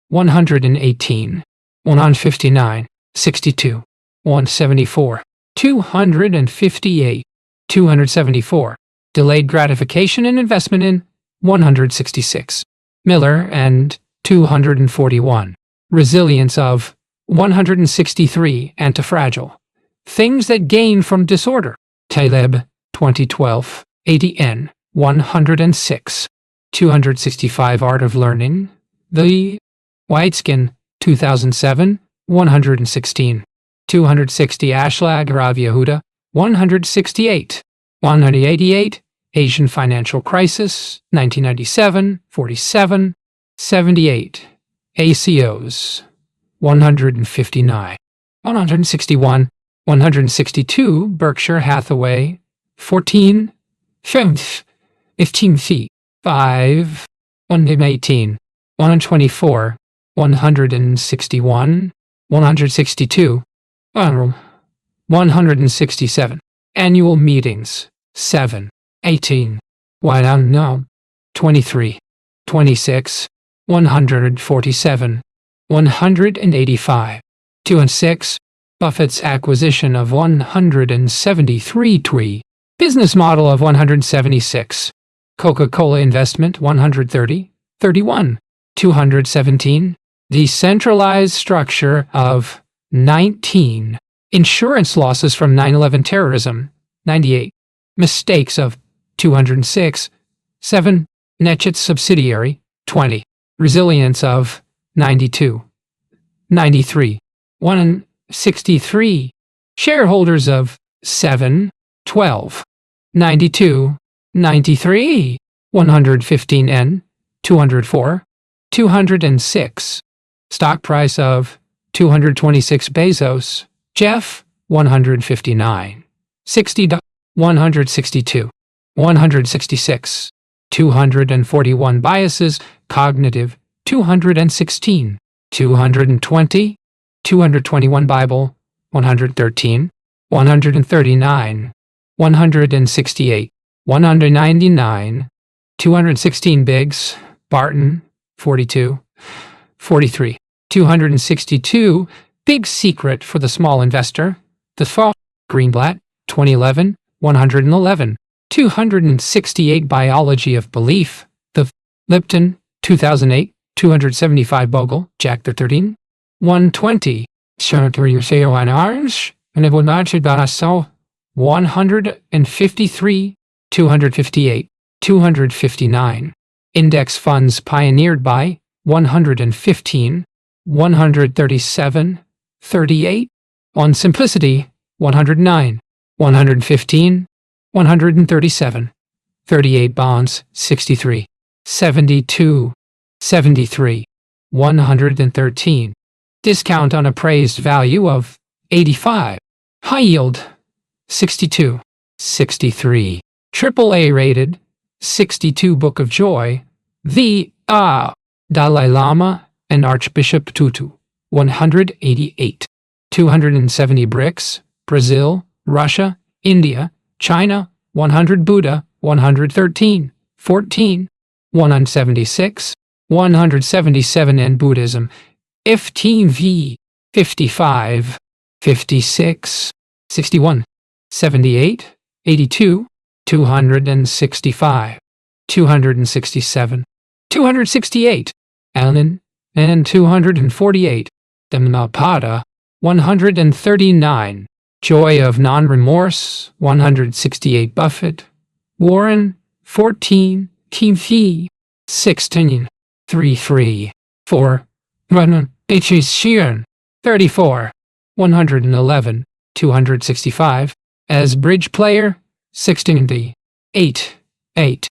118, 159, 62, 174, 258, 274. Delayed gratification and investment in 166. Miller and 241. Resilience of 163. Antifragile. Things that gain from disorder. Taleb, 2012. ADN 106. 265. Art of Learning. The Whiteskin, 2007. 116. 260. Ashlag Rav Yehuda, 168. 188. Asian Financial Crisis, 1997, 47, 78. ACOs, 159. 161. 162. Berkshire Hathaway, 14. 15 feet. 5. 118. 124. 161. 162. 167. Annual meetings, 7. 18. Why don't know? 23. 26. 147. 185. 206. Buffett's acquisition of 173 tree. Business model of 176. Coca-Cola investment 130. 31. 217. Decentralized structure of 19. Insurance losses from 9/11 terrorism, 98. Mistakes of 206. 7. Netchett subsidiary, 20. Resilience of 92. 93. 163. Shareholders of 7. 12. 92. 93. 115 N. 204. 206. Stock price of 226. Bezos, Jeff, 159. 60. 162. 166. 241. Biases, cognitive, 216. 220. 221. Bible, 113. 139. 168. 199. 216. Biggs, Barton, 42. 43. 262. Big Secret for the Small Investor, The Fall, Greenblatt, 2011. 111. 268. Biology of Belief, The Lipton, 2008. 275. Bogle, Jack the 13. 120. Senator Yuseo on Orange, and it will not about us so. 153. 258. 259. Index funds pioneered by 115. 137. 38. On simplicity, 109. 115. 137. 38. Bonds, 63. 72. 73. 113. Discount on appraised value of 85. High yield, 62. 63. AAA rated, 62. Book of Joy, The Dalai Lama and Archbishop Tutu, 188. 270. BRICS, Brazil, Russia, India, China, 100. Buddha, 113. 14. 176. 177. And Buddhism, 15 v. 55. 56. 61. 78. 82. 265. 267. 268. Allen, and 248. Dhammapada, 139. Joy of Non-Remorse, 168. Buffett, Warren, 14. Kimfi, 16. 33. 4. Run, H.E. Sheeran, 34. 111. 265. As bridge player, 16. 8. 8.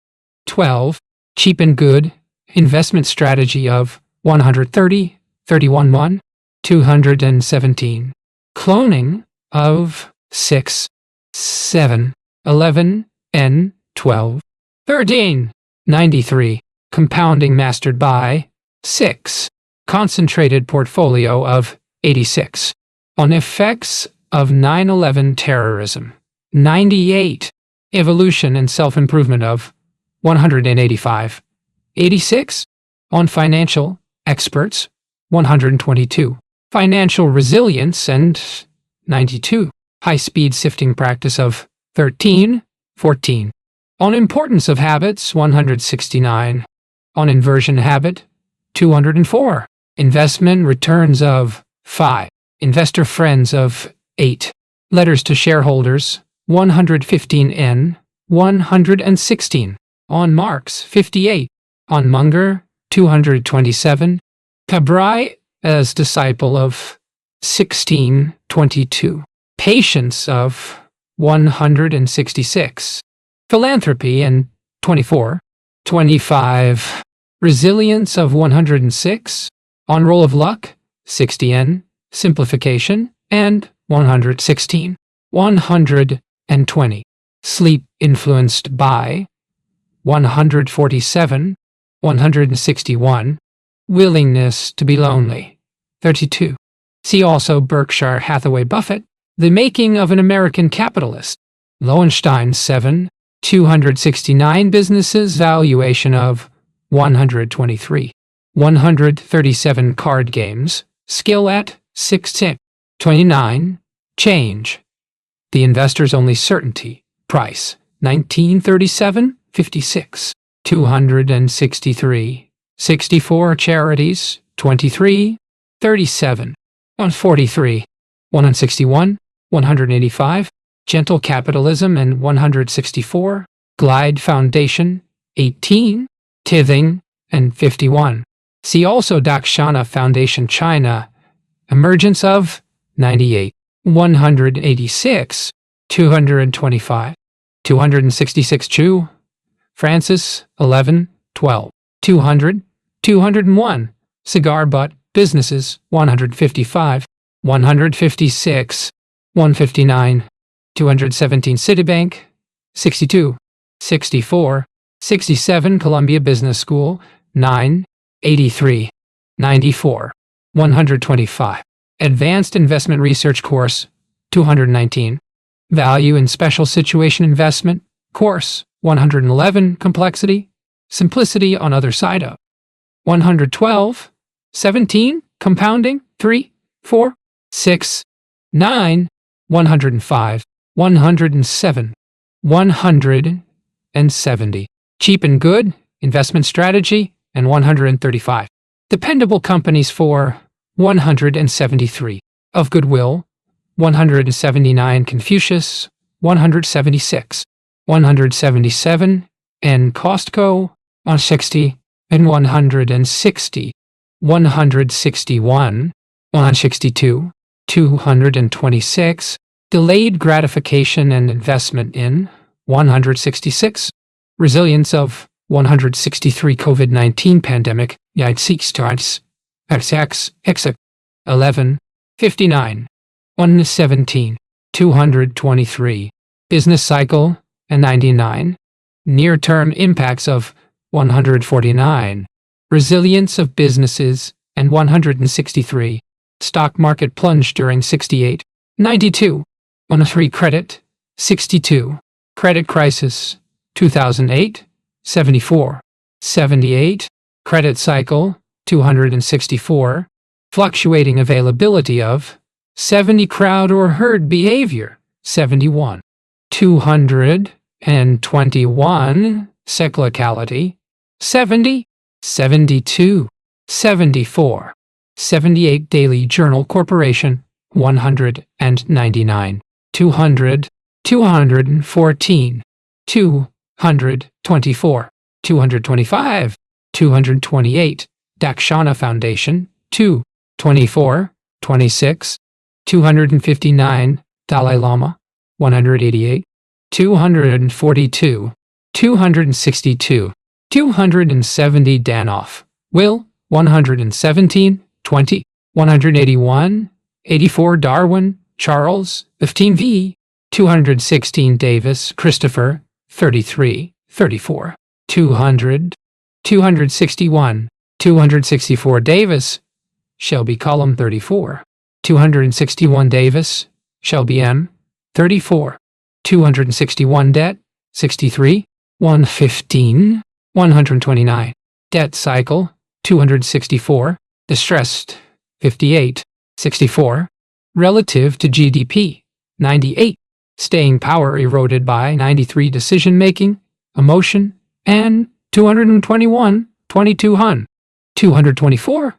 12. Cheap and good. Investment strategy of 130. 31. 1. 217. Cloning of 6, 7, 11, N, 12, 13, 93. Compounding mastered by 6. Concentrated portfolio of 86. On effects of 9/11 terrorism, 98. Evolution and self-improvement of 185. 86. On financial experts, 122. Financial resilience and 92. High-speed sifting practice of 13, 14. On importance of habits, 169. On inversion habit, 204. Investment returns of 5. Investor friends of 8. Letters to shareholders, 115N, 116. On Marx, 58. On Munger, 227. Cabrai as disciple of 1622. Patience of 166. Philanthropy and 24. 25. Resilience of 106. On roll of luck, 60N. Simplification and 116. 120. Sleep influenced by 147. 161. Willingness to be lonely, 32. See also Berkshire Hathaway Buffett, The Making of an American Capitalist, Lowenstein 7, 269 businesses valuation of 123. 137 card games, skill at 6 29. Change. The investor's only certainty, price 1937.56. 263. 64 charities, 23, 37, 143, 161, 185, Gentle Capitalism and 164, Glide Foundation, 18, Tithing, and 51. See also Dakshana Foundation China, Emergence of 98, 186, 225, 266 Chu, Francis, 11, 12, 200, 201, Cigar Butt Businesses, 155, 156, 159, 217 Citibank, 62, 64, 67 Columbia Business School, 9, 83, 94, 125. Advanced Investment Research Course, 219. Value in Special Situation Investment Course, 111. Complexity, Simplicity on Other Side of 112, 17, Compounding, 3, 4, 6, 9, 105, 107, 170. Cheap and Good, Investment Strategy, and 135. Dependable Companies for 173. Of Goodwill, 179. Confucius, 176. 177. And Costco, 160. And 160. 161. 162. 226. Delayed gratification and investment in 166. Resilience of 163. COVID-19 pandemic, United States, XX, 11, 59, 117, 223. Business cycle, and 99. Near-term impacts of 149. Resilience of businesses, and 163. Stock market plunge during 68. 92. 103 credit, 62. Credit crisis, 2008. 74. 78. Credit cycle, 264. Fluctuating availability of 70. Crowd or herd behavior, 71. 221. Cyclicality, 70. 72. 74. 78. Daily Journal Corporation, 199. 200. 214. 224. 225. 228. Dakshana Foundation, 2. 24. 26. 259. Dalai Lama, 188. 242. 262. 270. Danoff, Will, 117. 20. 181. 84. Darwin, Charles, 15 v. 216 Davis, Christopher, 33, 34. 200. 261. 264 Davis, Shelby Column 34. 261 Davis, Shelby M. 34. 261 Debt, 63. 115. 129. Debt Cycle, 264. Distressed, 58. 64. Relative to GDP, 98. Staying power eroded by 93. Decision-making, emotion, and 221. 22 Hun. 224.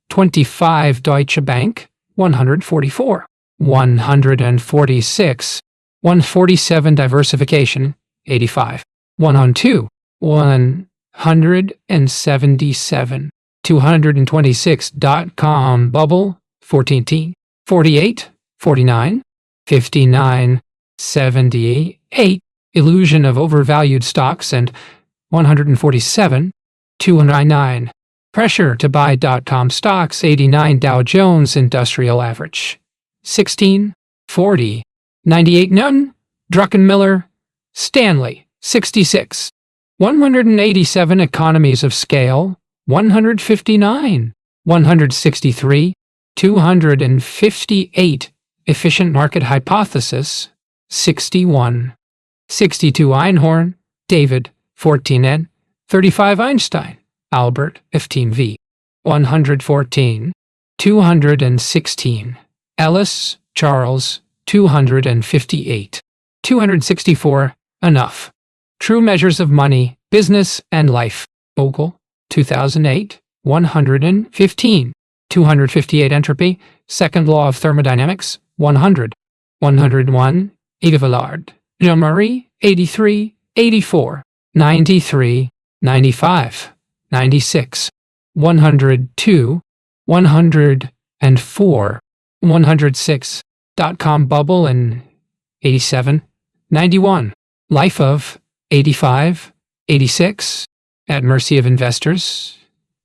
25 Deutsche Bank, 144. 146. 147 Diversification, 85. 102. 177. 226.com Bubble, 14. 48. 49. 59. 78. Illusion of overvalued stocks, and 147. 209. Pressure to buy.com stocks, 89 Dow Jones Industrial Average, 16. 40. 98 Newton, Druckenmiller, Stanley, 66. 187 Economies of Scale, 159. 163. 258 Efficient Market Hypothesis, 61. 62 Einhorn, David, 14N, 35 Einstein, Albert, 15V, 114. 216 Ellis, Charles, 258. 264 Enough. True Measures of Money, Business, and Life, Bogle, 2008, 115. 258 Entropy, Second Law of Thermodynamics, 100. 101 Ida Villard, Jean-Marie, 83, 84, 93, 95, 96, 102, 104, 106, .com Bubble, and 87, 91, Life of, 85, 86, At Mercy of Investors,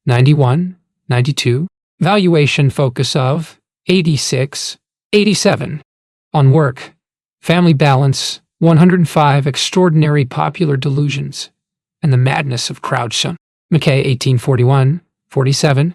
91, 92, Valuation Focus of, 86, 87, On Work, Family Balance, 105 Extraordinary Popular Delusions, and the Madness of Crowdsourcing. McKay, 1841, 47,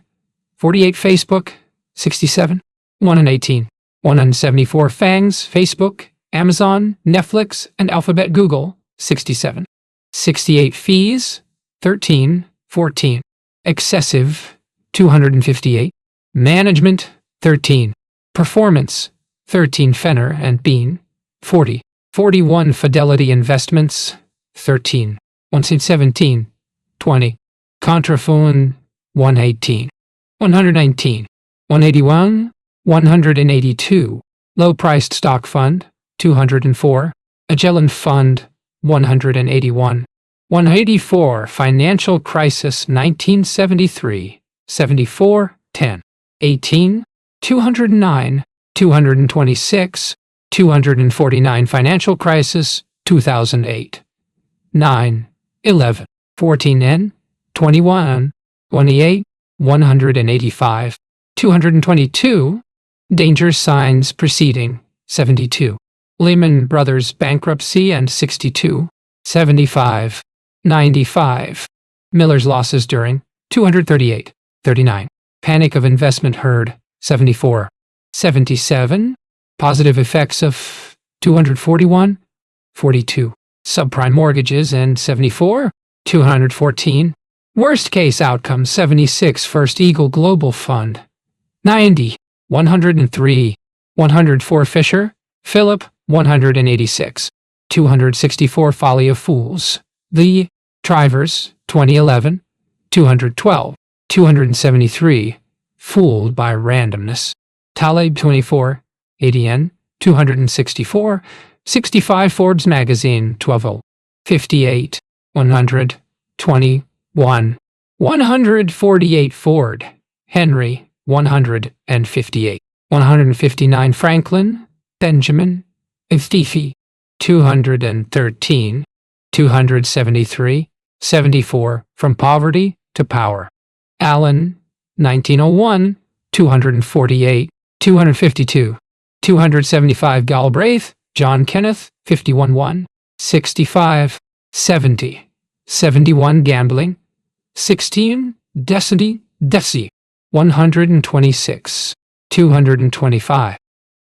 48 Facebook, 67, 118, 174 Fangs, Facebook, Amazon, Netflix, and Alphabet Google, 67, 68 Fees, 13, 14, Excessive, 258, Management, 13, Performance, 13 Fenner and Bean, 40, 41 Fidelity Investments, 13, 117, 20, Contrafun, 118, 119, 181, 182, Low-Priced Stock Fund, 204, Magellan Fund, 181, 184 Financial Crisis 1973, 74, 10, 18, 209, 226, 249 Financial Crisis 2008, 9, 11, 14N, 21, 28, 185, 222, Danger Signs Preceding, 72, Lehman Brothers Bankruptcy and 62, 75, 95, Miller's Losses During, 238, 39, Panic of Investment Herd, 74, 77, Positive Effects of 241, 42, Subprime Mortgages and 74, 214, Worst Case Outcome 76 First Eagle Global Fund, 90, 103, 104 Fisher, Philip, 186, 264 Folly of Fools, The Trivers, 2011, 212, 273, Fooled by Randomness, Taleb 24, ADN, 264, 65 Forbes Magazine, 12, 58, 100, 21, 148 Ford, Henry, 158, 159 Franklin, Benjamin, Iftifi, 213, 273, 74 From Poverty to Power, Allen, 1901, 248, 252, 275 Galbraith, John Kenneth, 51-1, 65, 70, 71 Gambling, 16 Desi, 126, 225,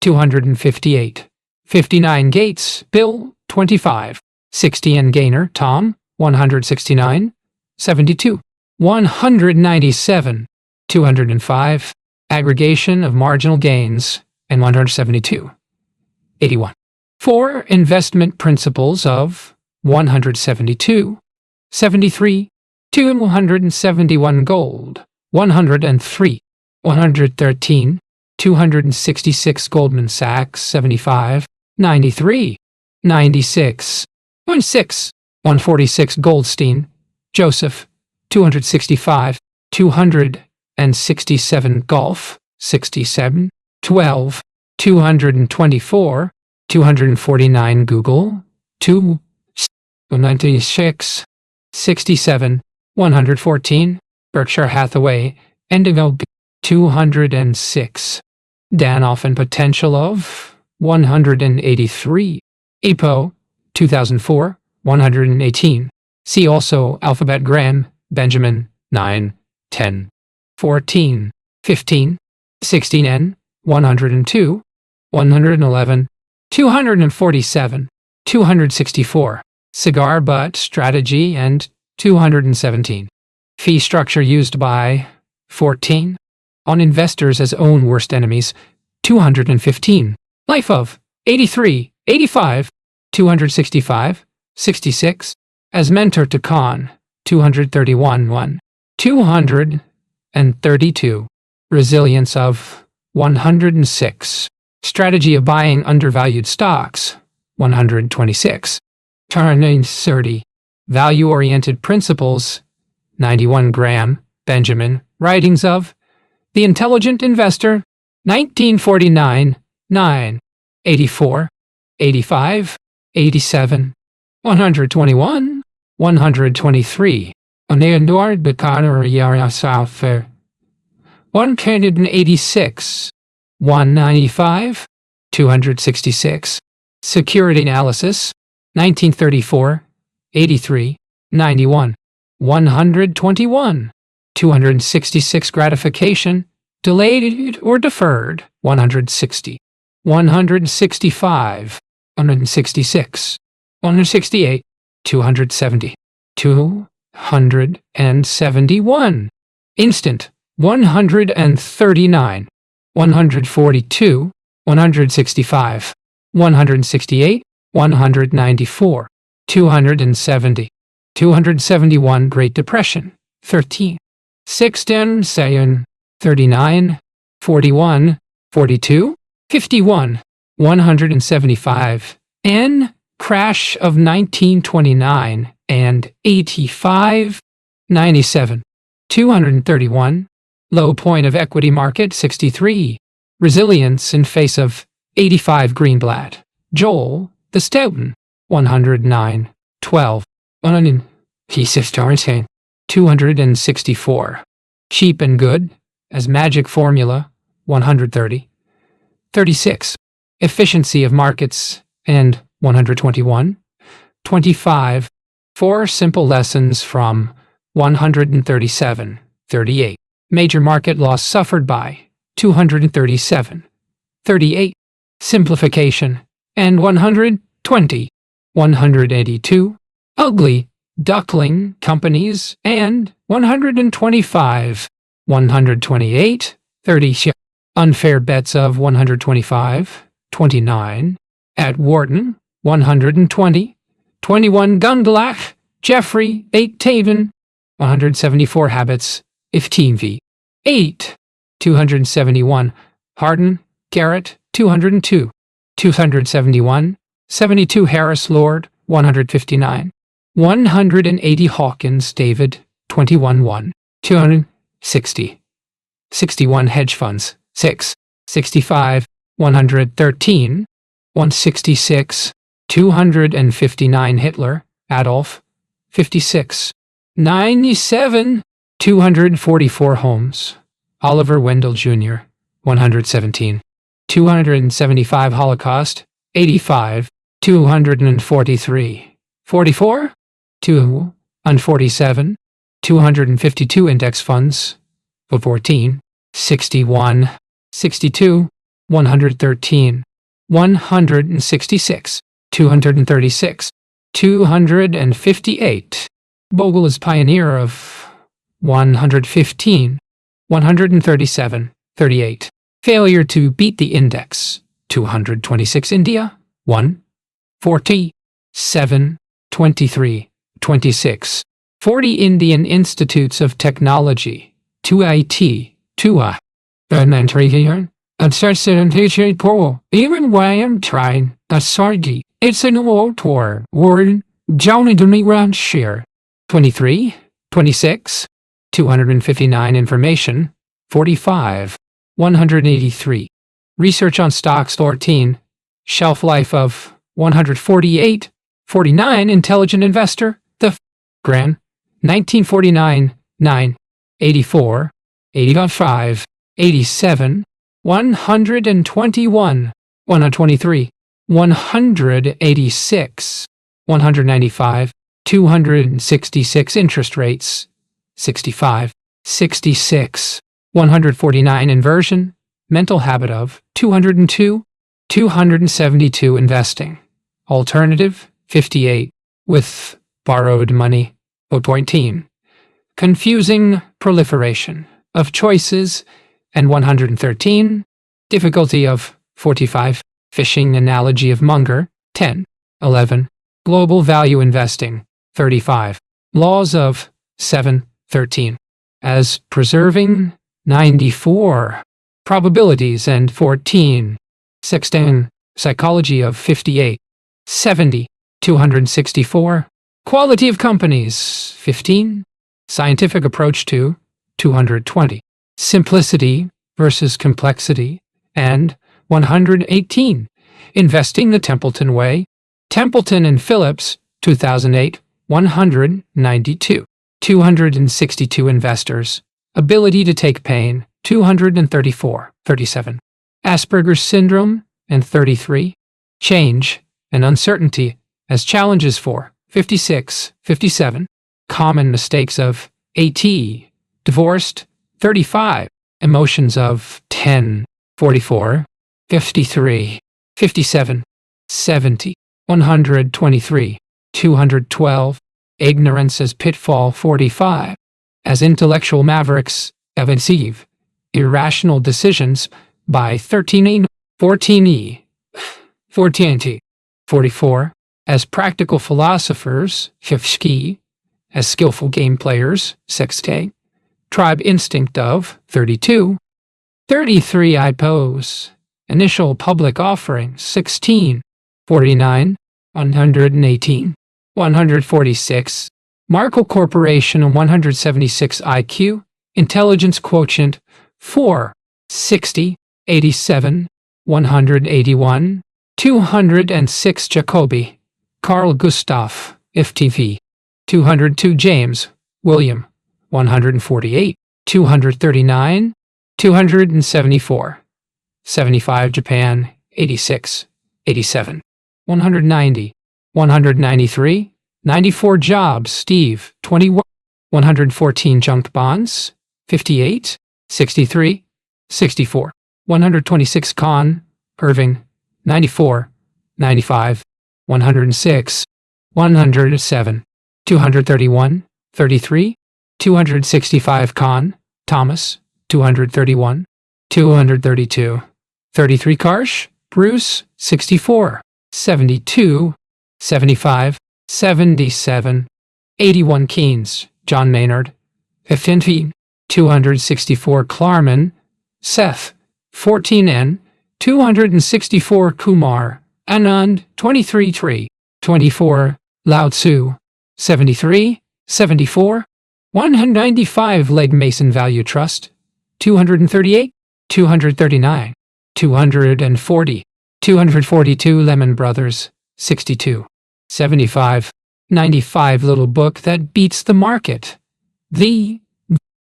258, 59 Gates, Bill, 25, 60 and Gaynor, Tom, 169, 72, 197, 205, aggregation of marginal gains, and 172, 81. 4 investment principles of 172, 73, 271 gold, 103, 113, 266 Goldman Sachs, 75, 93, 96, 16, 146 Goldstein, Joseph, 265, 267 Golf, 67, 12, 224, 249 Google, 296, 67, 114 Berkshire Hathaway, Indigo, 206, Danoff and potential of 183, EPO, 2004, 118. See also Alphabet Graham, Benjamin, 9, 10, 14, 15, 16N, 102, 111, 247, 264, Cigar Butt Strategy, and 217. Fee structure used by 14. On investors as own worst enemies, 215. Life of 83, 85, 265, 66. As mentor to Khan, 231, 1, 232. Resilience of 106. Strategy of buying undervalued stocks, 126. Turning 30. Value-oriented principles, 91 Graham, Benjamin. Writings of The Intelligent Investor, 1949, 9, 84, 85, 87, 121, 123. Oneador Bekana Yara Southfair, 186, 195, 266. Security Analysis, 1934, 83, 91, 121. 266 Gratification, delayed or deferred, 160, 165, 166, 168, 270, 271. Instant, 139, 142, 165, 168, 194, 270, 271 Great Depression, 13. 16 Sayan, 39, 41, 42, 51, 175, N. Crash of 1929 and 85, 97, 231, Low point of equity market, 63, Resilience in face of 85 Greenblatt, Joel, the Stoughton, 109, 12, Piece of Stars, 264. Cheap and Good, as Magic Formula, 130. 36. Efficiency of Markets, and 121. 25. 4 Simple Lessons from 137. 38. Major Market Loss Suffered by 237. 38. Simplification, and 120. 182. Ugly Duckling Companies, and 125, 128, 30. Unfair Bets of 125, 29. At Wharton, 120, 21. Gundlach, Jeffrey, 8. Taven, 174. Habits, 15 v. 8, 271. Harden, Garrett, 202, 271. 72. Harris Lord, 159. 180. Hawkins, David, 21-1, 260. 61. Hedge Funds, 6, 65, 113, 166, 259. Hitler, Adolf, 56, 97, 244. Holmes, Oliver Wendell Jr., 117, 275. Holocaust, 85, 243, 44, 247, 252 index funds, 14, 61, 62, 113, 166, 236, 258. Bogle is pioneer of 115, 137, 38. Failure to beat the index, 226. India, 1, 40, 7, 23, 26. 40 Indian Institutes of Technology, 2 IT, 2 I. Elementary here. Uncertainty pool. Even when I'm trying, sorry. It's an old tour. Word. Johnny to me round share. 23, 26, 259 information, 45, 183. Research on stocks 14, shelf life of 148, 49. Intelligent investor, the Gran, 1949, 9, 84, 85, 87, 121, 123, 186, 195, 266. Interest rates, 65, 66, 149. Inversion, mental habit of 202, 272. Investing, alternative, 58, with borrowed money, 0.10. Confusing proliferation of choices, and 113. Difficulty of 45. Fishing analogy of Munger, 10, 11. Global value investing, 35. Laws of 7, 13. As preserving, 94. Probabilities and 14. 16. Psychology of 58. 70, 264. Quality of companies, 15. Scientific approach to, 220. Simplicity versus complexity, and 118. Investing the Templeton Way, Templeton and Phillips, 2008, 192. 262 investors. Ability to take pain, 234, 37. Asperger's syndrome, and 33. Change and uncertainty as challenges for 56, 57. Common mistakes of 80. Divorced, 35. Emotions of 10, 44, 53, 57, 70, 123, 212. Ignorance as pitfall, 45. As intellectual mavericks, evasive, irrational decisions by 13E, 14E, 14T, 44. As practical philosophers, 50. As skillful game players, 60. Tribe instinct of 32. 33. I pose. Initial public offering, 16. 49. 118. 146. Markle Corporation, 176 IQ. Intelligence quotient, 4. 60. 87. 181. 206. Jacobi. Carl Gustav, FTV. 202. James, William. 148. 239. 274. 75. Japan, 86. 87. 190. 193. 94. Jobs, Steve, 21. 114. Junk bonds, 58. 63. 64. 126. Kahn, Irving, 94. 95. 106. 107. 231. 33. 265. Kahn, Thomas, 231. 232. 33. Karsh, Bruce, 64. 72. 75. 77. 81. Keynes, John Maynard, 15. 264. Klarman, Seth, 14N. 264. Kumar, Anand, 23. 3. 24. Lao Tzu, 73. 74. 195. Legg Mason Value Trust, 238. 239. 240. 242. Lehman Brothers, 62. 75. 95. Little book that beats the market. The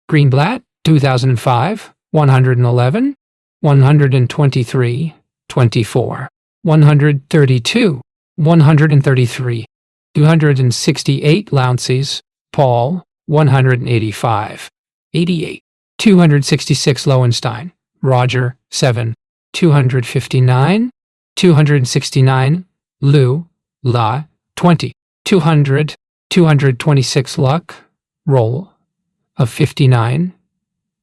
Greenblatt, 2005. 111. 123. 24. 132, 133, 268 Lounces, Paul, 185, 88, 266 Lowenstein, Roger, 7, 259, 269, Lou, La, 20, 200, 226 Luck, Roll, of 59,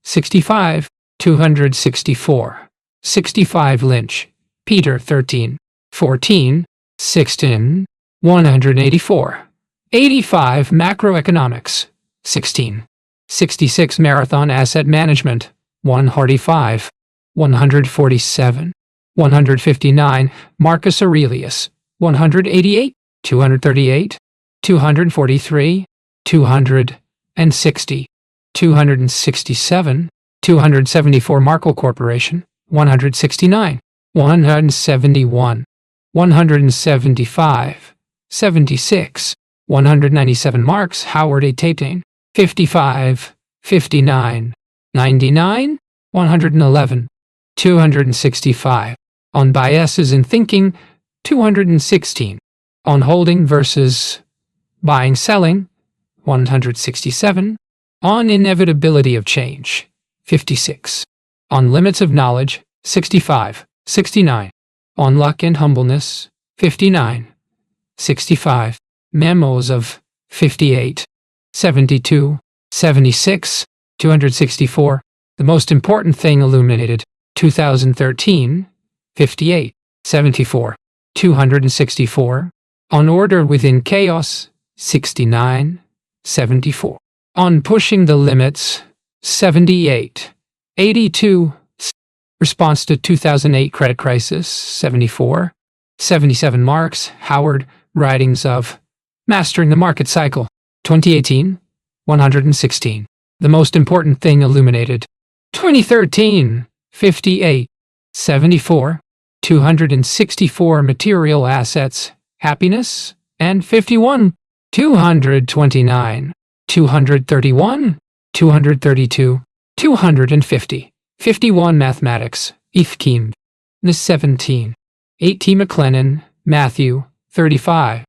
65, 264, 65 Lynch, Peter, 13, 14, 16, 184, 85 Macroeconomics, 16, 66 Marathon Asset Management, 145, 147, 159 Marcus Aurelius, 188, 238, 243, 260, 267, 274 Markle Corporation, 169, 171, 175, 76, 197 Marks Howard A. Taptain, 55, 59, 99, 111, 265. On Biases in Thinking, 216. On Holding versus Buying Selling, 167. On Inevitability of Change, 56. On Limits of Knowledge, 65, 69. On Luck and Humbleness, 59, 65. Memos of 58, 72, 76, 264. The Most Important Thing Illuminated, 2013, 58, 74, 264. On Order Within Chaos, 69, 74. On Pushing the Limits, 78, 82. Response to 2008 Credit Crisis, 74, 77 Marks Howard Writings of Mastering the Market Cycle, 2018, 116. The Most Important Thing Illuminated, 2013, 58, 74, 264 Material Assets, Happiness, and 51, 229, 231, 232, 250, 51 Mathematics, Ifkim, the 17, 18 McLennan, Matthew, 35,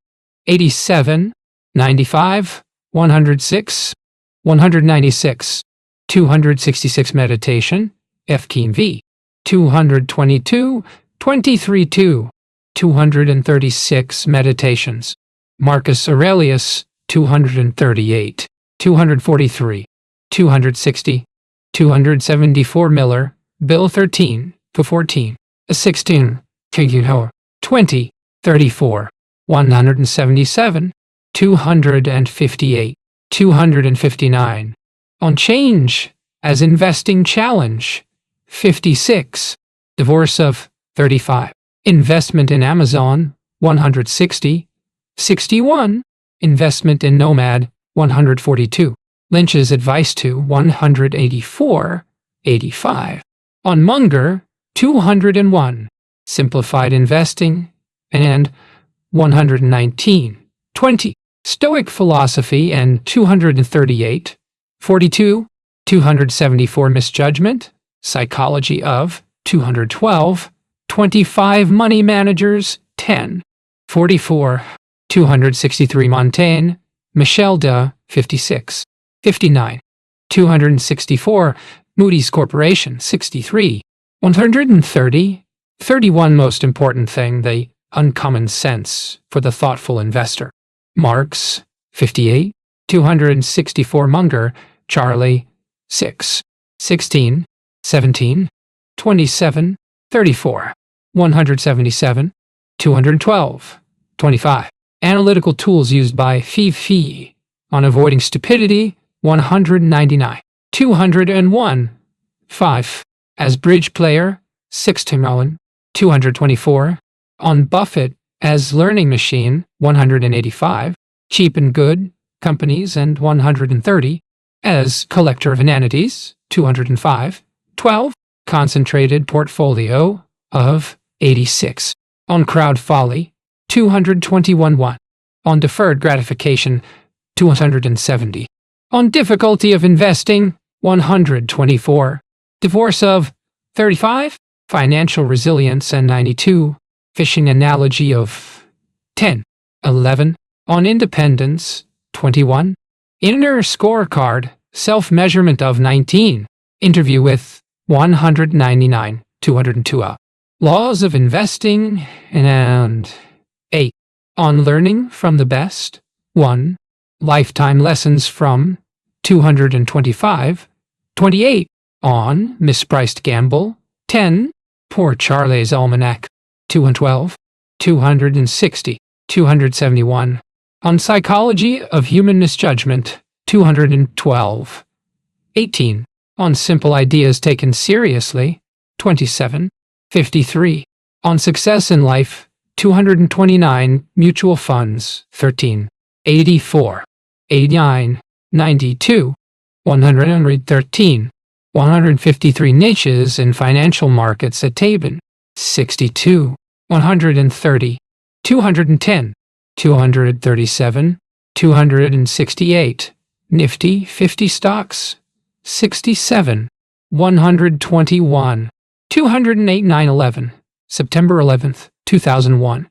87, 95, 106, 196, 266 Meditation, Efkim V, 222, 23-2, 236 Meditations, Marcus Aurelius, 238, 243, 260, 274 Miller, Bill 13 to 14, 16, Kiguho, 20, 34, 177, 258, 259. On Change as Investing Challenge, 56. Divorce of 35. Investment in Amazon, 160, 61. Investment in Nomad, 142. Lynch's Advice to 184, 85. On Munger, 201. Simplified Investing, and 119, 20. Stoic Philosophy and 238, 42. 274 Misjudgment, Psychology of 212, 25 Money Managers, 10. 44. 263 Montaigne, Michel de, 56. 59. 264 Moody's Corporation, 63. 130. 31 Most Important Thing, the Uncommon Sense for the Thoughtful Investor. Marx, 58. 264 Munger, Charlie, 6. 16. 17. 27. 34. 177. 212. 25. Analytical Tools Used by Fifi on Avoiding Stupidity, 199. 201. 5. As Bridge Player, 6. 224. On Buffett as Learning Machine, 185. Cheap and Good Companies, and 130. As Collector of Inanities, 205. 12. Concentrated Portfolio of 86. On Crowd Folly, 221. 1. On Deferred Gratification, 270. On Difficulty of Investing, 124. Divorce of 35. Financial Resilience, and 92. fishing analogy of 10. 11. On independence, 21. Inner scorecard, self-measurement of 19. Interview with 199, 202. Laws of investing, and 8. On learning from the best, 1. Lifetime lessons from 225, 28. On mispriced gamble, 10. Poor Charlie's Almanac, 212, 260, 271. On psychology of human misjudgment, 212, 18. On simple ideas taken seriously, 27, 53. On success in life, 229. Mutual funds, 13, 84, 89, 92, 113. 153 niches in financial markets at Tabin, 62, 130, 210, 237, 268, Nifty 50 stocks, 67, 121, 208. 9/11, September 11th, 2001.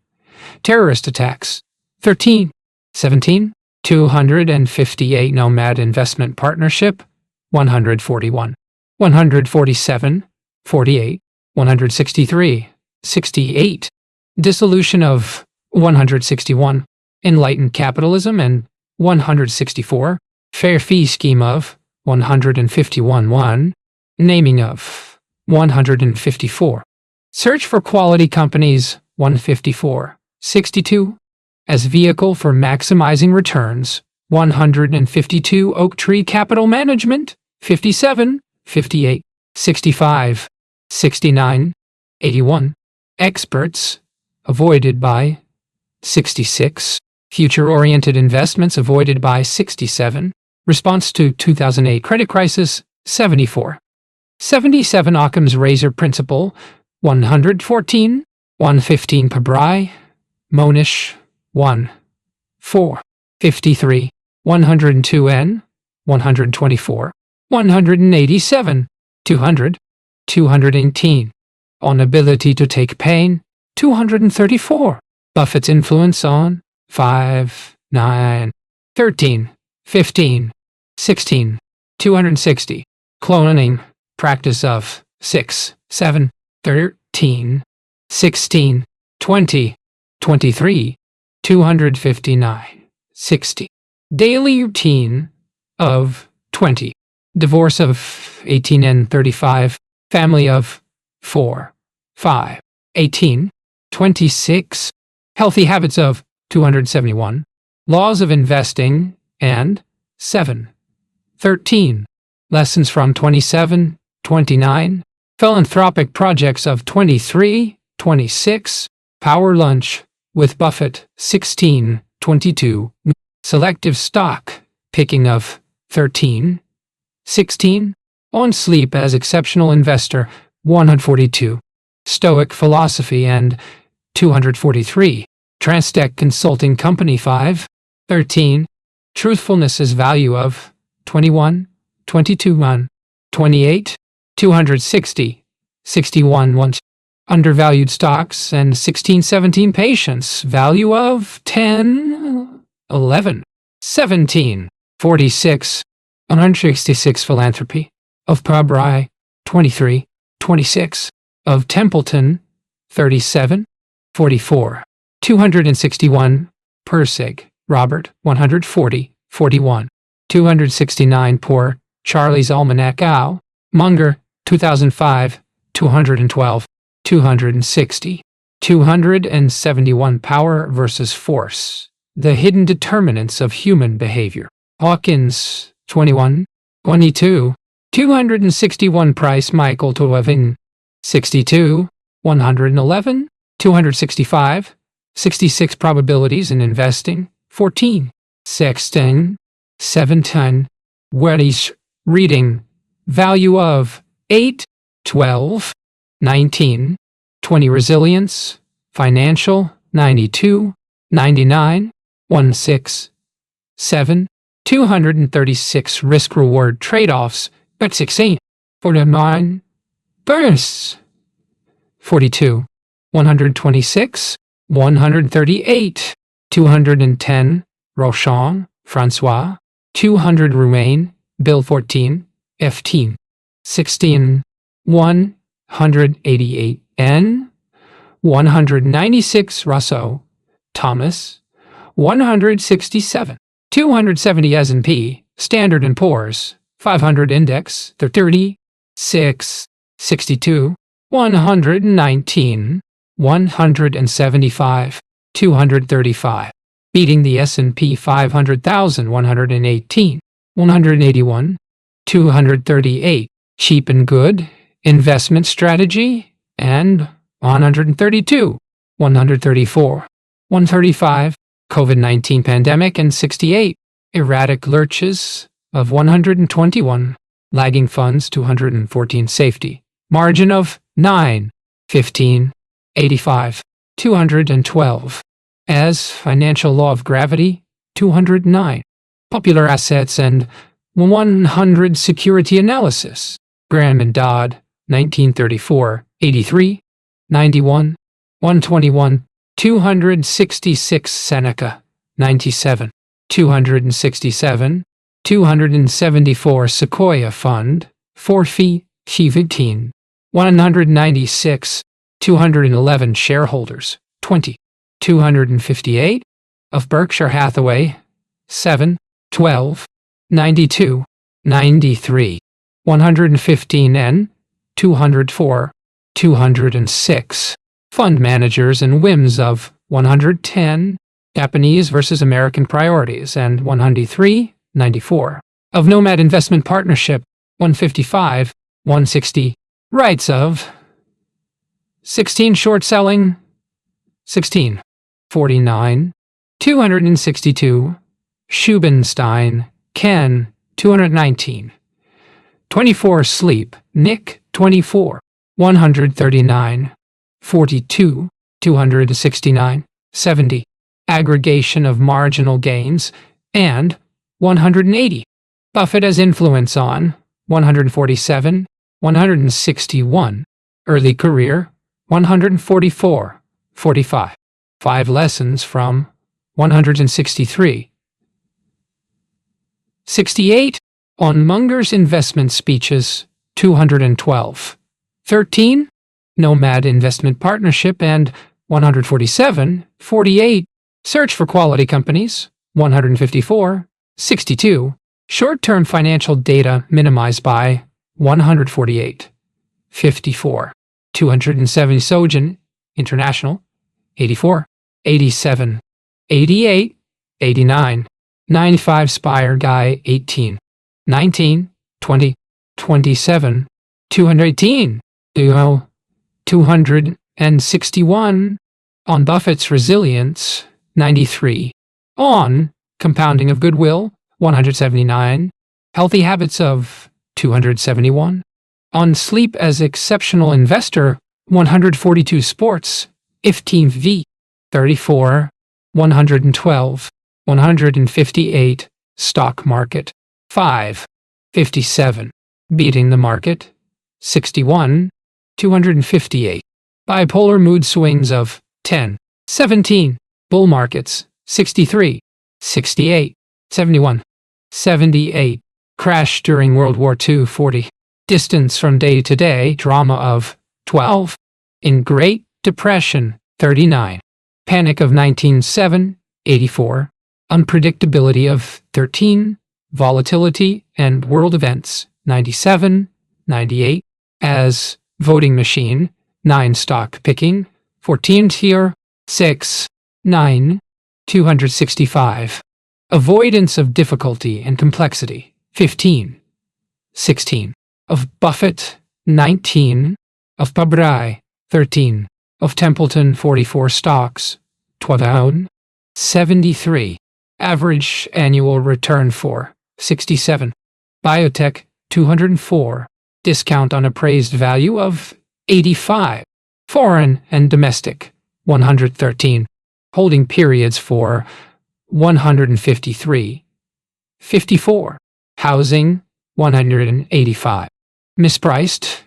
Terrorist attacks, 13, 17, 258. Nomad Investment Partnership, 141. 147, 48, 163, 68. Dissolution of 161. Enlightened Capitalism and 164. Fair Fee Scheme of 151. 1. Naming of 154. Search for Quality Companies 154. 62. As Vehicle for Maximizing Returns 152. Oak Tree Capital Management 57. 58, 65, 69, 81. Experts, avoided by 66. Future-oriented investments avoided by 67. Response to 2008 credit crisis, 74. 77. Occam's razor principle, 114. 115. Pabrai, Monish, 1. 4. 53. 102. N. 124. 187, 200, 218. On ability to take pain, 234. Buffett's influence on 5, 9, 13, 15, 16, 260. Cloning, practice of 6, 7, 13, 16, 20, 23, 259, 60. Daily routine of 20. Divorce of 18 and 35. Family of 4, 5, 18, 26. Healthy habits of 271. Laws of investing and 7, 13. Lessons from 27, 29. Philanthropic projects of 23, 26. Power lunch with Buffett 16, 22. Selective stock picking of 13, 16. On sleep as exceptional investor, 142. Stoic philosophy and 243. Transtech Consulting Company 5, 13. Truthfulness as value of 21, 22. 1, 28. 260, 61. 1. Undervalued stocks and 16, 17. Patience, value of 10, 11. 17, 46. 166. Philanthropy of Pabrai, 23, 26. Of Templeton, 37, 44. 261. Persig, Robert, 140, 41. 269. Poor Charlie's Almanac Ow, Munger, 2005, 212. 260. 271. Power versus Force, the hidden determinants of human behavior. Hawkins, 21, 22. 261. Price, Michael Tovin, 62, 111. 265. 66. Probabilities in investing, 14. Sexting, 17. Weddish reading, value of 8, 12, 19. 20. Resilience, financial, 92, 99, 16, 7. 236. Risk-reward trade-offs, but 16. 49. Bursts, 42. 126, 138, 210, Rochon, Francois, 200 Romain, Bill 14, 15, 16, 188 N, 196 Rousseau, Thomas, 167, 270 S&P, Standard & Poor's, 500 Index, 30, 6, 62, 119, 175, 235, beating the S&P 500,000, 118, 181, 238, cheap and good, investment strategy, and 132, 134, 135, COVID-19 pandemic, and 68, erratic lurches of 121, lagging funds 214, safety, margin of 9, 15, 85, 212, as financial law of gravity 209, popular assets and 100 security analysis, Graham and Dodd 1934, 83, 91, 121, 266 Seneca 97, 267, 274 Sequoia Fund 4 fee 15, 196, 211 shareholders 20, 258 of Berkshire Hathaway 7, 12, 92, 93, 115 N, 204, 206, fund managers and whims of 110, Japanese versus American priorities, and 103, 94, of Nomad Investment Partnership, 155, 160, rights of 16 short selling, 16, 49, 262, Schubenstein, Ken, 219, 24 Sleep, Nick, 24, 139, 42, 269, 70, aggregation of marginal gains, and 180, Buffett as influence on 147, 161, early career 144, 45, 5 lessons from 163, 68, on Munger's investment speeches 212, 13, Nomad Investment Partnership, and 147, 48, Search for Quality Companies, 154, 62, Short-term financial data minimized by 148, 54, 270 Sojin International, 84, 87, 88, 89, 95 Spire Guy 18, 19, 20, 27, 218, 261, on Buffett's resilience, 93, on compounding of goodwill, 179, healthy habits of 271, on sleep as exceptional investor, 142 sports, 15 v, 34, 112, 158, stock market, 5, 57, beating the market, 61, 258, bipolar mood swings of 10, 17, bull markets, 63, 68, 71, 78, crash during World War II, 40, distance from day-to-day drama of 12, in Great Depression, 39, panic of 1907, 84, unpredictability of 13, volatility and world events, 97, 98, as voting machine, 9 stock picking, 14 tier, 6, 9, 265, avoidance of difficulty and complexity, 15, 16, of Buffett, 19, of Pabrai, 13, of Templeton, 44 stocks, 12, 73, average annual return for 67, biotech, 204, discount on appraised value of 85, foreign and domestic, 113, holding periods for 153, 54, housing, 185, mispriced,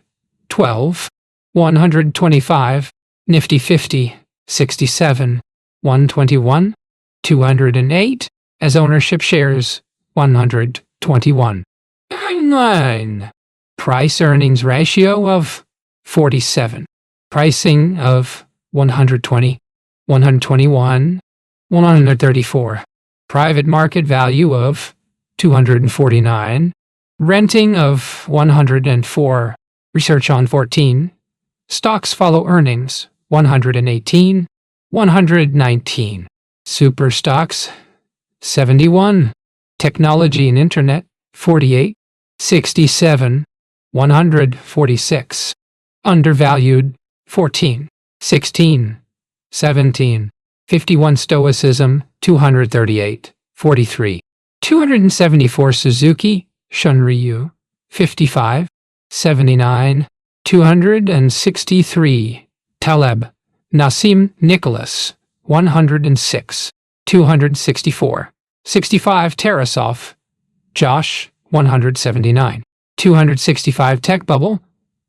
12, 125, Nifty 50, 67, 121, 208, as ownership shares, 121. 9. Price-earnings ratio of 47. Pricing of 120, 121, 134. Private market value of 249. Renting of 104. Research on 14. Stocks follow earnings, 118, 119. Super stocks, 71. Technology and Internet, 48, 67, 146. Undervalued, 14, 16, 17. 51 Stoicism, 238, 43. 274 Suzuki, Shunryu, 55, 79. 263. Taleb, Nassim Nicholas, 106. 264. 65 Tarasov, Josh, 179. 265 Tech Bubble,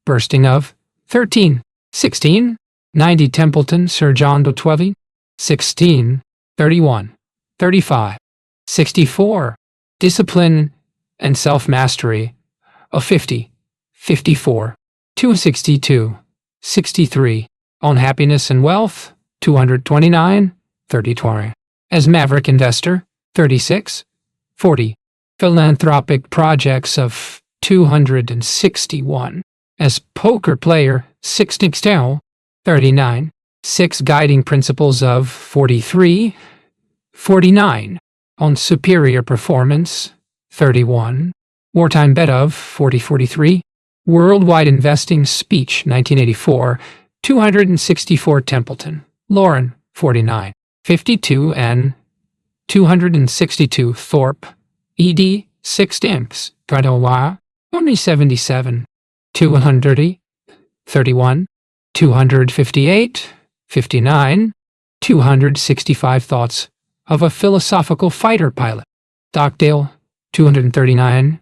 bursting of, 13. 16. 90 Templeton, Sir John Doe 12. 16. 31. 35. 64. Discipline and Self-Mastery, of 50. 54. 262. 63. On Happiness and Wealth, 229. 30. As Maverick Investor, 36. 40. Philanthropic Projects of 261. As Poker Player, 62. 39. 6 Guiding Principles of 43. 49. On Superior Performance, 31. Wartime Bet of 40-43. Worldwide Investing Speech, 1984, 264 Templeton, Lauren, 49, 52 and 262 Thorpe, ED, 6 Imps, Gadowa, only 77, 230, 31, 258, 59, 265 Thoughts of a Philosophical Fighter Pilot, Stockdale, 239,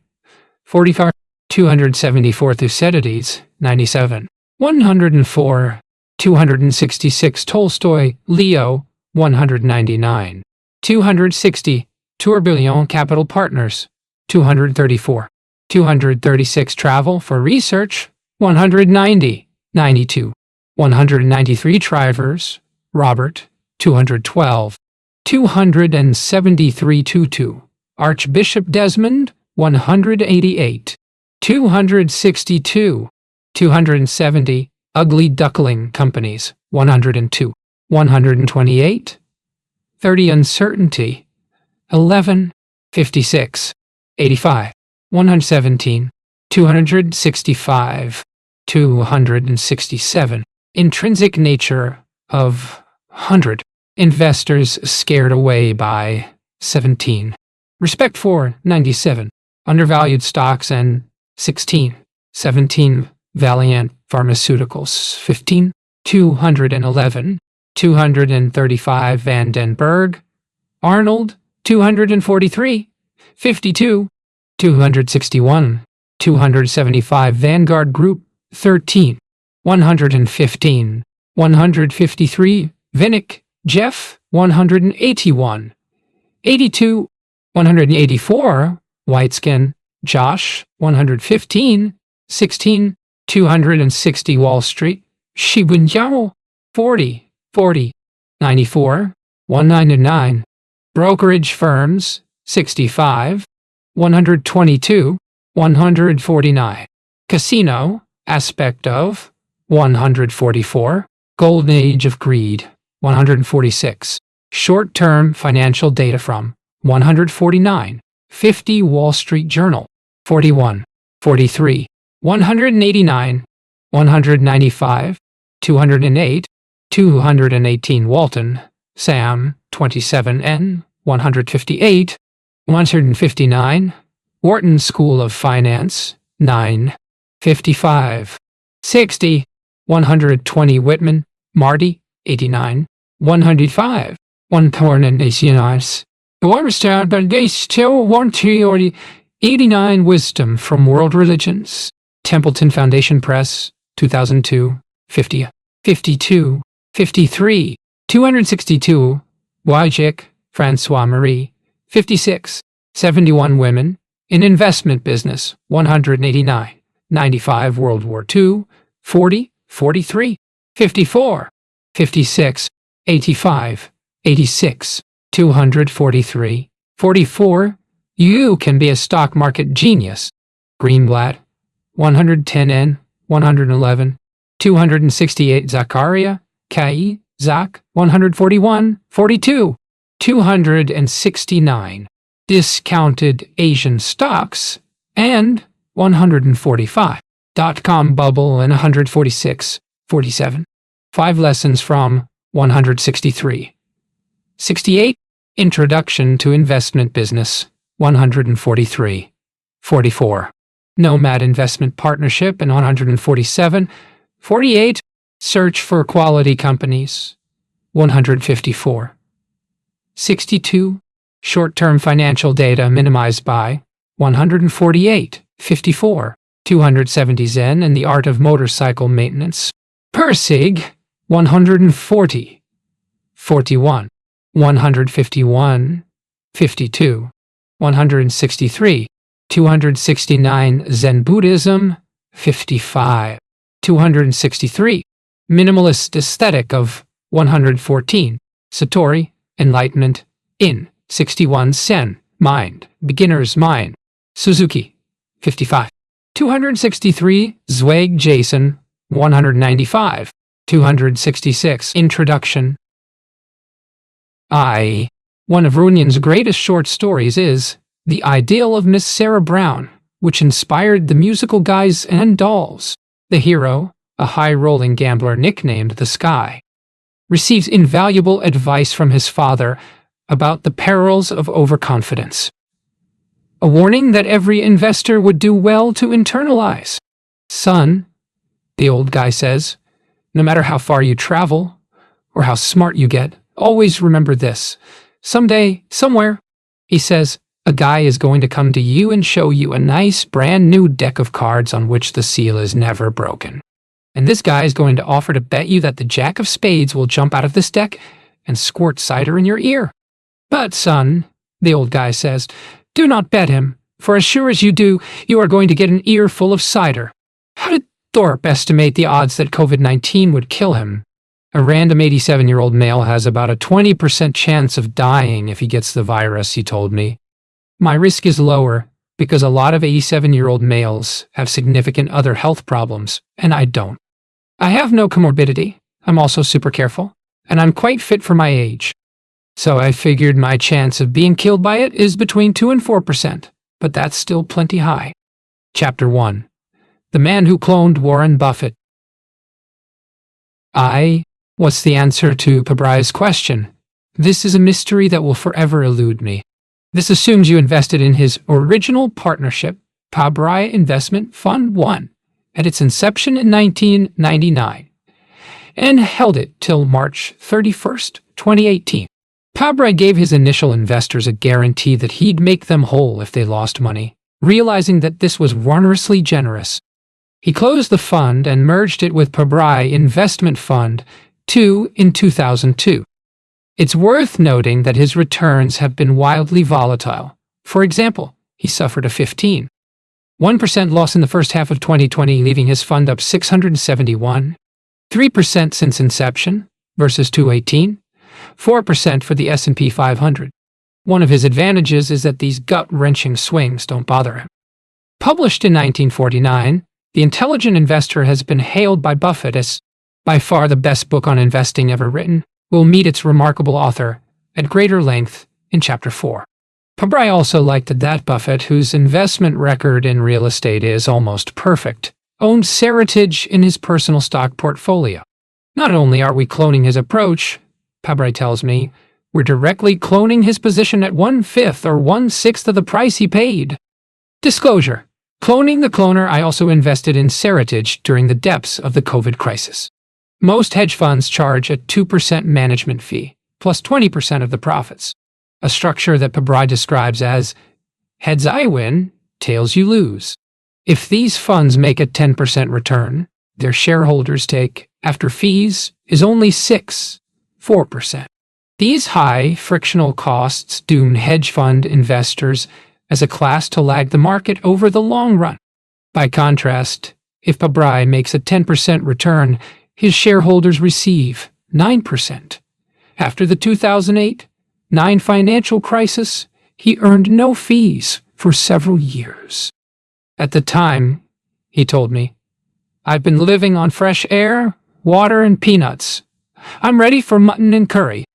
45, 274 Thucydides, 97, 104, 266 Tolstoy, Leo, 199, 260 Tourbillon Capital Partners, 234, 236 Travel for Research, 190, 92, 193 Trivers, Robert, 212, 273 Tutu, Archbishop Desmond, 188, 262, 270, Ugly Duckling Companies, 102, 128, 30 Uncertainty, 11, 56, 85, 117, 265, 267, Intrinsic Nature of 100, Investors Scared Away by 17, Respect for 97, Undervalued Stocks and 16, 17, Valiant Pharmaceuticals, 15, 211, 235, Vandenberg, Arnold, 243, 52, 261, 275, Vanguard Group, 13, 115, 153, Vinnick, Jeff, 181, 82, 184, Whiteskin, Josh, 115, 16, 260 Wall Street, Shibunyao, 40, 40, 94, 199, Brokerage Firms, 65, 122, 149, Casino, Aspect of, 144, Golden Age of Greed, 146, Short-Term Financial Data from, 149, 50 Wall Street Journal, 41, 43, 189, 195, 208, 218 Walton, Sam, 27 N, 158, 159, Wharton School of Finance, 9, 55, 60, 120 Whitman, Marty, 89, 105, 1 Torn and Nationals, Waterstown, but they still want to 89 Wisdom from World Religions, Templeton Foundation Press, 2002, 50, 52, 53, 262, Wojciech, Francois Marie, 56, 71 women, in investment business, 189, 95 World War II, 40, 43, 54, 56, 85, 86, 243, 44, you can be a stock market genius. Greenblatt, 110N, 111, 268 Zakaria, Kai, Zach, 141, 42, 269, discounted Asian stocks, and 145. Dot-com bubble and 146, 47. 5 lessons from 163. 68. Introduction to investment business, 143. 44. Nomad Investment Partnership and 147. 48. Search for quality companies, 154. 62. Short-term financial data minimized by 148. 54. 270 Zen and the Art of Motorcycle Maintenance. Persig, 140. 41. 151. 52. 163. 269 Zen Buddhism. 55. 263. Minimalist Aesthetic of 114. Satori, Enlightenment, in 61 Sen, Mind, Beginner's Mind. Suzuki, 55. 263 Zweig Jason, 195. 266 Introduction. One of Runyon's greatest short stories is The Ideal of Miss Sarah Brown, which inspired the musical Guys and Dolls. The hero, a high-rolling gambler nicknamed the Sky, receives invaluable advice from his father about the perils of overconfidence. A warning that every investor would do well to internalize. Son, the old guy says, no matter how far you travel or how smart you get, always remember this. Someday, somewhere, he says, a guy is going to come to you and show you a nice brand new deck of cards on which the seal is never broken. And this guy is going to offer to bet you that the Jack of Spades will jump out of this deck and squirt cider in your ear. But, son, the old guy says, do not bet him, for as sure as you do, you are going to get an ear full of cider. How did Thorpe estimate the odds that COVID-19 would kill him? A random 87-year-old male has about a 20% chance of dying if he gets the virus, he told me. My risk is lower because a lot of 87-year-old males have significant other health problems, and I don't. I have no comorbidity, I'm also super careful, and I'm quite fit for my age. So I figured my chance of being killed by it is between 2 and 4%, but that's still plenty high. Chapter 1. The Man Who Cloned Warren Buffett. What's the answer to Pabrai's question? This is a mystery that will forever elude me. This assumes you invested in his original partnership, Pabrai Investment Fund 1, at its inception in 1999, and held it till March 31st, 2018. Pabrai gave his initial investors a guarantee that he'd make them whole if they lost money, realizing that this was wondrously generous. He closed the fund and merged it with Pabrai Investment Fund 2 in 2002. It's worth noting that his returns have been wildly volatile. For example, he suffered a 1% loss in the first half of 2020, leaving his fund up 671, 3% since inception versus 2018, 4% for the S&P 500. One of his advantages is that these gut-wrenching swings don't bother him. Published in 1949, The Intelligent Investor has been hailed by Buffett as by far the best book on investing ever written. We'll meet its remarkable author at greater length in Chapter 4. Pabrai also liked that Buffett, whose investment record in real estate is almost perfect, owned Seritage in his personal stock portfolio. Not only are we cloning his approach, Pabrai tells me, we're directly cloning his position at 1/5 or 1/6 of the price he paid. Disclosure. Cloning the cloner, I also invested in Seritage during the depths of the COVID crisis. Most hedge funds charge a 2% management fee, plus 20% of the profits, a structure that Pabrai describes as heads I win, tails you lose. If these funds make a 10% return, Their shareholders take, after fees, is only 4%. These high frictional costs doom hedge fund investors as a class to lag the market over the long run. By contrast, if Pabrai makes a 10% return, his shareholders receive 9%. After the 2008-9 financial crisis, he earned no fees for several years. At the time, he told me, "I've been living on fresh air, water, and peanuts. I'm ready for mutton and curry."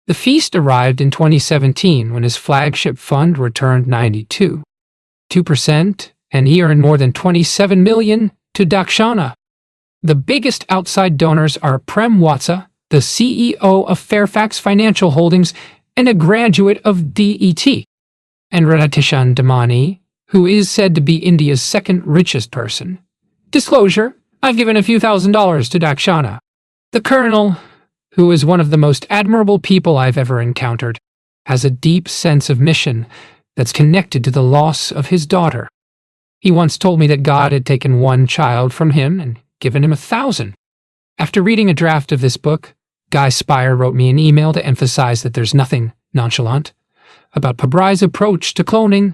The feast arrived in 2017 when his flagship fund returned 92% and he earned more than $27 million to Dakshana. The biggest outside donors are Prem Watsa, the CEO of Fairfax Financial Holdings and a graduate of DET, and Radhatishan Damani, who is said to be India's second richest person. Disclosure, I've given a few $1,000s to Dakshana. The Colonel, who is one of the most admirable people I've ever encountered, has a deep sense of mission that's connected to the loss of his daughter. He once told me that God had taken one child from him and given him 1,000. After reading a draft of this book, Guy Spire wrote me an email to emphasize that there's nothing nonchalant about Pabrai's approach to cloning.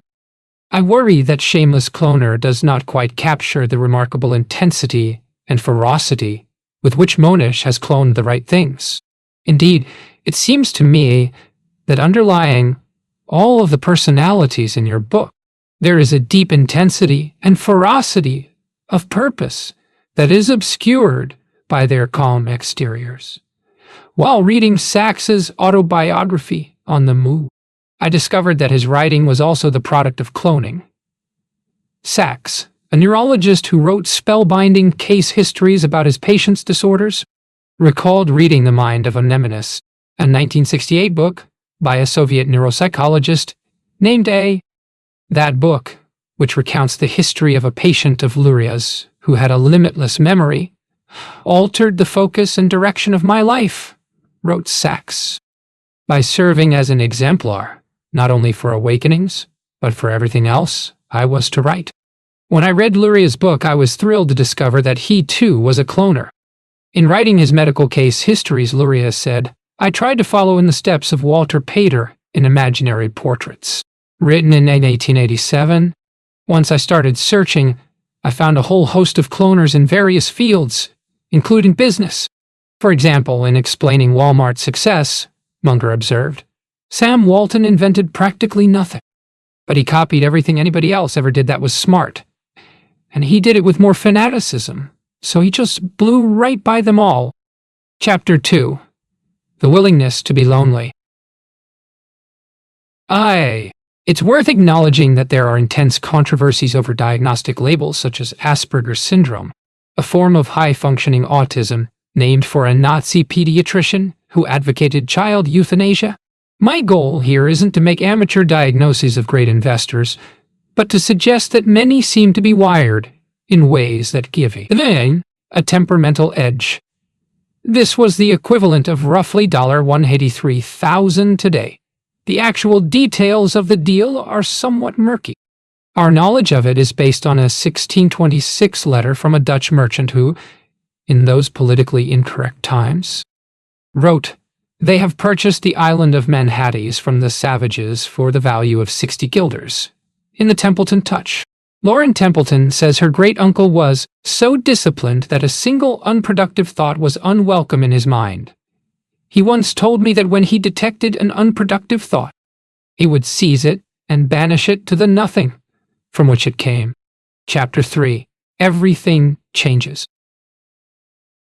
I worry that Shameless Cloner does not quite capture the remarkable intensity and ferocity with which Monish has cloned the right things. Indeed, it seems to me that underlying all of the personalities in your book, there is a deep intensity and ferocity of purpose that is obscured by their calm exteriors. While reading Sachs's autobiography On the Move, I discovered that his writing was also the product of cloning. Sachs, a neurologist who wrote spellbinding case histories about his patients' disorders, recalled reading The Mind of Anemones, a 1968 book by a Soviet neuropsychologist named A. That book, which recounts the history of a patient of Luria's who had a limitless memory, altered the focus and direction of my life, wrote Sachs, by serving as an exemplar, not only for awakenings, but for everything else I was to write. When I read Luria's book, I was thrilled to discover that he, too, was a cloner. In writing his medical case histories, Luria said, "I tried to follow in the steps of Walter Pater in Imaginary Portraits." Written in 1887, once I started searching, I found a whole host of cloners in various fields, including business. For example, in explaining Walmart's success, Munger observed, Sam Walton invented practically nothing, but he copied everything anybody else ever did that was smart. And he did it with more fanaticism, so he just blew right by them all. Chapter 2. The Willingness to be Lonely. It's worth acknowledging that there are intense controversies over diagnostic labels such as Asperger's syndrome, a form of high-functioning autism named for a Nazi pediatrician who advocated child euthanasia. My goal here isn't to make amateur diagnoses of great investors, but to suggest that many seem to be wired in ways that give a temperamental edge. This was the equivalent of roughly $183,000 today. The actual details of the deal are somewhat murky. Our knowledge of it is based on a 1626 letter from a Dutch merchant who, in those politically incorrect times, wrote, "They have purchased the island of Manhattan from the savages for the value of 60 guilders. In the Templeton Touch, Lauren Templeton says her great-uncle was so disciplined that a single unproductive thought was unwelcome in his mind. He once told me that when he detected an unproductive thought, he would seize it and banish it to the nothing from which it came." Chapter 3. Everything Changes.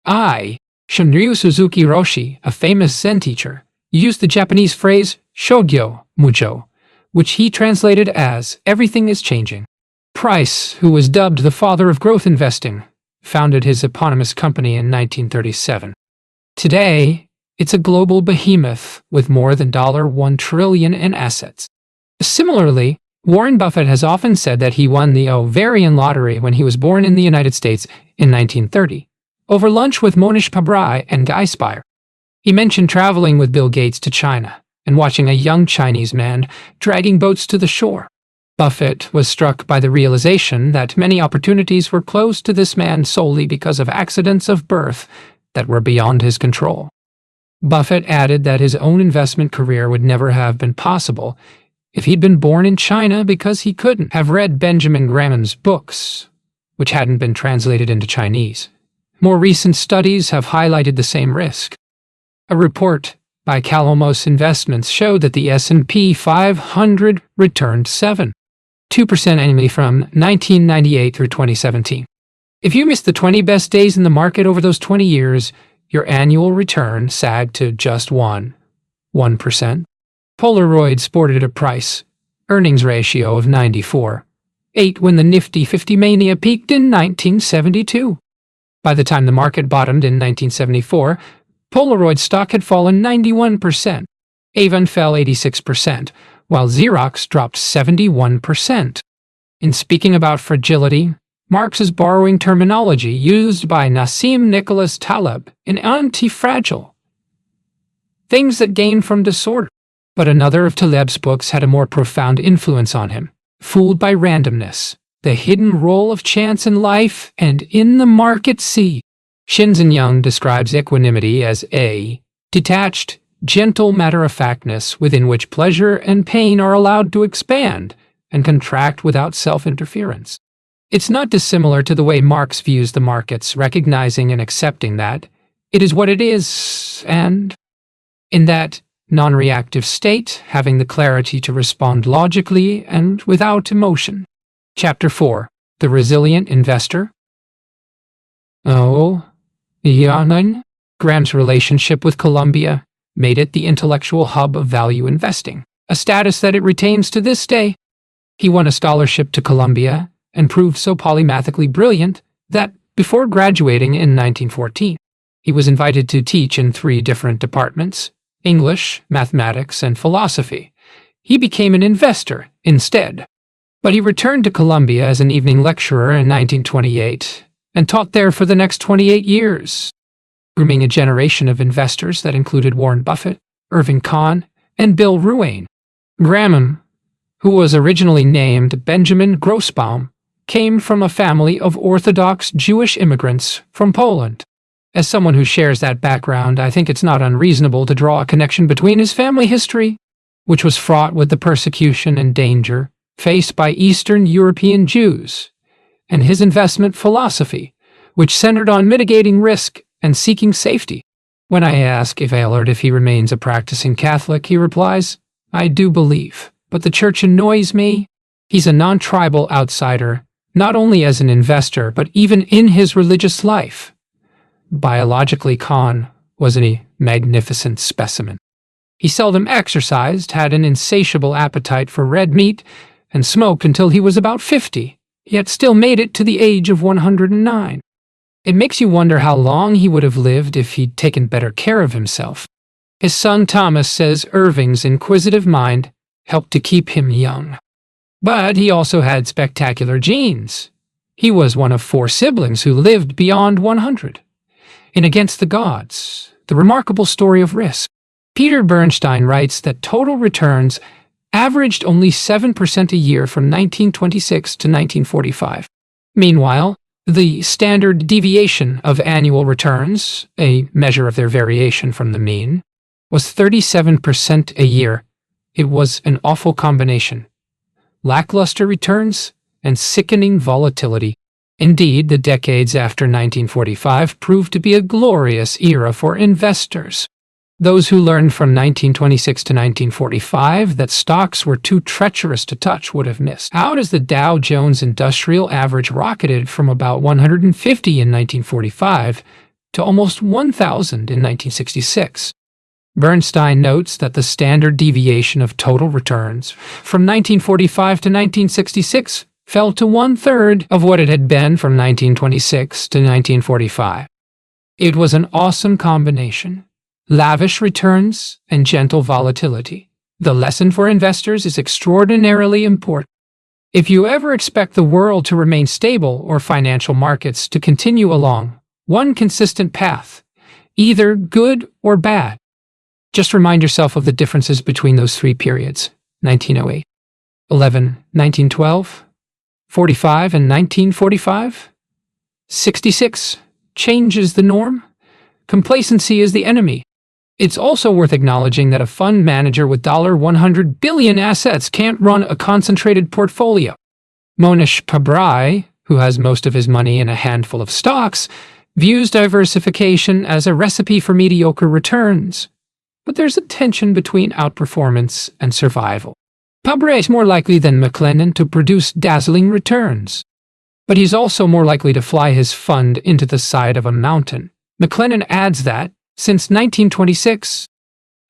Shunryu Suzuki Roshi, a famous Zen teacher, used the Japanese phrase shogyo mujo, which he translated as "everything is changing." Price, who was dubbed the father of growth investing, founded his eponymous company in 1937. Today, it's a global behemoth with more than $1 trillion in assets. Similarly, Warren Buffett has often said that he won the ovarian lottery when he was born in the United States in 1930, over lunch with Monish Pabrai and Guy Spire. He mentioned traveling with Bill Gates to China and watching a young Chinese man dragging boats to the shore. Buffett was struck by the realization that many opportunities were closed to this man solely because of accidents of birth that were beyond his control. Buffett added that his own investment career would never have been possible if he'd been born in China because he couldn't have read Benjamin Graham's books, which hadn't been translated into Chinese. More recent studies have highlighted the same risk. A report by Calomos Investments showed that the S&P 500 returned 7.2% annually from 1998 through 2017. If you missed the 20 best days in the market over those 20 years, your annual return sagged to just 1%. Polaroid sported a price-earnings ratio of 94.8 when the Nifty 50 mania peaked in 1972. By the time the market bottomed in 1974, Polaroid stock had fallen 91%. Avon fell 86%, while Xerox dropped 71%. In speaking about fragility, Marx is borrowing terminology used by Nassim Nicholas Taleb in Anti-Fragile, things that gain from disorder. But another of Taleb's books had a more profound influence on him, Fooled by Randomness, The Hidden Role of Chance in Life and in the Market Sea. Shinzen Young describes equanimity as a detached, gentle matter-of-factness within which pleasure and pain are allowed to expand and contract without self-interference. It's not dissimilar to the way Marx views the markets, recognizing and accepting that it is what it is, and in that non-reactive state, having the clarity to respond logically and without emotion. Chapter 4. The Resilient Investor. Graham's relationship with Columbia made it the intellectual hub of value investing, a status that it retains to this day. He won a scholarship to Columbia and proved so polymathically brilliant that, before graduating in 1914, he was invited to teach in 3 different departments: English, mathematics, and philosophy. He became an investor instead. But he returned to Columbia as an evening lecturer in 1928 and taught there for the next 28 years, grooming a generation of investors that included Warren Buffett, Irving Kahn, and Bill Ruane. Graham, who was originally named Benjamin Grossbaum, came from a family of Orthodox Jewish immigrants from Poland. As someone who shares that background, I think it's not unreasonable to draw a connection between his family history, which was fraught with the persecution and danger faced by Eastern European Jews, and his investment philosophy, which centered on mitigating risk and seeking safety. When I ask Eilert if he remains a practicing Catholic, he replies, "I do believe, but the church annoys me." He's a non-tribal outsider, not only as an investor, but even in his religious life. Biologically, Kahn was a magnificent specimen. He seldom exercised, had an insatiable appetite for red meat, and smoked until he was about 50, yet still made it to the age of 109. It makes you wonder how long he would have lived if he'd taken better care of himself. His son Thomas says Irving's inquisitive mind helped to keep him young. But he also had spectacular genes. He was one of 4 siblings who lived beyond 100. In Against the Gods, The Remarkable Story of Risk, Peter Bernstein writes that total returns averaged only 7% a year from 1926 to 1945. Meanwhile, the standard deviation of annual returns, a measure of their variation from the mean, was 37% a year. It was an awful combination: lackluster returns and sickening volatility. Indeed, the decades after 1945 proved to be a glorious era for investors. Those who learned from 1926 to 1945 that stocks were too treacherous to touch would have missed out as the Dow Jones Industrial Average rocketed from about 150 in 1945 to almost 1,000 in 1966. Bernstein notes that the standard deviation of total returns from 1945 to 1966 fell to 1/3 of what it had been from 1926 to 1945. It was an awesome combination: lavish returns and gentle volatility. The lesson for investors is extraordinarily important. If you ever expect the world to remain stable or financial markets to continue along one consistent path, either good or bad, just remind yourself of the differences between those 3 periods: 1908, 11, 1912, 45 and 1945, 66, change is the norm, complacency is the enemy. It's also worth acknowledging that a fund manager with $100 billion assets can't run a concentrated portfolio. Monish Pabrai, who has most of his money in a handful of stocks, views diversification as a recipe for mediocre returns. But there's a tension between outperformance and survival. Pabrai is more likely than McLennan to produce dazzling returns. But he's also more likely to fly his fund into the side of a mountain. McLennan adds that, since 1926,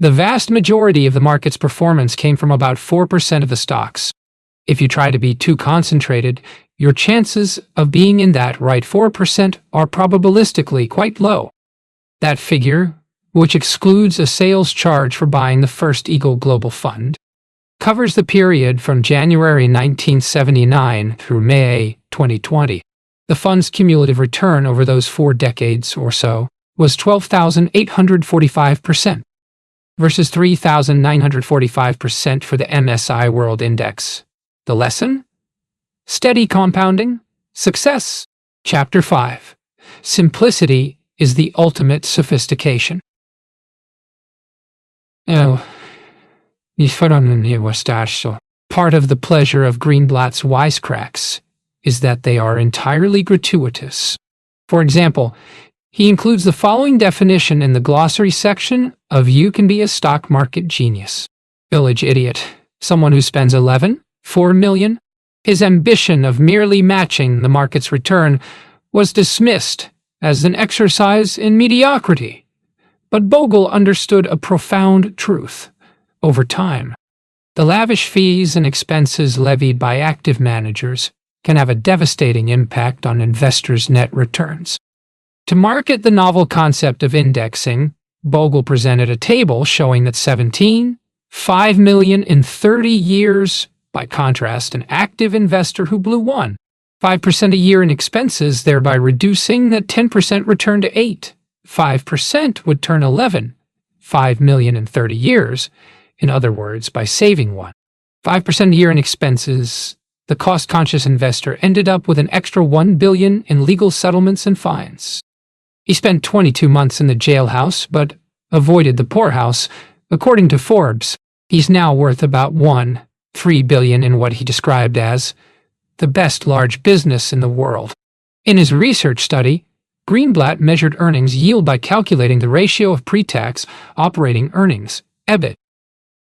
the vast majority of the market's performance came from about 4% of the stocks. If you try to be too concentrated, your chances of being in that right 4% are probabilistically quite low. That figure, which excludes a sales charge for buying the first Eagle Global Fund, covers the period from January 1979 through May 2020. The fund's cumulative return over those 4 decades or so was 12,845%, versus 3,945% for the MSCI World Index. The lesson? Steady compounding, success. Chapter 5. Simplicity is the ultimate sophistication. Part of the pleasure of Greenblatt's wisecracks is that they are entirely gratuitous. For example, he includes the following definition in the glossary section of You Can Be a Stock Market Genius. Village idiot, someone who spends $4 million. His ambition of merely matching the market's return was dismissed as an exercise in mediocrity. But Bogle understood a profound truth. Over time, the lavish fees and expenses levied by active managers can have a devastating impact on investors' net returns. To market the novel concept of indexing, Bogle presented a table showing that 5 million in 30 years. By contrast, an active investor who blew 5% a year in expenses, thereby reducing that 10% return to 5% would turn 5 million in 30 years. In other words, by saving 5% a year in expenses, the cost-conscious investor ended up with an extra $1 billion in legal settlements and fines. He spent 22 months in the jailhouse, but avoided the poorhouse. According to Forbes, he's now worth about $3 billion in what he described as the best large business in the world. In his research study, Greenblatt measured earnings yield by calculating the ratio of pre-tax operating earnings, EBIT,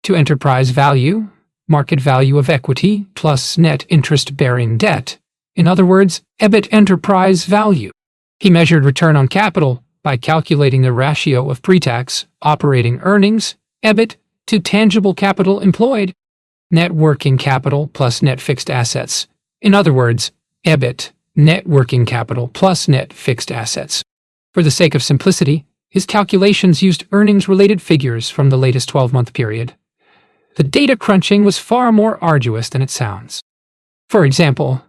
to enterprise value, market value of equity, plus net interest-bearing debt. In other words, EBIT enterprise value. He measured return on capital by calculating the ratio of pre-tax operating earnings, EBIT, to tangible capital employed, net working capital plus net fixed assets. In other words, EBIT, net working capital plus net fixed assets. For the sake of simplicity, his calculations used earnings-related figures from the latest 12-month period. The data crunching was far more arduous than it sounds. For example,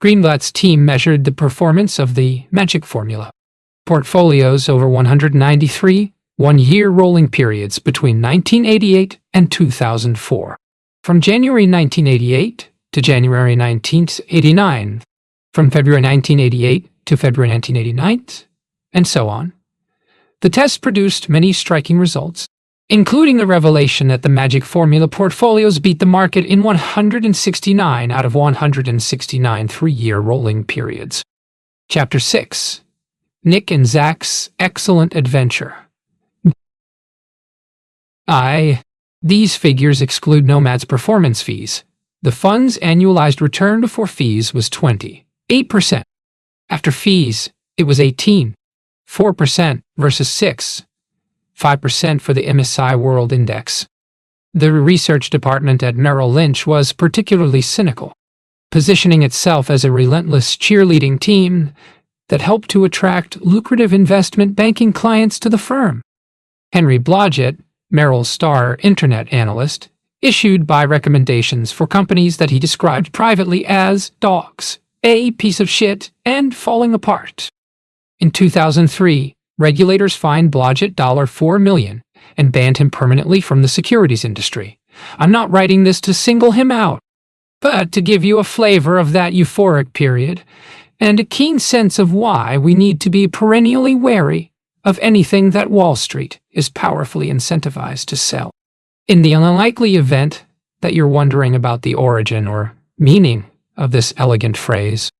Greenblatt's team measured the performance of the magic formula. Portfolios over 193 one-year rolling periods between 1988 and 2004. From January 1988 to January 1989, from February 1988 to February 1989, and so on. The test produced many striking results, including the revelation that the magic formula portfolios beat the market in 169 out of 169 three-year rolling periods. Chapter 6. Nick and Zach's Excellent Adventure. These figures exclude Nomad's performance fees. The fund's annualized return before fees was 28%. After fees, it was 4% versus 5% for the MSCI World Index. The research department at Merrill Lynch was particularly cynical, positioning itself as a relentless cheerleading team that helped to attract lucrative investment banking clients to the firm. Henry Blodgett, Merrill's star internet analyst, issued buy recommendations for companies that he described privately as dogs, a piece of shit, and falling apart. In 2003, regulators fined Blodgett $4 million and banned him permanently from the securities industry. I'm not writing this to single him out. but to give you a flavor of that euphoric period and a keen sense of why we need to be perennially wary of anything that Wall Street is powerfully incentivized to sell. In the unlikely event that you're wondering about the origin or meaning of this elegant phrase,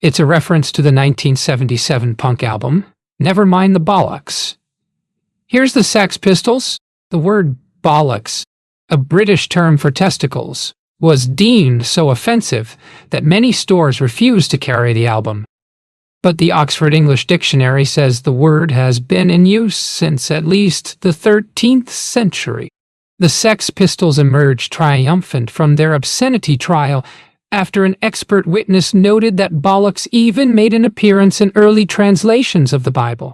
it's a reference to the 1977 punk album, Never Mind the Bollocks. Here's the Sex Pistols. The word bollocks, a British term for testicles, was deemed so offensive that many stores refused to carry the album. But the Oxford English Dictionary says the word has been in use since at least the 13th century. The Sex Pistols emerged triumphant from their obscenity trial after an expert witness noted that bollocks even made an appearance in early translations of the Bible.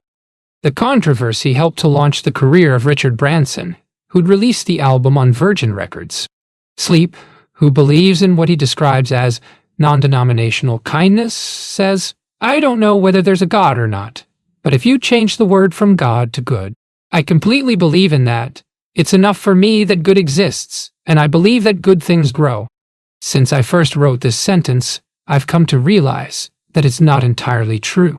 The controversy helped to launch the career of Richard Branson, who'd released the album on Virgin Records. Sleep, who believes in what he describes as non-denominational kindness, says, "I don't know whether there's a God or not, but if you change the word from God to good, I completely believe in that. It's enough for me that good exists, and I believe that good things grow." Since I first wrote this sentence, I've come to realize that it's not entirely true.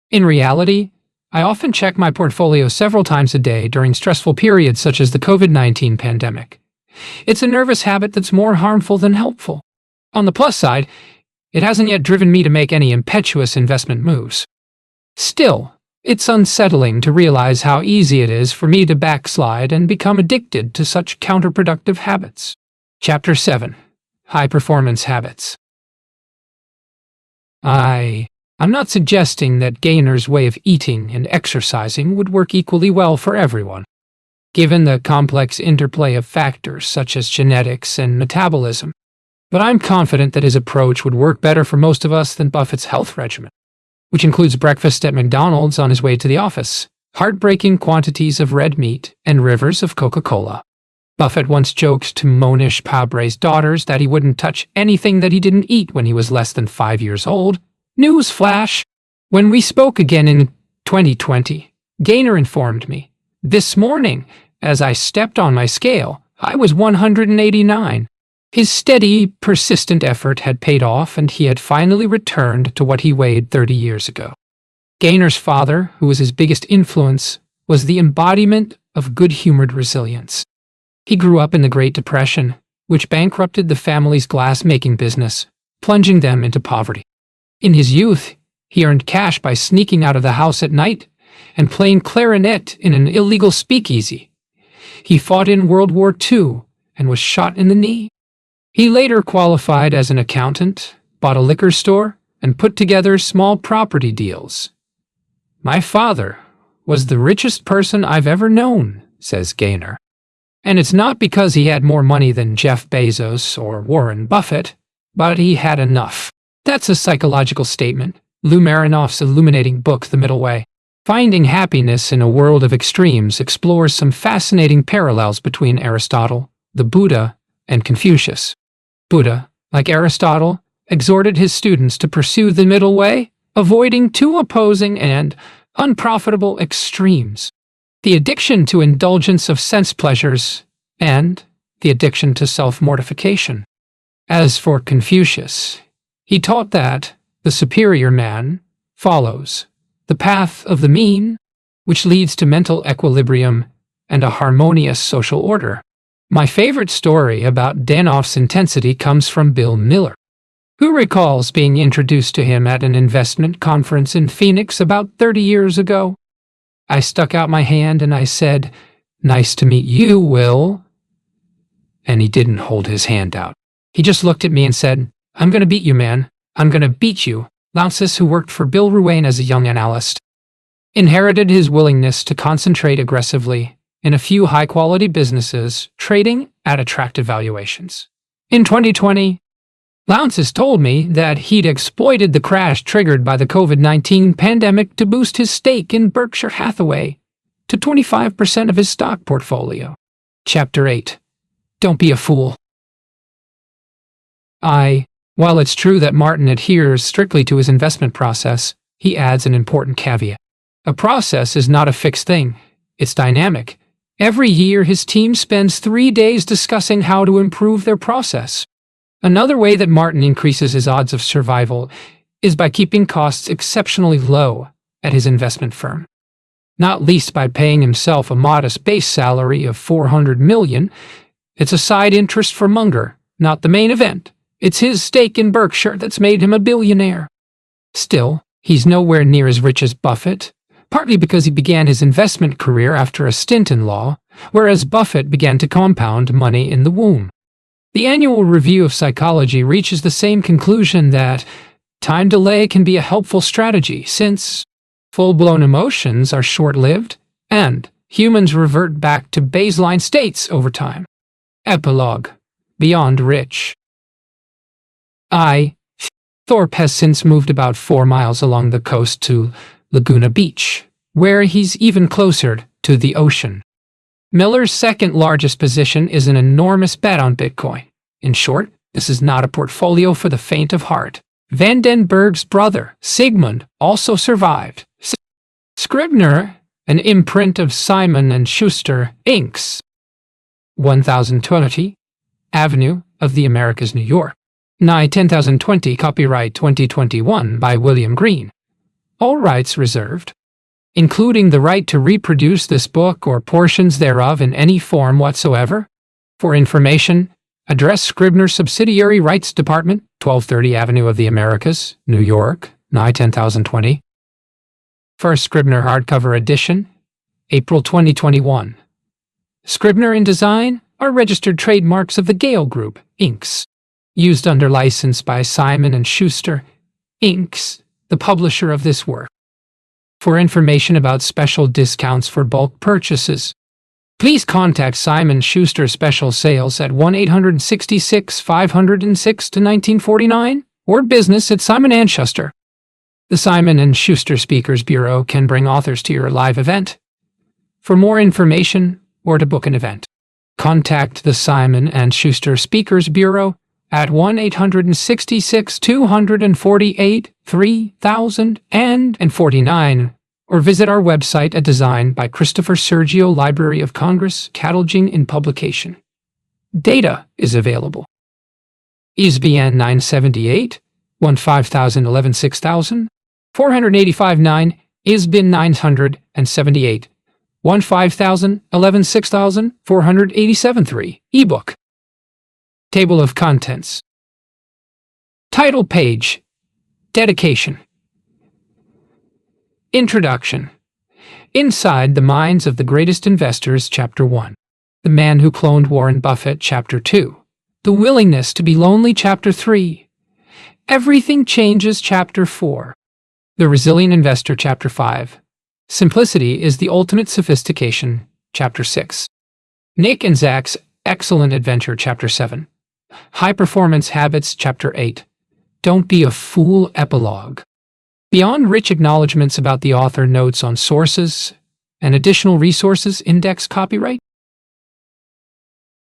In reality, I often check my portfolio several times a day during stressful periods such as the COVID-19 pandemic. It's a nervous habit that's more harmful than helpful. On the plus side, it hasn't yet driven me to make any impetuous investment moves. Still, it's unsettling to realize how easy it is for me to backslide and become addicted to such counterproductive habits. Chapter 7. High-Performance Habits. I'm not suggesting that Gaynor's way of eating and exercising would work equally well for everyone, given the complex interplay of factors such as genetics and metabolism, but I'm confident that his approach would work better for most of us than Buffett's health regimen, which includes breakfast at McDonald's on his way to the office, heartbreaking quantities of red meat, and rivers of Coca-Cola. Buffett once joked to Monish Pabre's daughters that he wouldn't touch anything that he didn't eat when he was less than 5 years old. Newsflash! When we spoke again in 2020, Gaynor informed me, "This morning, as I stepped on my scale, I was 189. His steady, persistent effort had paid off, and he had finally returned to what he weighed 30 years ago. Gaynor's father, who was his biggest influence, was the embodiment of good-humored resilience. He grew up in the Great Depression, which bankrupted the family's glass-making business, plunging them into poverty. In his youth, he earned cash by sneaking out of the house at night and playing clarinet in an illegal speakeasy. He fought in World War II and was shot in the knee. He later qualified as an accountant, bought a liquor store, and put together small property deals. "My father was the richest person I've ever known," says Gaynor. And it's not because he had more money than Jeff Bezos or Warren Buffett, but he had enough. That's a psychological statement. Lou Marinoff's illuminating book, The Middle Way, Finding Happiness in a World of Extremes, explores some fascinating parallels between Aristotle, the Buddha, and Confucius. Buddha, like Aristotle, exhorted his students to pursue the middle way, avoiding two opposing and unprofitable extremes: the addiction to indulgence of sense pleasures and the addiction to self-mortification. As for Confucius, he taught that the superior man follows the path of the mean, which leads to mental equilibrium and a harmonious social order. My favorite story about Danoff's intensity comes from Bill Miller, who recalls being introduced to him at an investment conference in Phoenix about 30 years ago. I stuck out my hand and I said, "Nice to meet you, Will." And he didn't hold his hand out. He just looked at me and said, "I'm going to beat you, man. I'm going to beat you." Launces, who worked for Bill Ruane as a young analyst, inherited his willingness to concentrate aggressively in a few high-quality businesses, trading at attractive valuations. In 2020, Launces told me that he'd exploited the crash triggered by the COVID-19 pandemic to boost his stake in Berkshire Hathaway to 25% of his stock portfolio. Chapter 8. Don't be a fool. While it's true that Martin adheres strictly to his investment process, he adds an important caveat. A process is not a fixed thing. It's dynamic. Every year, his team spends 3 days discussing how to improve their process. Another way that Martin increases his odds of survival is by keeping costs exceptionally low at his investment firm. Not least by paying himself a modest base salary of $400 million. It's a side interest for Munger, not the main event. It's his stake in Berkshire that's made him a billionaire. Still, he's nowhere near as rich as Buffett, partly because he began his investment career after a stint in law, whereas Buffett began to compound money in the womb. The annual review of psychology reaches the same conclusion that time delay can be a helpful strategy since full-blown emotions are short-lived and humans revert back to baseline states over time. Epilogue. Beyond rich. Thorpe has since moved about 4 miles along the coast to Laguna Beach, where he's even closer to the ocean. Miller's second largest position is an enormous bet on Bitcoin. In short, this is not a portfolio for the faint of heart. Vandenberg's brother, Sigmund, also survived. Scribner, an imprint of Simon & Schuster, Inc.'s 1020 Avenue of the Americas, New York. Nigh 10,020, copyright 2021 by William Green. All rights reserved, including the right to reproduce this book or portions thereof in any form whatsoever. For information, address Scribner Subsidiary Rights Department, 1230 Avenue of the Americas, New York, nigh 10,020. First Scribner hardcover edition, April 2021. Scribner and Design are registered trademarks of the Gale Group, Inc., used under license by Simon & Schuster, Inc., the publisher of this work. For information about special discounts for bulk purchases, please contact Simon & Schuster Special Sales at 1-866-506-1949 or business at Simon & Schuster. The Simon & Schuster Speakers Bureau can bring authors to your live event. For more information or to book an event, contact the Simon & Schuster Speakers Bureau at 1-866-248-3049 or visit our website at Design by Christopher Sergio Library of Congress, cataloging in publication. Data is available. ISBN 978-15011-6000, 485-9, ISBN 978, 15011-6000, 487-3, ebook. Table of Contents. Title page. Dedication. Introduction. Inside the Minds of the Greatest Investors, Chapter 1. The Man Who Cloned Warren Buffett, Chapter 2. The Willingness to Be Lonely, Chapter 3. Everything Changes, Chapter 4. The Resilient Investor, Chapter 5. Simplicity is the Ultimate Sophistication, Chapter 6. Nick and Zach's Excellent Adventure, Chapter 7. High Performance Habits, Chapter 8. Don't Be a Fool, Epilogue. Beyond rich acknowledgments about the author, notes on sources and additional resources, index copyright.